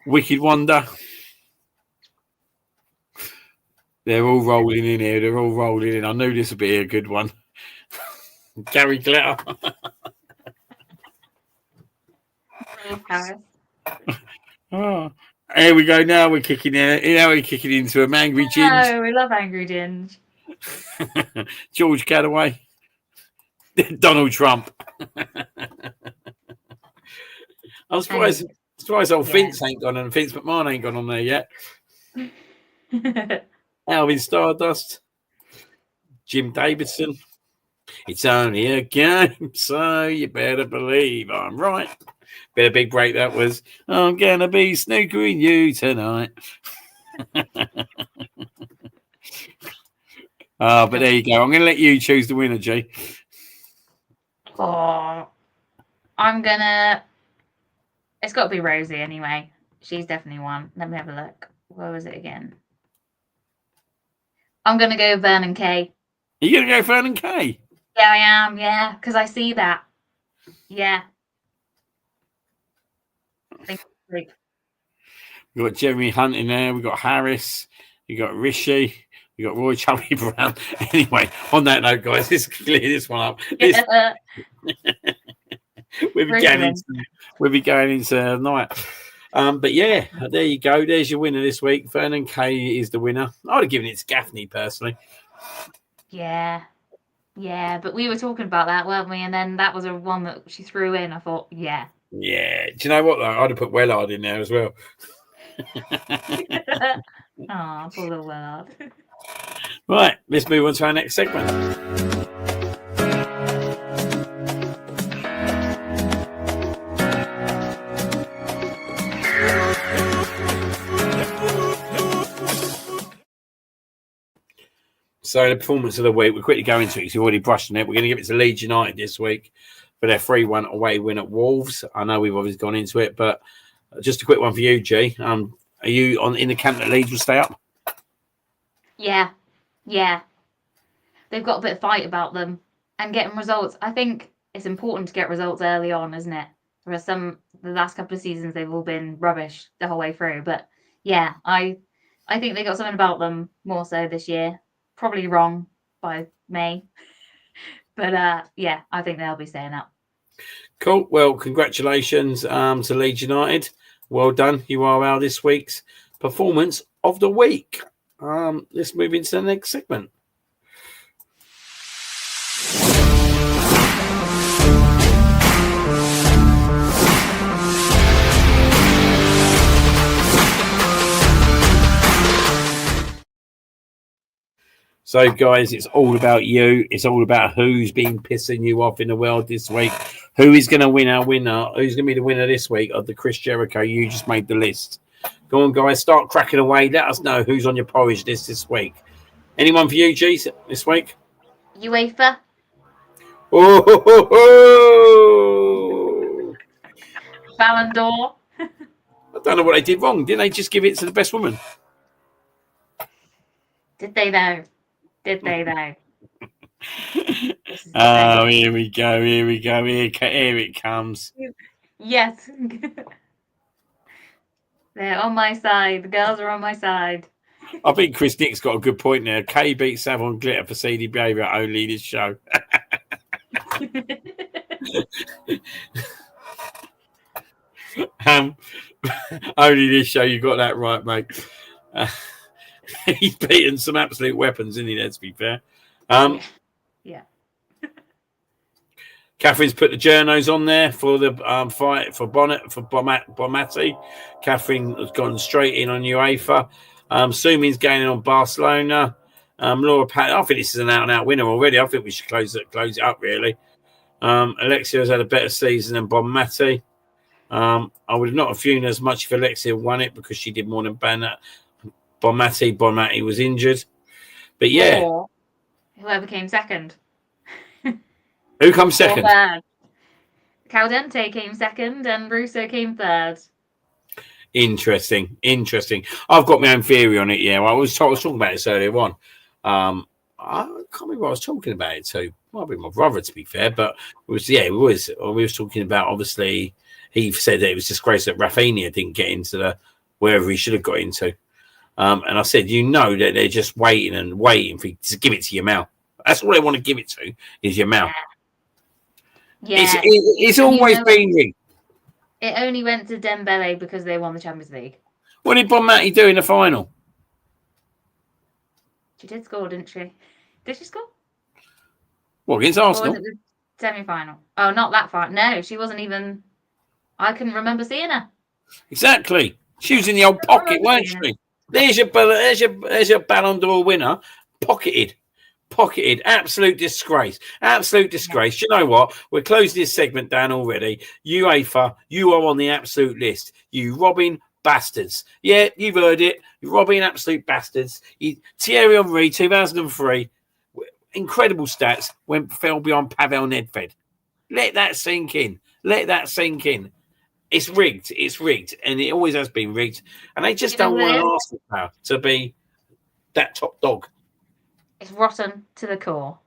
Wicked Wonder. They're all rolling in here. They're all rolling in. I knew this would be a good one. Gary Glitter. Paris. Oh, here we go. Now we're kicking in. Now we're kicking into a Angry Ginge. Oh, we love Angry Ginge. George Gadaway. Donald Trump. I'm surprised old Vince ain't gone, and Vince McMahon ain't gone on there yet. Alvin Stardust. Jim Davidson. It's only a game, so you better believe I'm right. Bit of big break that was. I'm gonna be snookering you tonight. But there you go. I'm gonna let you choose the winner, G. Oh, it's got to be Rosie anyway. She's definitely won. Let me have a look. Where was it again? I'm going to go Vernon Kay. Are you going to go Vernon Kay? Yeah, I am. Yeah, because I see that. Yeah. We've got Jeremy Hunt in there. We've got Harris. We've got Rishi. We've got Roy Chubby Brown. Anyway, on that note, guys, let's clear this one up. We'll be going into night. But yeah, there you go. There's your winner this week. Vernon Kay is the winner. I would have given it to Gaffney personally. Yeah, but we were talking about that, weren't we? And then that was a one that she threw in. I thought, yeah. Yeah. Do you know what, though? I'd have put Wellard in there as well. Oh, poor little Wellard. Right, let's move on to our next segment. So the performance of the week, we'll quickly go into it because you've already brushed on it. We're going to give it to Leeds United this week for their 3-1 away win at Wolves. I know we've obviously gone into it, but just a quick one for you, G. Are you in the camp that Leeds will stay up? Yeah. They've got a bit of fight about them and getting results. I think it's important to get results early on, isn't it? Whereas the last couple of seasons, they've all been rubbish the whole way through. But yeah, I think they got something about them more so this year. Probably wrong by May. But yeah, I think they'll be staying up. Cool. Well, congratulations to Leeds United. Well done. You are our this week's performance of the week. Let's move into the next segment. So, guys, it's all about you. It's all about who's been pissing you off in the world this week. Who is going to win our winner? Who's going to be the winner this week of the Chris Jericho? You just made the list. Go on, guys. Start cracking away. Let us know who's on your porridge list this week. Anyone for you, G, this week? UEFA. Oh! Ballon d'Or. I don't know what they did wrong. Didn't they just give it to the best woman? Did they though? Did they though? Oh, here we go. Here it comes. Yes. They're on my side. The girls are on my side. I think Chris Nick's got a good point there. Kay beats Savon Glitter for seedy behaviour only this show. Only this show, you got that right, mate. He's beaten some absolute weapons, isn't he? Let's be fair. Yeah. Catherine's put the journos on there for the fight for Bomati. Catherine has gone straight in on UEFA. Sumi's gaining on Barcelona. Laura Pat, I think this is an out-and-out winner already. I think we should close it up, really. Alexia has had a better season than Bomati. I would have not have flown as much if Alexia won it because she did more than Bomati. Bomati was injured. But yeah. Or whoever came second. Who comes second? Caldente came second and Russo came third. Interesting. I've got my own theory on it. Yeah, I was talking about this earlier on. I can't remember what I was talking about it to. Might be my brother, to be fair, but we was talking about, obviously, he said that it was disgrace that Rafinha didn't get into wherever he should have got into. And I said, that they're just waiting for you to give it to your mouth. That's all they want to give it to is your mouth. Yeah. It's always been rigged. It only went to Dembele because they won the Champions League. What did Bonmati do in the final? She did score, didn't she? Did she score? What, against Arsenal? Or was it the semi-final? Oh, not that far. No, she wasn't even... I couldn't remember seeing her. Exactly. She was in the old pocket, weren't she? There's your Ballon d'Or winner. Pocketed. Absolute disgrace. You know what? We're closing this segment down already. UEFA, you are on the absolute list. You robbing bastards. Yeah, you've heard it. You're robbing absolute bastards. Thierry Henry, 2003, incredible stats, fell beyond Pavel Nedved. Let that sink in. It's rigged. And it always has been rigged. And they just don't want Arsenal now to be that top dog. It's rotten to the core.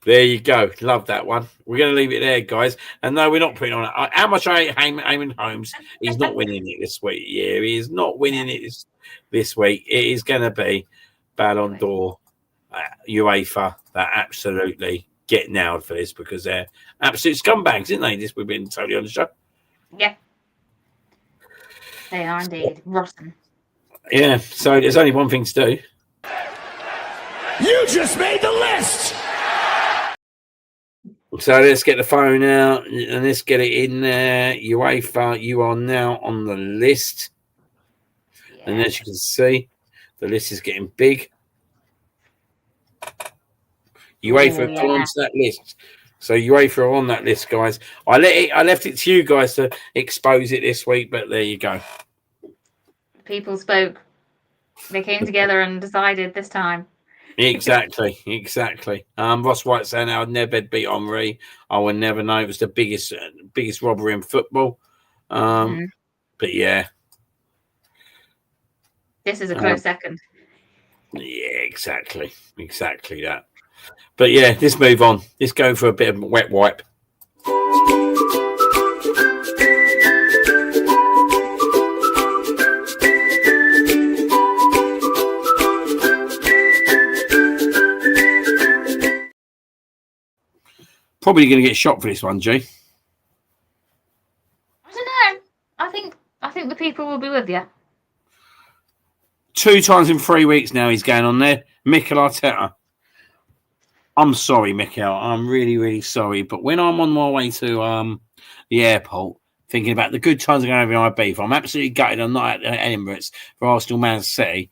There you go. Love that one. We're going to leave it there, guys. And no, we're not putting on it. How much I hate Eamon Holmes, he's not winning it this week. Yeah, he is not winning it this week. It is going to be Ballon d'Or, UEFA, that absolutely get nailed for this because they're absolute scumbags, isn't they? We've been totally on the show. Yeah. They are indeed. Rotten. Yeah, so there's only one thing to do. You just made the list! So let's get the phone out and let's get it in there. UEFA, you are now on the list. Yeah. And as you can see, the list is getting big. UEFA have gone onto that list. So UEFA are on that list, guys. I left it to you guys to expose it this week, but there you go. People spoke. They came together and decided this time. Exactly. Ross White saying I would never beat Henry. I would never know. It was the biggest robbery in football. But yeah. This is a close second. Yeah, exactly that. But yeah, let's move on. Let's go for a bit of a wet wipe. Probably going to get shot for this one, G. I don't know. I think the people will be with you. 2 times in 3 weeks now he's going on there. Mikel Arteta. I'm sorry, Mikel. I'm really, really sorry. But when I'm on my way to the airport, thinking about the good times I'm going to have in IB, I'm absolutely gutted I'm not at Emirates for Arsenal Man City.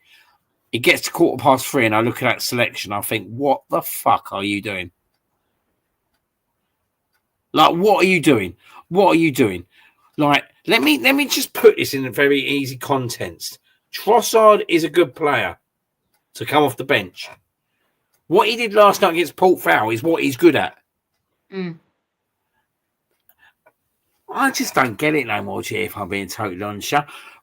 It gets to 3:15, and I look at that selection. I think, what the fuck are you doing? Like, what are you doing? What are you doing? Like, let me just put this in a very easy context. Trossard is a good player to come off the bench. What he did last night against Port Vale is what he's good at. I just don't get it no more, G, if I'm being totally honest.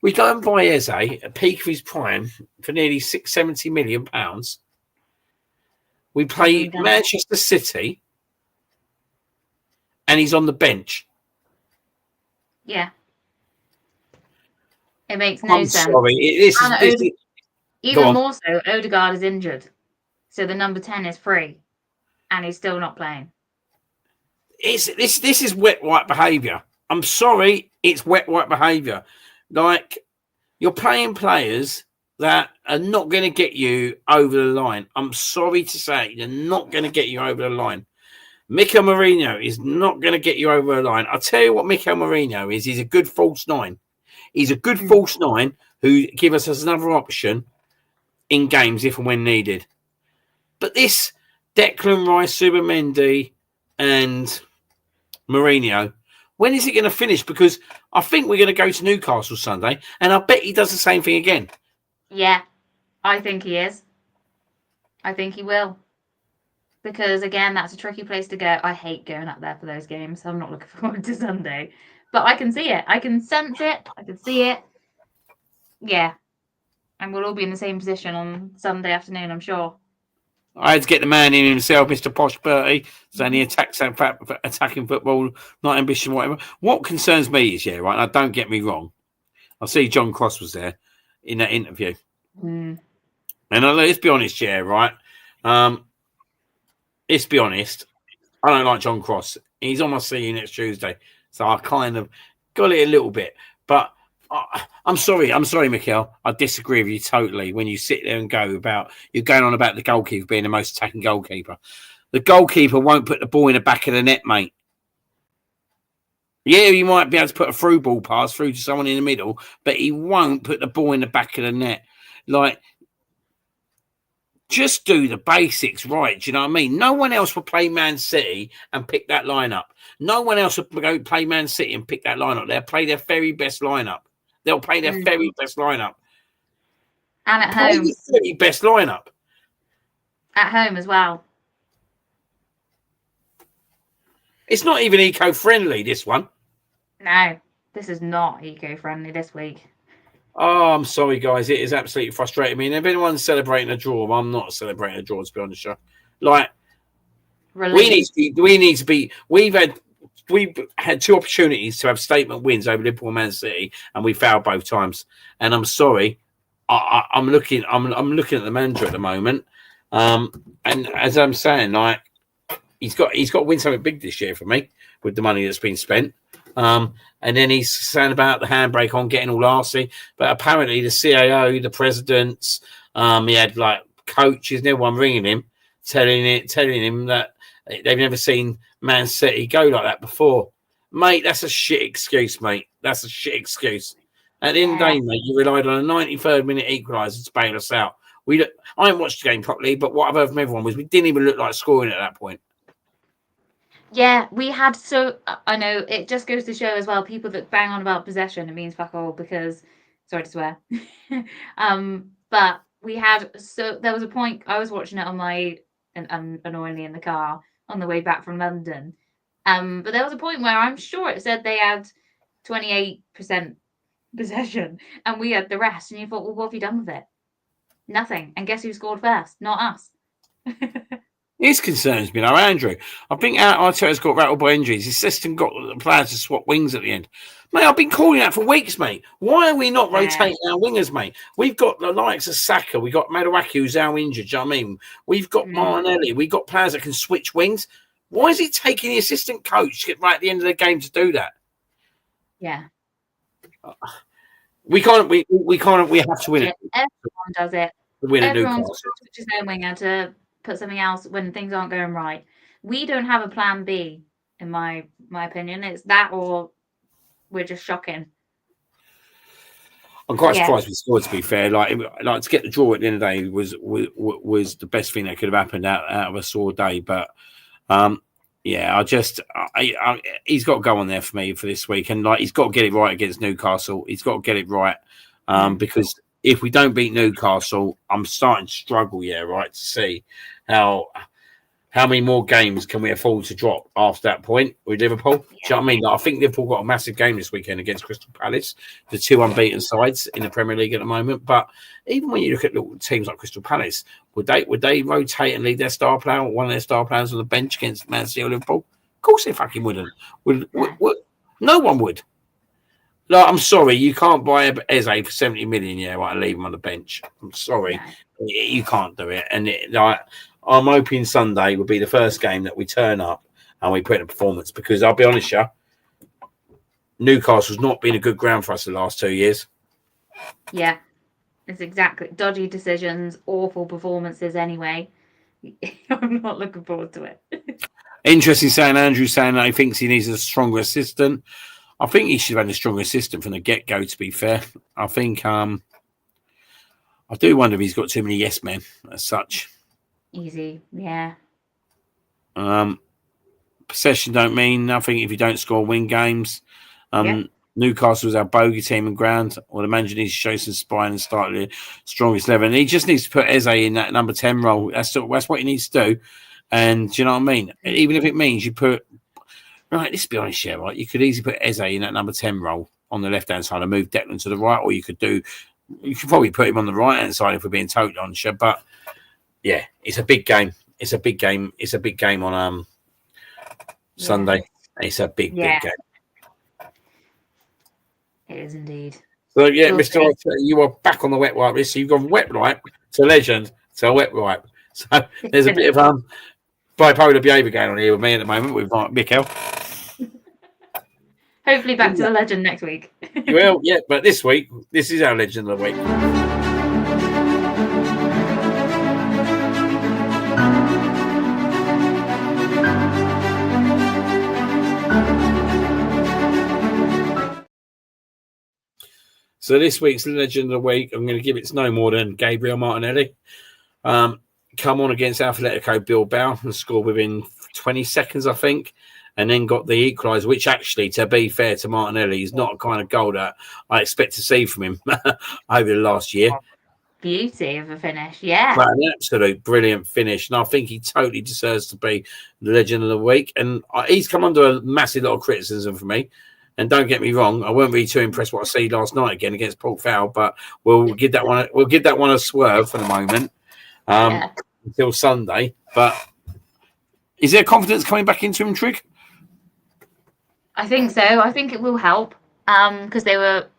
We go and buy Eze at peak of his prime for nearly £670 million. We play Manchester City and he's on the bench. Yeah. It makes no sense. Sorry. Even more so, Odegaard is injured. So the number 10 is free. And he's still not playing. This is wet white behaviour. I'm sorry, it's wet white behaviour. Like, you're playing players that are not going to get you over the line. I'm sorry to say, they're not going to get you over the line. Mikel Merino is not going to get you over the line. I'll tell you what Mikel Merino is. He's a good false nine. He's a good false nine who give us another option in games if and when needed. But this Declan Rice, Zubimendi, and Mourinho, when is it going to finish? Because I think we're going to go to Newcastle Sunday, and I bet he does the same thing again. Yeah, I think he is. I think he will. Because, again, that's a tricky place to go. I hate going up there for those games, so I'm not looking forward to Sunday. But I can see it. I can sense it. I can see it. Yeah. And we'll all be in the same position on Sunday afternoon, I'm sure. I had to get the man in himself, Mr. Posh Bertie, saying he attacks attacking football, not ambition, whatever. What concerns me is, right, now don't get me wrong. I see John Cross was there in that interview. And let's be honest, right? Let's be honest. I don't like John Cross. He's on my see you next Tuesday. So I kind of got it a little bit. But I'm sorry, Mikel. I disagree with you totally when you sit there and you're going on about the goalkeeper being the most attacking goalkeeper. The goalkeeper won't put the ball in the back of the net, mate. Yeah, you might be able to put a through ball pass through to someone in the middle, but he won't put the ball in the back of the net. Like, just do the basics right. Do you know what I mean? No one else will play Man City and pick that lineup. No one else will go play Man City and pick that lineup. They'll play their very best lineup. They'll play their very best lineup. And at home. Play the very best lineup. At home as well. It's not even eco-friendly, this one. No, this is not eco-friendly this week. Oh, I'm sorry, guys. It is absolutely frustrating me. And if anyone's celebrating a draw, I'm not celebrating a draw, to be honest. Like, we've had two opportunities to have statement wins over Liverpool and Man City, and we failed both times. And I'm sorry. I'm looking at the manager at the moment. And as I'm saying, like, he's got to win something big this year for me with the money that's been spent. And then he's saying about the handbrake on getting all arsey. But apparently the CAO, the presidents, he had like coaches and everyone ringing him, telling him that they've never seen Man City go like that before. Mate, that's a shit excuse, mate. That's a shit excuse. At the end of the day, mate, you relied on a 93rd minute equaliser to bail us out. I haven't watched the game properly, but what I've heard from everyone was we didn't even look like scoring at that point. Yeah, we had I know it just goes to show as well, people that bang on about possession, it means fuck all because, sorry to swear. But we had, there was a point, I was watching it on my, annoyingly in the car on the way back from London. But there was a point where I'm sure it said they had 28% possession and we had the rest. And you thought, well, what have you done with it? Nothing. And guess who scored first? Not us. His concerns me, Andrew. I think Arteta's got rattled by injuries. His system got the players to swap wings at the end. Mate, I've been calling that for weeks, mate. Why are we not rotating our wingers, mate? We've got the likes of Saka. We've got Maduaki, who's now injured. Do you know what I mean? We've got Martinelli. We've got players that can switch wings. Why is it taking the assistant coach to get right at the end of the game to do that? Yeah. We can't. We have to win it. Everyone does it. Everyone switches their winger to put something else when things aren't going right. We don't have a plan B, in my opinion. It's that or we're just shocking. I'm quite surprised we scored. To be fair, like to get the draw at the end of the day was the best thing that could have happened out of a sore day. But yeah, he's got to go on there for me for this week, and like he's got to get it right against Newcastle. He's got to get it right because if we don't beat Newcastle, I'm starting to struggle. Yeah, right, to see how many more games can we afford to drop after that point with Liverpool? Do you know what I mean? Like, I think Liverpool got a massive game this weekend against Crystal Palace, the two unbeaten sides in the Premier League at the moment. But even when you look at little teams like Crystal Palace, would they rotate and leave their star player, one of their star players on the bench against Man City or Liverpool? Of course they fucking wouldn't. No one would. No, I'm sorry, you can't buy Eze for 70 million, right, and leave him on the bench. I'm sorry, you can't do it. And I'm hoping Sunday will be the first game that we turn up and we put in a performance, because I'll be honest, Newcastle's not been a good ground for us the last 2 years. Yeah, it's exactly dodgy decisions, awful performances anyway. I'm not looking forward to it. Interesting Andrew saying that he thinks he needs a stronger assistant. I think he should have had a stronger assistant from the get-go, to be fair. I think I do wonder if he's got too many yes men as such. Easy, yeah. Possession don't mean nothing if you don't score win games. Newcastle's our bogey team and ground, or the manager needs to show some spine and start the strongest 11. He just needs to put Eze in that number 10 role. That's what he needs to do. And do you know what I mean? Even if it means you put, right, let's be honest here, right? You could easily put Eze in that number 10 role on the left-hand side and move Declan to the right, or you could probably put him on the right-hand side if we're being totally honest. But yeah, it's a big game. It's a big game. It's a big game on Sunday. It's a big game. It is indeed. So yeah, Mr. Arthur, you are back on the wet wipe list. So you've gone wet wipe to legend to wet wipe. So there's a bit of bipolar behaviour going on here with me at the moment with Mikkel. Hopefully back to the legend next week. Well, yeah, but this week, this is our legend of the week. So this week's legend of the week, I'm going to give it no more than Gabriel Martinelli. Come on against Atletico Bilbao and scored within 20 seconds, I think, and then got the equaliser, which actually, to be fair to Martinelli, is not a kind of goal that I expect to see from him over the last year. Beauty of a finish, yeah. But an absolute brilliant finish, and I think he totally deserves to be the legend of the week. And he's come under a massive lot of criticism from me. And don't get me wrong, I weren't really too impressed what I see last night again against Port Vale, but we'll give that one a swerve for the moment until Sunday. But is there confidence coming back into him, Trig? I think so. I think it will help. Because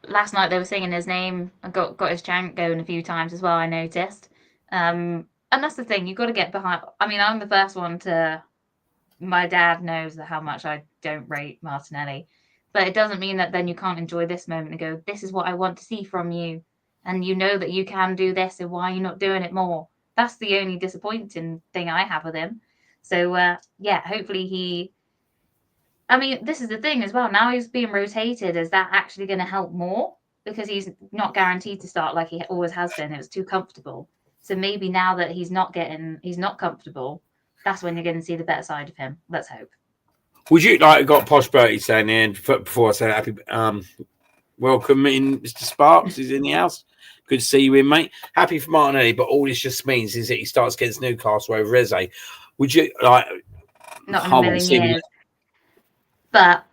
last night they were singing his name and got his chant going a few times as well, I noticed. And that's the thing, you've got to get behind. I mean, I'm the first one my dad knows how much I don't rate Martinelli. But it doesn't mean that then you can't enjoy this moment and go, this is what I want to see from you. And you know that you can do this, so why are you not doing it more? That's the only disappointing thing I have with him. So, hopefully this is the thing as well. Now he's being rotated. Is that actually going to help more? Because he's not guaranteed to start like he always has been. It was too comfortable. So maybe now that he's not comfortable, that's when you're going to see the better side of him. Let's hope. Would you got Posh Bertie saying there, and before I say happy welcome in Mr. Sparks, he's in the house. Good to see you in, mate. Happy for Martinelli, but all this just means is that he starts against Newcastle over Eze. Would you not in a million years? But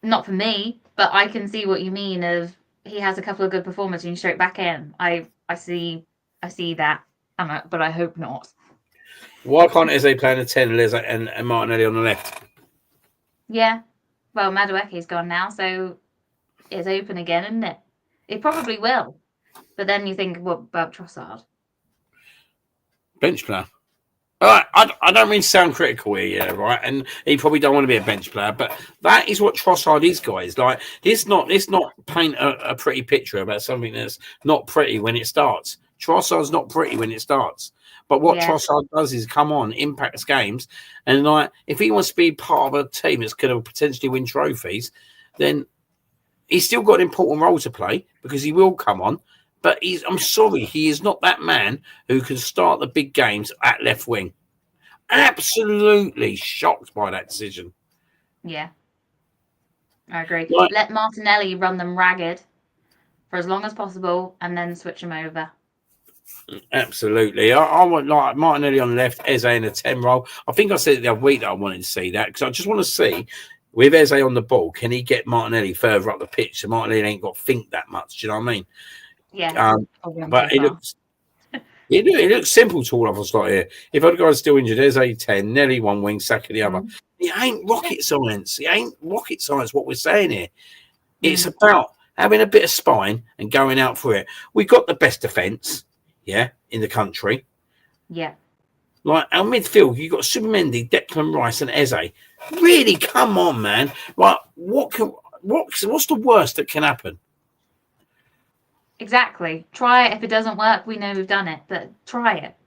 not for me. But I can see what you mean. Of he has a couple of good performances and you straight back in. I see that, but I hope not. Why can't Eze play in the 10 and Martinelli on the left? Yeah, well, Madueke's gone now, so it's open again, isn't it? It probably will. But then you think, what about Trossard? Bench player. All right, I don't mean to sound critical here, right? And he probably don't want to be a bench player, but that is what Trossard is, guys. Like, let's not paint a pretty picture about something that's not pretty when it starts. Trossard's not pretty when it starts. But what Trossard does is come on, impacts games, and if he wants to be part of a team that's going to potentially win trophies, then he's still got an important role to play because he will come on. But I'm sorry, he is not that man who can start the big games at left wing. Absolutely shocked by that decision. Yeah, I agree. Like, let Martinelli run them ragged for as long as possible and then switch him over. Absolutely. I want like Martinelli on the left, Eze in a 10 role. I think I said the other week that I wanted to see that because I just want to see with Eze on the ball, can he get Martinelli further up the pitch? So Martinelli ain't got to think that much. Do you know what I mean? Yeah. But it looks simple to all of us like here. If other guys still injured, Eze 10, Nelly one wing, Saka the other. It ain't rocket science. It ain't rocket science what we're saying here. It's about having a bit of spine and going out for it. We got the best defence. Yeah, in the country. Yeah. Like our midfield, you've got Supermendi, Declan Rice, and Eze. Really, come on, man. Like, what's the worst that can happen? Exactly. Try it. If it doesn't work, we know we've done it, but try it.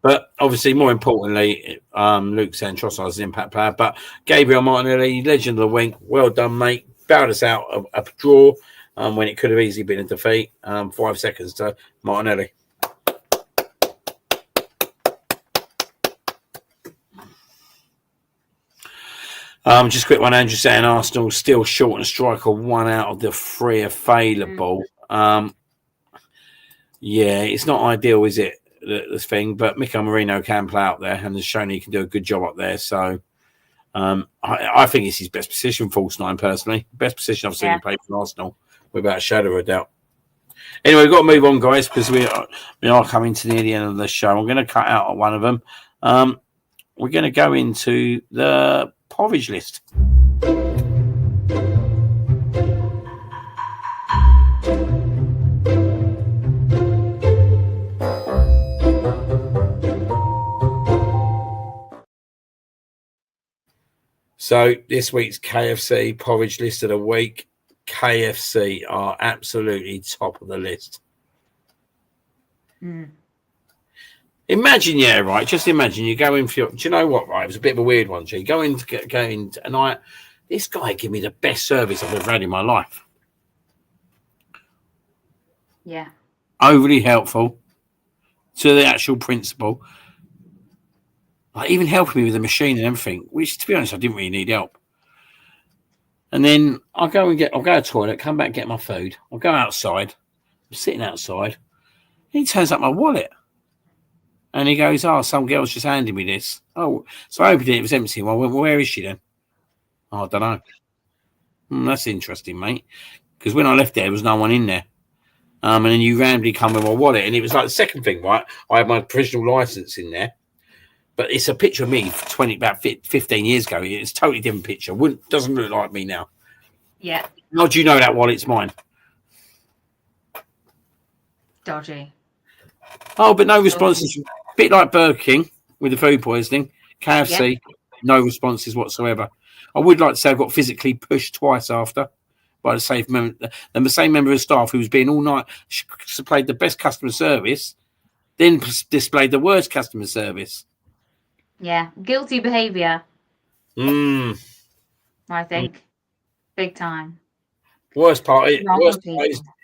But obviously, more importantly, Luke Santrossa is an impact player. But Gabriel Martinelli, legend of the wing, well done, mate. Bowed us out a draw. When it could have easily been a defeat. 5 seconds to Martinelli. Just a quick one, Andrew saying Arsenal still short and striker 1 out of the 3 available. Yeah, it's not ideal, is it, this thing? But Mikel Merino can play out there and has shown he can do a good job up there. So I think it's his best position, false 9, personally. Best position I've seen him play for Arsenal. Without a shadow of a doubt. Anyway, we've got to move on, guys, because we are coming to near the end of the show. I'm going to cut out one of them. We're going to go into the porridge list. So this week's KFC porridge list of the week. KFC are absolutely top of the list. Imagine, right? Just imagine you go in for do you know what, right? It was a bit of a weird one, G. Go in and this guy gave me the best service I've ever had in my life. Yeah. Overly helpful to the actual principle. Like even helping me with the machine and everything, which to be honest, I didn't really need help. And then I'll go to the toilet, come back, get my food. I'll go outside. I'm sitting outside. He turns up my wallet. And he goes, some girl's just handed me this. Oh, so I opened it. It was empty. Well, where is she then? I don't know. That's interesting, mate. Because when I left there was no one in there. And then you randomly come with my wallet. And it was like the second thing, right? I had my provisional license in there. But it's a picture of me about 15 years ago. It's a totally different picture. Doesn't look like me now. Yeah. How do you know that wallet's mine? Dodgy. Oh, but no responses. A bit like Burger King with the food poisoning. KFC, no responses whatsoever. I would like to say I got physically pushed twice after by the same member of staff who was being all night, displayed the best customer service, then displayed the worst customer service. Yeah, guilty behaviour. I think. Big time. Worst part is,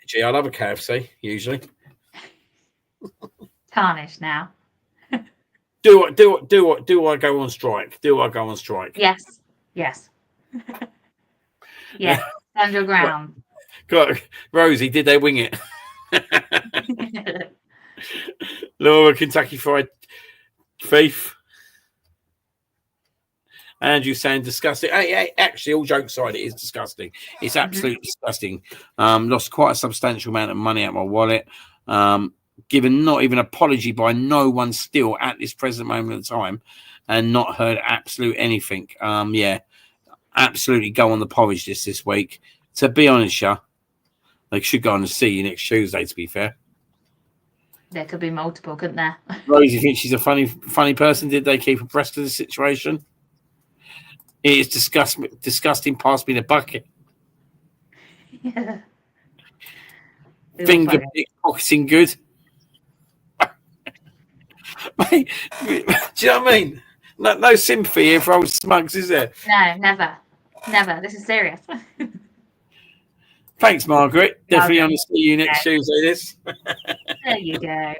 gee, I love a KFC, usually. Tarnished now. Do I go on strike? Do I go on strike? Yes. Yeah, stand your ground. God, Rosie, did they wing it? Laura, Kentucky Fried Beef. Andrew saying disgusting. Actually, all jokes aside, it is disgusting. It's absolutely disgusting. Lost quite a substantial amount of money out of my wallet. Given not even an apology by no one still at this present moment of time, and not heard absolute anything. Absolutely go on the porridge list this week. To be honest, they should go on and see you next Tuesday, to be fair. There could be multiple, couldn't there? Rosie thinks she's a funny person. Did they keep abreast of the situation? It is disgusting. Pass me the bucket. Yeah. Finger pocketing good. Mate, do you know what I mean? No sympathy here for old Smugs, is there? No, never. This is serious. Thanks, Margaret. Definitely on to see you next Tuesday. This. There you go.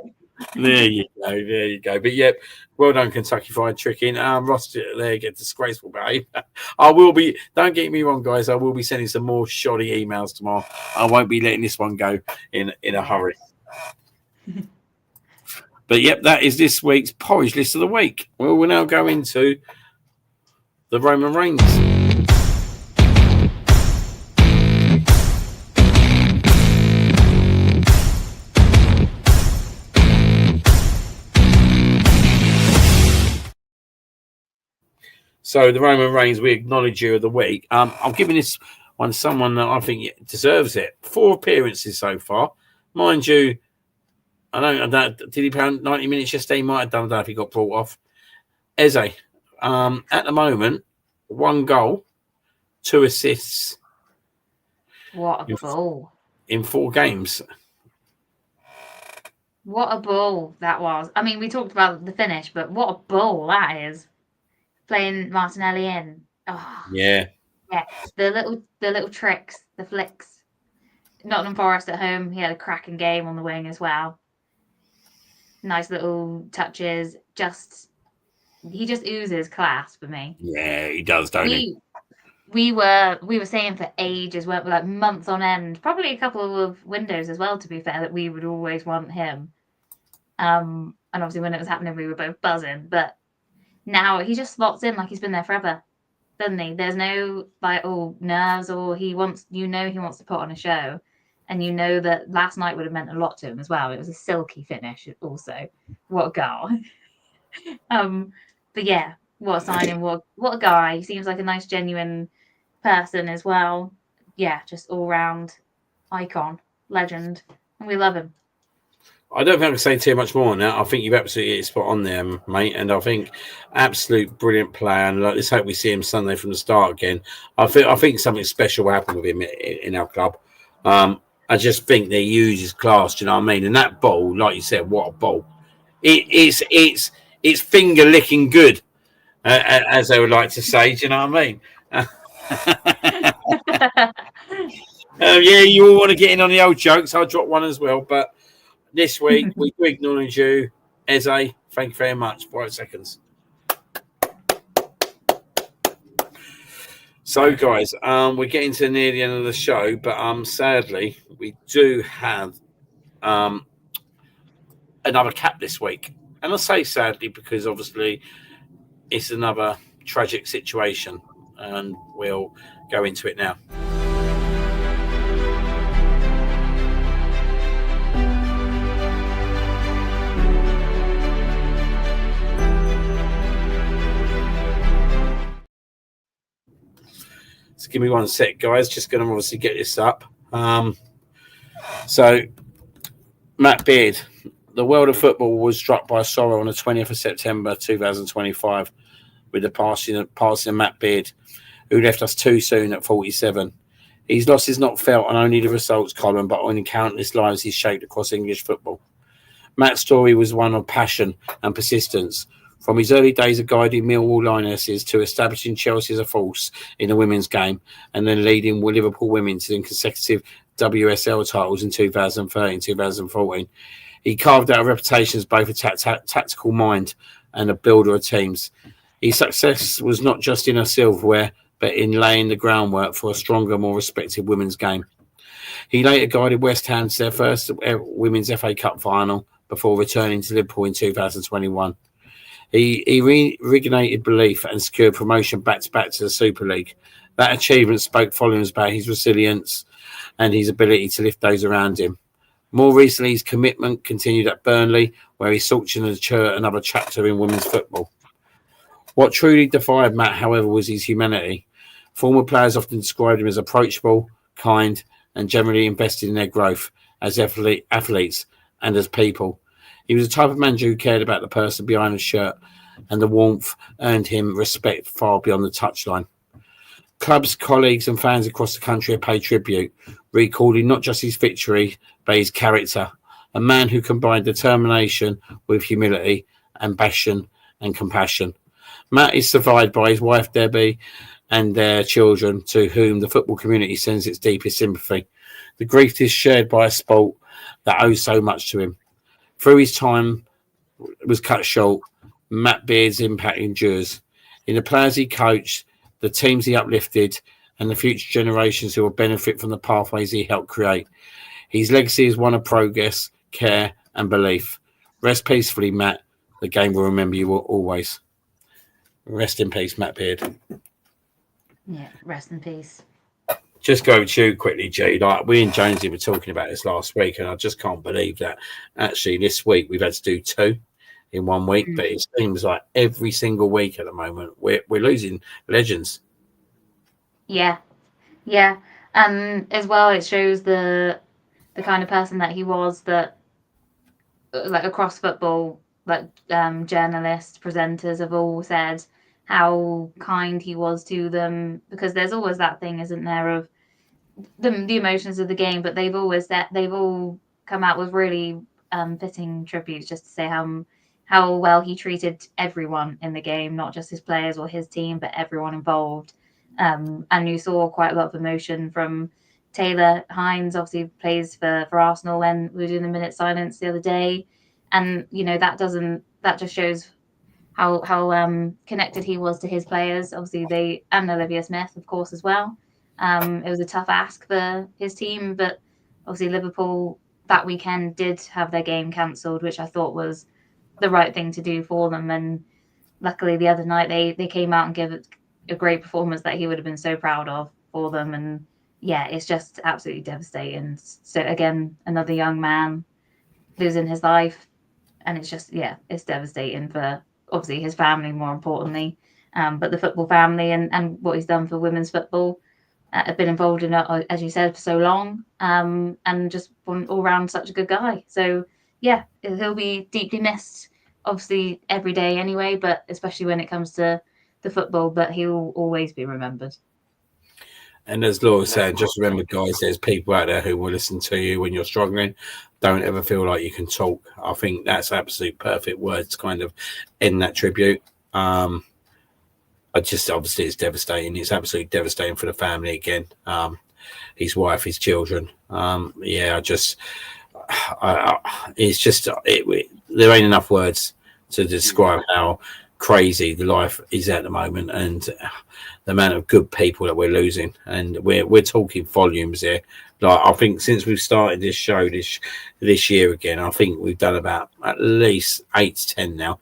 There you go. But yeah, well done, Kentucky Fried Chicken. Ross there get disgraceful behaviour. I will be. Don't get me wrong, guys. I will be sending some more shoddy emails tomorrow. I won't be letting this one go in a hurry. But yep, that is this week's porridge list of the week. Well, we'll now go into the Roman Reigns. So the Roman Reigns, we acknowledge you of the week. I'm giving this one to someone that I think deserves it. 4 appearances so far, mind you. I don't. Did he play 90 minutes yesterday? He might have done that if he got brought off. Eze, at the moment, 1 goal, 2 assists. What a ball! In 4 games. What a ball that was. I mean, we talked about the finish, but what a ball that is. Playing Martinelli in. Oh, yeah. The little tricks, the flicks. Nottingham Forest at home. He had a cracking game on the wing as well. Nice little touches. He just oozes class for me. Yeah, he does, don't he? We were saying for ages, weren't we, like months on end, probably a couple of windows as well, to be fair, that we would always want him. And obviously when it was happening, we were both buzzing. But now he just slots in like he's been there forever, doesn't he? There's no like nerves, or he wants to put on a show. And you know that last night would have meant a lot to him as well. It was a silky finish also. What a goal. But yeah, what a signing, what a guy. He seems like a nice, genuine person as well. Yeah, just all round icon, legend. And we love him. I don't think I can say too much more on that. I think you've absolutely hit a spot on there, mate. And I think absolute brilliant player. And let's hope we see him Sunday from the start again. I think something special will happen with him in our club. I just think they use his class. Do you know what I mean? And that ball, like you said, what a ball! It's finger licking good, as they would like to say. Do you know what I mean? Yeah, you all want to get in on the old jokes. I'll drop one as well. But this week we do acknowledge you, Eze. Thank you very much. 5 seconds. So, guys, we're getting to near the end of the show, but sadly, we do have another cap this week. And I say sadly because obviously it's another tragic situation, and we'll go into it now. So give me 1 sec, guys. Just going to obviously get this up. So, Matt Beard. The world of football was struck by sorrow on the 20th of September 2025 with the passing of Matt Beard, who left us too soon at 47. His loss is not felt on only the results column, but on countless lives he's shaped across English football. Matt's story was one of passion and persistence. From his early days of guiding Millwall Lionesses to establishing Chelsea as a force in the women's game, and then leading Liverpool women to the consecutive WSL titles in 2013 2014, he carved out a reputation as both a tactical mind and a builder of teams. His success was not just in her silverware, but in laying the groundwork for a stronger, more respected women's game. He later guided West Ham to their first Women's FA Cup final before returning to Liverpool in 2021. He reignited belief and secured promotion back-to-back to the Super League. That achievement spoke volumes about his resilience and his ability to lift those around him. More recently, his commitment continued at Burnley, where he sought to nurture another chapter in women's football. What truly defied Matt, however, was his humanity. Former players often described him as approachable, kind, and generally invested in their growth as athletes and as people. He was the type of manager who cared about the person behind the shirt, and the warmth earned him respect far beyond the touchline. Clubs, colleagues, and fans across the country have paid tribute, recalling not just his victory, but his character. A man who combined determination with humility, ambition, and compassion. Matt is survived by his wife, Debbie, and their children, to whom the football community sends its deepest sympathy. The grief is shared by a sport that owes so much to him. Through his time was cut short, Matt Beard's impact endures. In the players he coached, the teams he uplifted, and the future generations who will benefit from the pathways he helped create. His legacy is one of progress, care, and belief. Rest peacefully, Matt. The game will remember you always. Rest in peace, Matt Beard. Yeah, rest in peace. Just go to you quickly, G. Like we and Jonesy were talking about this last week, and I just can't believe that actually this week we've had to do 2 in 1 week. But it seems like every single week at the moment we're losing legends. Yeah. As well, it shows the kind of person that he was, that like across football, like journalists, presenters have all said how kind he was to them, because there's always that thing, isn't there, of the emotions of the game, but they've all come out with really fitting tributes, just to say how well he treated everyone in the game, not just his players or his team, but everyone involved. And you saw quite a lot of emotion from Taylor Hines, obviously plays for Arsenal, when we were doing the minute silence the other day, and that just shows how connected he was to his players. Obviously and Olivia Smith, of course, as well. It was a tough ask for his team, but obviously Liverpool that weekend did have their game cancelled, which I thought was the right thing to do for them. And luckily the other night they came out and gave it a great performance that he would have been so proud of for them. And yeah, it's just absolutely devastating. So again, another young man losing his life, and it's just, yeah, it's devastating for obviously his family, more importantly, but the football family and what he's done for women's football. Have been involved in it, as you said, for so long, and just all round such a good guy. So yeah, he'll be deeply missed, obviously every day anyway, but especially when it comes to the football. But he'll always be remembered. And as Laura said, just remember, guys, there's people out there who will listen to you when you're struggling. Don't ever feel like you can talk. I think that's absolute perfect words to kind of end that tribute. Obviously it's devastating. It's absolutely devastating for the family again. His wife, his children. There ain't enough words to describe how crazy the life is at the moment, and the amount of good people that we're losing. And we're talking volumes here. Like, I think since we've started this show this year again, I think we've done about at least 8 to 10 now.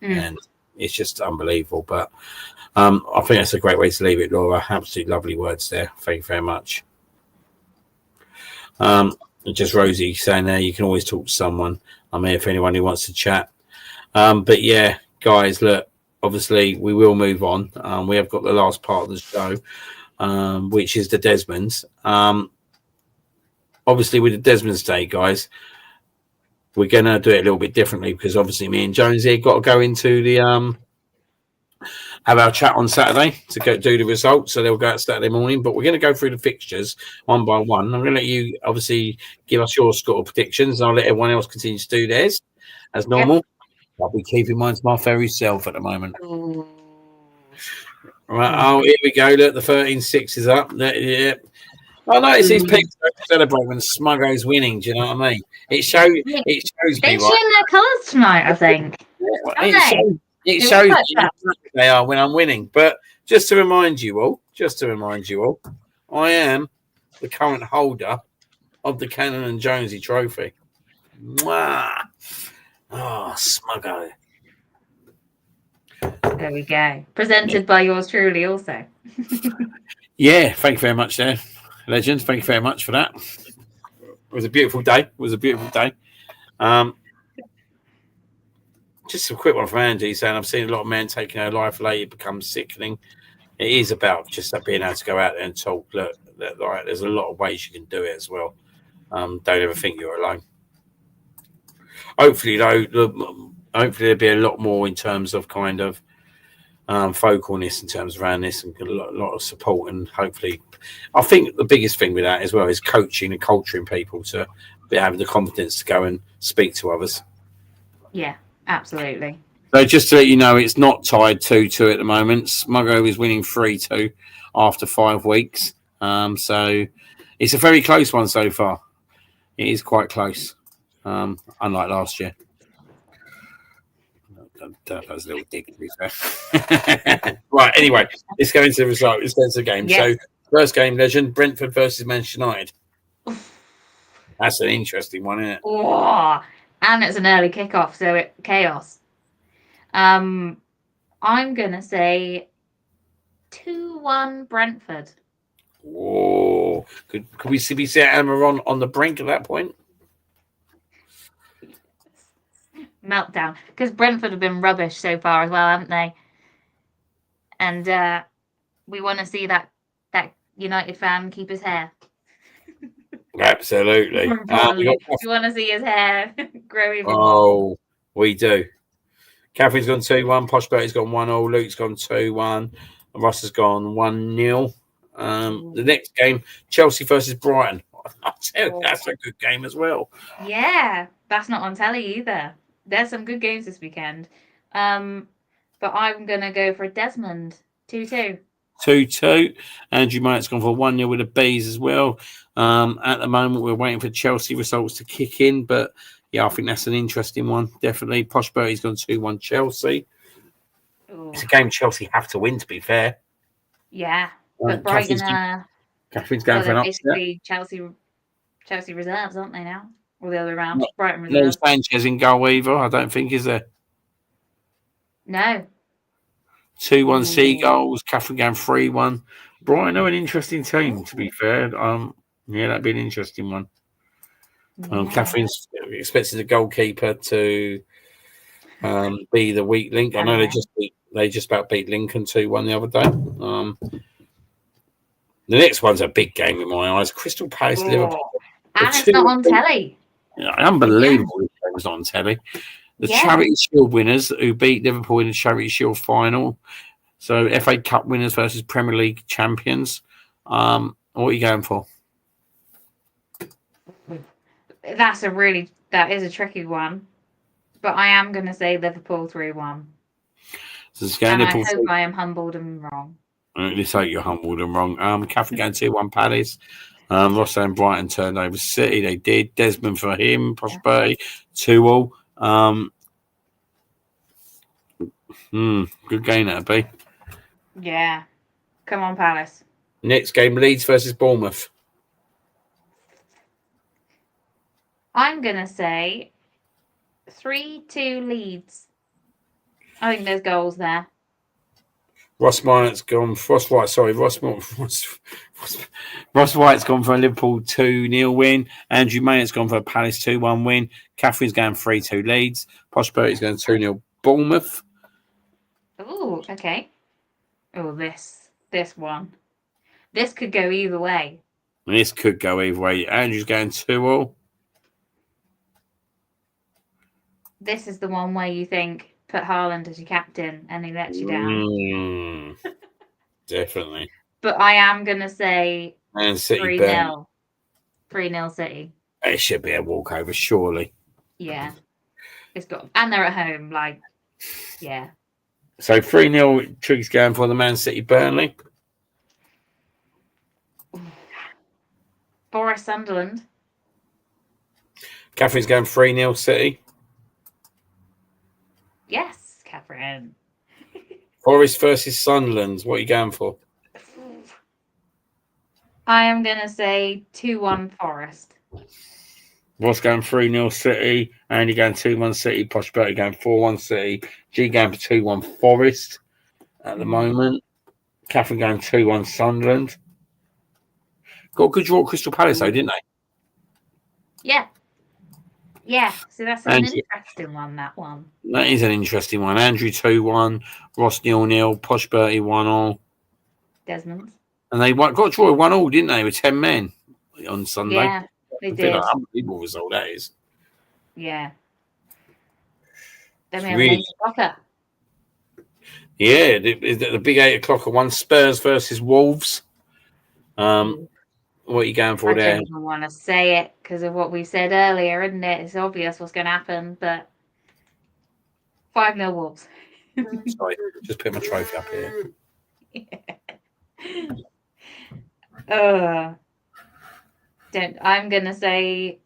And it's just unbelievable. But I think that's a great way to leave it, Laura. Absolutely lovely words there. Thank you very much. Just Rosie saying there, you can always talk to someone. I'm here for anyone who wants to chat. But yeah, guys, look, obviously we will move on. We have got the last part of the show, which is the Desmonds. Obviously with the Desmonds Day, guys, we're going to do it a little bit differently, because obviously me and Jones here got to go into the have our chat on Saturday to go do the results. So they'll go out Saturday morning, but we're going to go through the fixtures one by one. I'm going to let you obviously give us your score predictions, and I'll let everyone else continue to do theirs as normal. Yep. I'll be keeping mine to my very self at the moment. Ooh. Right. Oh, here we go. Look, the 13-6 is up. Yeah. I notice these people celebrate when Smuggo's winning. Do you know what I mean? It shows me. They've shown their colours tonight, I think. It shows me they are when I'm winning. But just to remind you all, I am the current holder of the Cannon and Jonesy trophy. Mwah! Oh, Smuggo. There we go. Presented by yours truly also. Yeah, thank you very much there, legend. Thank you very much for that. It was a beautiful day. Just a quick one from Andy saying, I've seen a lot of men taking their life late. It becomes sickening. It is about just being able to go out there and talk. Look, there's a lot of ways you can do it as well. Don't ever think you're alone. Hopefully, though, there'll be a lot more in terms of kind of focalness in terms around this, and a lot of support. And hopefully, I think the biggest thing with that as well is coaching and culturing people to be having the confidence to go and speak to others. Yeah, absolutely. So just to let you know, it's not tied 2-2 at the moment. Smuggo is winning 3-2 after 5 weeks. So It's a very close one so far. It is quite close, unlike last year. That was a little dig, to be fair. Right, anyway, let's go into the result. Let's go into the game. Yes. So, first game, Legend, Brentford versus Manchester United. That's an interesting one, isn't it? Oh, and it's an early kickoff, so it chaos. I'm gonna say 2-1 Brentford. Whoa. Could we see Emma on the brink at that point? Meltdown. Because Brentford have been rubbish so far as well, haven't they? And we want to see that United fan keep his hair. Absolutely. More importantly, we want to see his hair grow even more. Oh, we do. Catherine's gone 2-1. Posh Bertie's gone 1-0. Luke's gone 2-1. Ross has gone 1-0. The next game, Chelsea versus Brighton. I tell you, that's a good game as well. Yeah, that's not on telly either. There's some good games this weekend. But I'm going to go for Desmond. 2-2. 2-2. Andrew Myatt's gone for 1-0 with the Bees as well. At the moment, we're waiting for Chelsea results to kick in, but yeah, I think that's an interesting one. Definitely. Posh Bertie's gone 2-1 Chelsea. Ooh. It's a game Chelsea have to win, to be fair. Yeah, but Brighton Catherine's going for an upset. Basically Chelsea reserves, aren't they now? Or the other way around. Brighton reserves. No Sanchez in goal either, I don't think, is there? No. 2-1 Seagulls. Catherine going 3-1. Brighton are an interesting team, to be fair. Yeah, that'd be an interesting one. Yeah. Catherine's expecting the goalkeeper to be the weak link. I know they just about beat Lincoln 2-1 the other day. The next one's a big game in my eyes. Crystal Palace, Liverpool. And it's not on telly. Yeah, unbelievable this game was not on telly. The Charity Shield winners who beat Liverpool in the Charity Shield final. So FA Cup winners versus Premier League champions. What are you going for? That is a tricky one. But I am going to say Liverpool 3-1. So and I hope I am humbled and wrong. Let's hope you're humbled and wrong. Catherine going 2-1 Palace. Ross and Brighton turned over City. They did. Desmond for him. Prosperity 2-2. Good game that'd be. Yeah. Come on, Palace. Next game, Leeds versus Bournemouth. I'm going to say 3-2 Leeds. I think there's goals there. Ross White's gone for a Liverpool 2-0 win. Andrew Maynett's gone for a Palace 2-1 win. Catherine's going 3-2 Leeds. Posh Bertie's going 2-0 Bournemouth. Oh, okay. Oh, this one. This could go either way. This could go either way. Andrew's going 2-0. This is the one where you think, put Haaland as your captain and he lets you down. Definitely. But I am going to say Man City 3-0. 3-0 City. It should be a walkover, surely. Yeah. And they're at home, yeah. So 3-0 Triggs going for the Man City Burnley. Forest Sunderland. Catherine's going 3-0 City. Yes, Catherine. Forest versus Sunderland. What are you going for? I am going to say 2-1 Forest. Ross going 3-0 City. Andy going 2-1 City. Posh Bertie going 4-1 City. G going for 2-1 Forest at the moment. Catherine going 2-1 Sunderland. Got a good draw at Crystal Palace, though, didn't they? Yeah. Yeah, so that's an interesting one, that one. That is an interesting one. Andrew 2-1, Ross 0-0, Posh Bertie 1-0. Desmond. And they got a draw 1-1, didn't they, with 10 men on Sunday? Yeah, they did. An unbelievable result, that is. Yeah. Then we have an 8 o'clocker. Yeah, the big 8 o'clocker one, Spurs versus Wolves. What are you going for there? I don't even want to say it because of what we said earlier, isn't it? It's obvious what's going to happen, but 5-0 Wolves. Sorry, just put my trophy up here. I'm going to say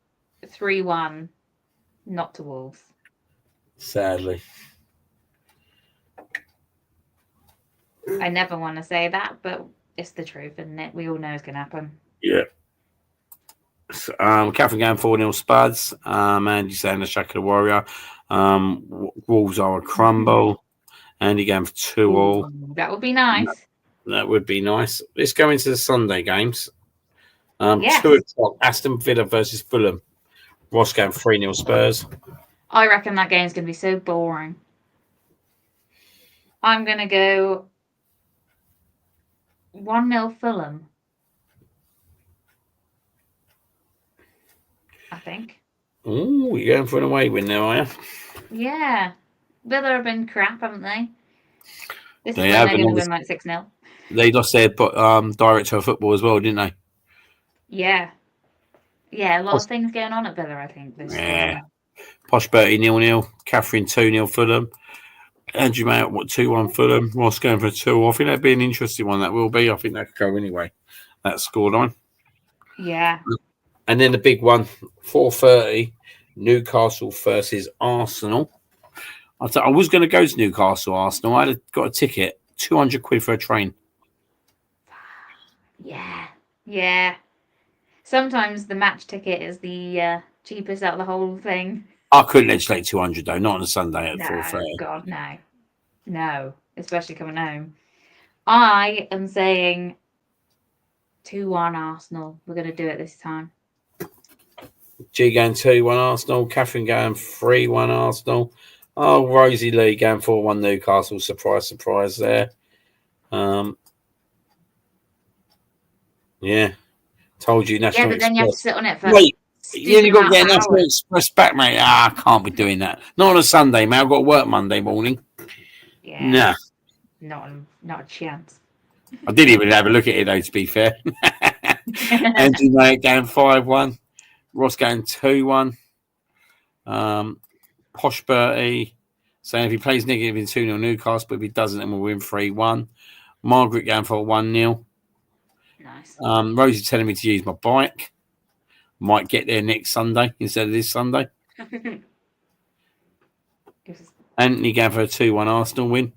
3-1, not to Wolves. Sadly. I never want to say that, but it's the truth, isn't it? We all know it's going to happen. Yeah. Catherine going 4-0 Spuds. Andy saying the Shack of the Warrior. Wolves are a crumble. Andy going for 2-2. That would be nice. That would be nice. Let's go into the Sunday games. Yes. 2 o'clock, Aston Villa versus Fulham. Ross going 3-0 Spurs. I reckon that game's going to be so boring. I'm going to go 1-0 Fulham. I think. Oh, you're going for an away win now, are you? Yeah. Villa have been crap, haven't they? This They is have, when they're going and to win like 6-0. They lost their director of football as well, didn't they? Yeah. Yeah, a lot of things going on at Villa, I think, this season. Posh Bertie 0-0. Catherine 2-0 Fulham. Andrew May 2-1 Fulham. Ross going for 2. I think that'd be an interesting one. That will be. I think that could go anyway. That scoreline. Yeah. And then the big one, 4:30, Newcastle versus Arsenal. I was going to go to Newcastle, Arsenal. I got a ticket, 200 quid for a train. Yeah. Yeah. Sometimes the match ticket is the cheapest out of the whole thing. I couldn't legislate 200 though, not on a Sunday at 4:30. God, no. No, especially coming home. I am saying 2-1 Arsenal. We're going to do it this time. G going 2-1 Arsenal. Catherine going 3-1 Arsenal. Oh, Rosie Lee going 4-1 Newcastle. Surprise, surprise there. Yeah, Told you National but then Express. you have to sit on it for. Wait, you got to get National Express back, mate. I can't be doing that. Not on a Sunday, mate. I've got to work Monday morning. Yeah. Nah. Not a chance. I didn't even have a look at it, though, to be fair. Andrew May going 5-1. Ross going 2-1. Posh Bertie saying if he plays negative in 2-0 Newcastle, but if he doesn't, then we'll win 3-1. Margaret going for 1-0. Nice. Rosie telling me to use my bike. Might get there next Sunday instead of this Sunday. Anthony going for a 2-1 Arsenal win.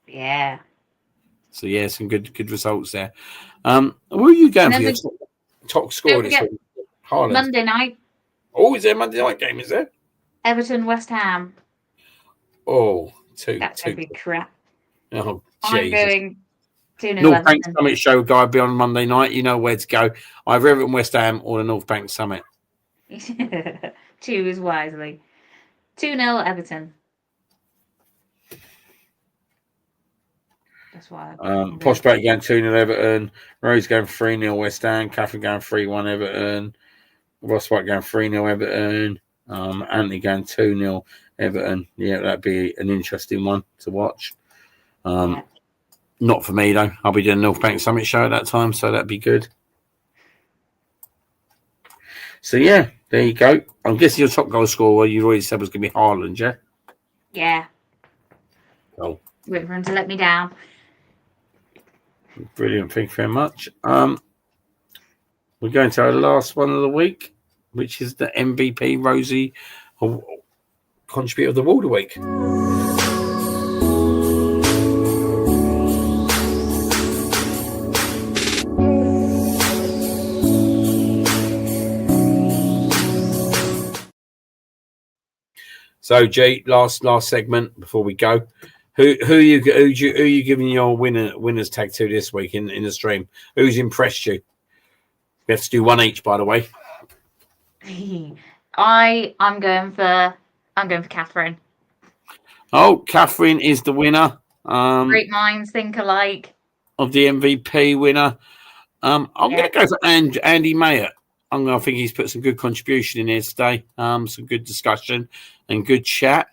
Yeah. So yeah, some good results there. Where are you going for your top score this week? Haaland. Monday night. Oh, is there a Monday night game? Is there? Everton West Ham. Oh, That's gonna be crap. Oh, I'm going 2-0 North Bank Everton. Summit show guy be on Monday night. You know where to go. Either Everton West Ham or the North Bank Summit. Choose wisely. 2-0 Everton. That's why. Posh Bertie going 2-0 Everton. Rose going 3-0 West Ham. Catherine going 3-1 Everton. Ross White going 3-0 Everton. Anthony going 2-0 Everton. Yeah, that'd be an interesting one to watch. Not for me, though. I'll be doing the North Bank Summit show at that time, so that'd be good. So, yeah, there you go. I'm guessing your top goal scorer, you already said, was going to be Haaland, yeah? Yeah. Oh. Wait for him to let me down. Brilliant. Thank you very much. We're going to our last one of the week, which is the MVP Rosie Contributor of the World Week. So, G, last segment before we go. Who are you giving your winners tag to this week in the stream? Who's impressed you? We have to do one each, by the way. I'm going for Catherine. Oh, Catherine is the winner. Great minds think alike. Of the MVP winner. I'm going to go for Andy Mayer. I think he's put some good contribution in here today. Some good discussion and good chat.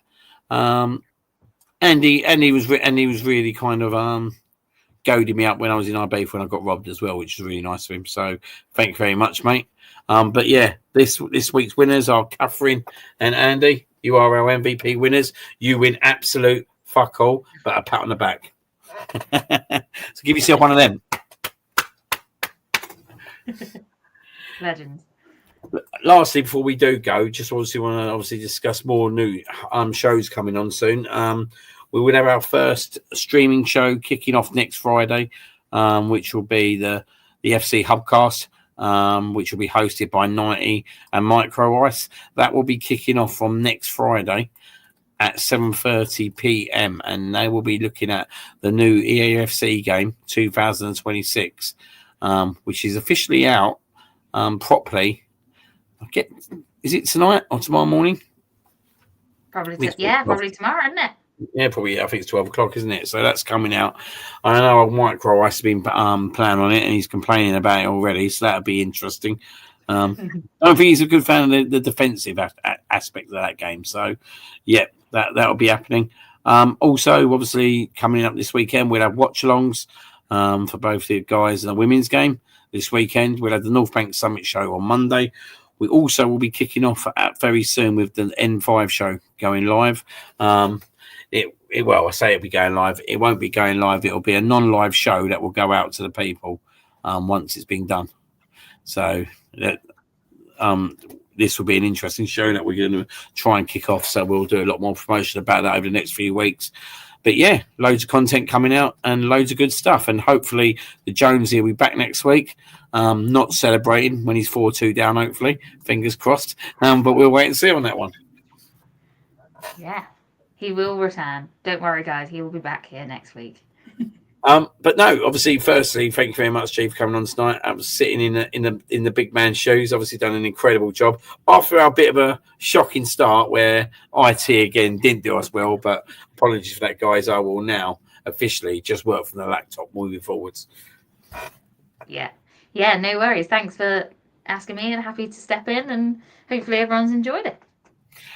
Andy was really kind of goading me up when I was in Ibiza when I got robbed as well, which was really nice of him. So thank you very much, mate. But yeah, this week's winners are Catherine and Andy. You are our MVP winners. You win absolute fuck all, but a pat on the back. So give yourself one of them. Legends. Lastly, before we do go, just want to discuss more new shows coming on soon. We will have our first streaming show kicking off next Friday, which will be the FC Hubcast, which will be hosted by 90 and Micro Ice. That will be kicking off from next Friday at 7:30 p.m. and they will be looking at the new EAFC game 2026, which is officially out properly. Is it tonight or tomorrow morning? Probably tomorrow, isn't it? Yeah, probably. I think it's 12 o'clock, isn't it? So that's coming out. I know Micro Ice has been planning on it, and he's complaining about it already. So that'll be interesting. I don't think he's a good fan of the defensive aspect of that game. So, yeah, that'll be happening. Also, obviously, coming up this weekend, we'll have watch-alongs for both the guys and the women's game this weekend. We'll have the North Bank Summit show on Monday. We also will be kicking off very soon with the N5 show going live. Well, I say it'll be going live. It won't be going live. It'll be a non-live show that will go out to the people once it's been done. So this will be an interesting show that we're going to try and kick off. So we'll do a lot more promotion about that over the next few weeks. But yeah, loads of content coming out and loads of good stuff. And hopefully the Jonesy will be back next week. Not celebrating when he's 4-2 down, hopefully. Fingers crossed. But we'll wait and see on that one. Yeah, he will return. Don't worry, guys. He will be back here next week. But no, obviously, firstly, thank you very much, Chief, for coming on tonight. I was sitting in the big man's shoes. Obviously, done an incredible job after our bit of a shocking start where IT again didn't do us well. But apologies for that, guys. I will now officially just work from the laptop moving forwards. Yeah, no worries. Thanks for asking me, and happy to step in. And hopefully, everyone's enjoyed it.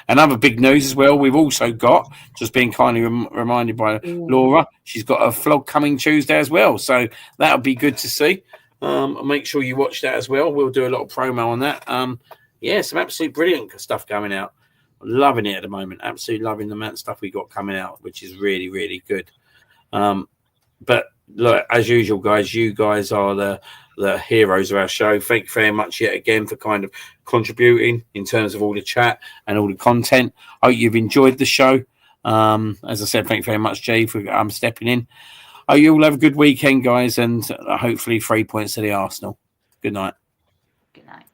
And other big news as well, we've also got, just being kindly reminded by Laura, she's got a vlog coming Tuesday as well. So that'll be good to see. Make sure you watch that as well. We'll do a lot of promo on that. Some absolutely brilliant stuff coming out. Loving it at the moment. Absolutely loving the amount of stuff we got coming out, which is really, really good. But look, as usual, guys, you guys are the heroes of our show. Thank you very much yet again for kind of contributing in terms of all the chat and all the content. I hope you've enjoyed the show. As I said, thank you very much, Jay, for stepping in. You all have a good weekend, guys, and hopefully 3 points to the Arsenal. Good night. Good night.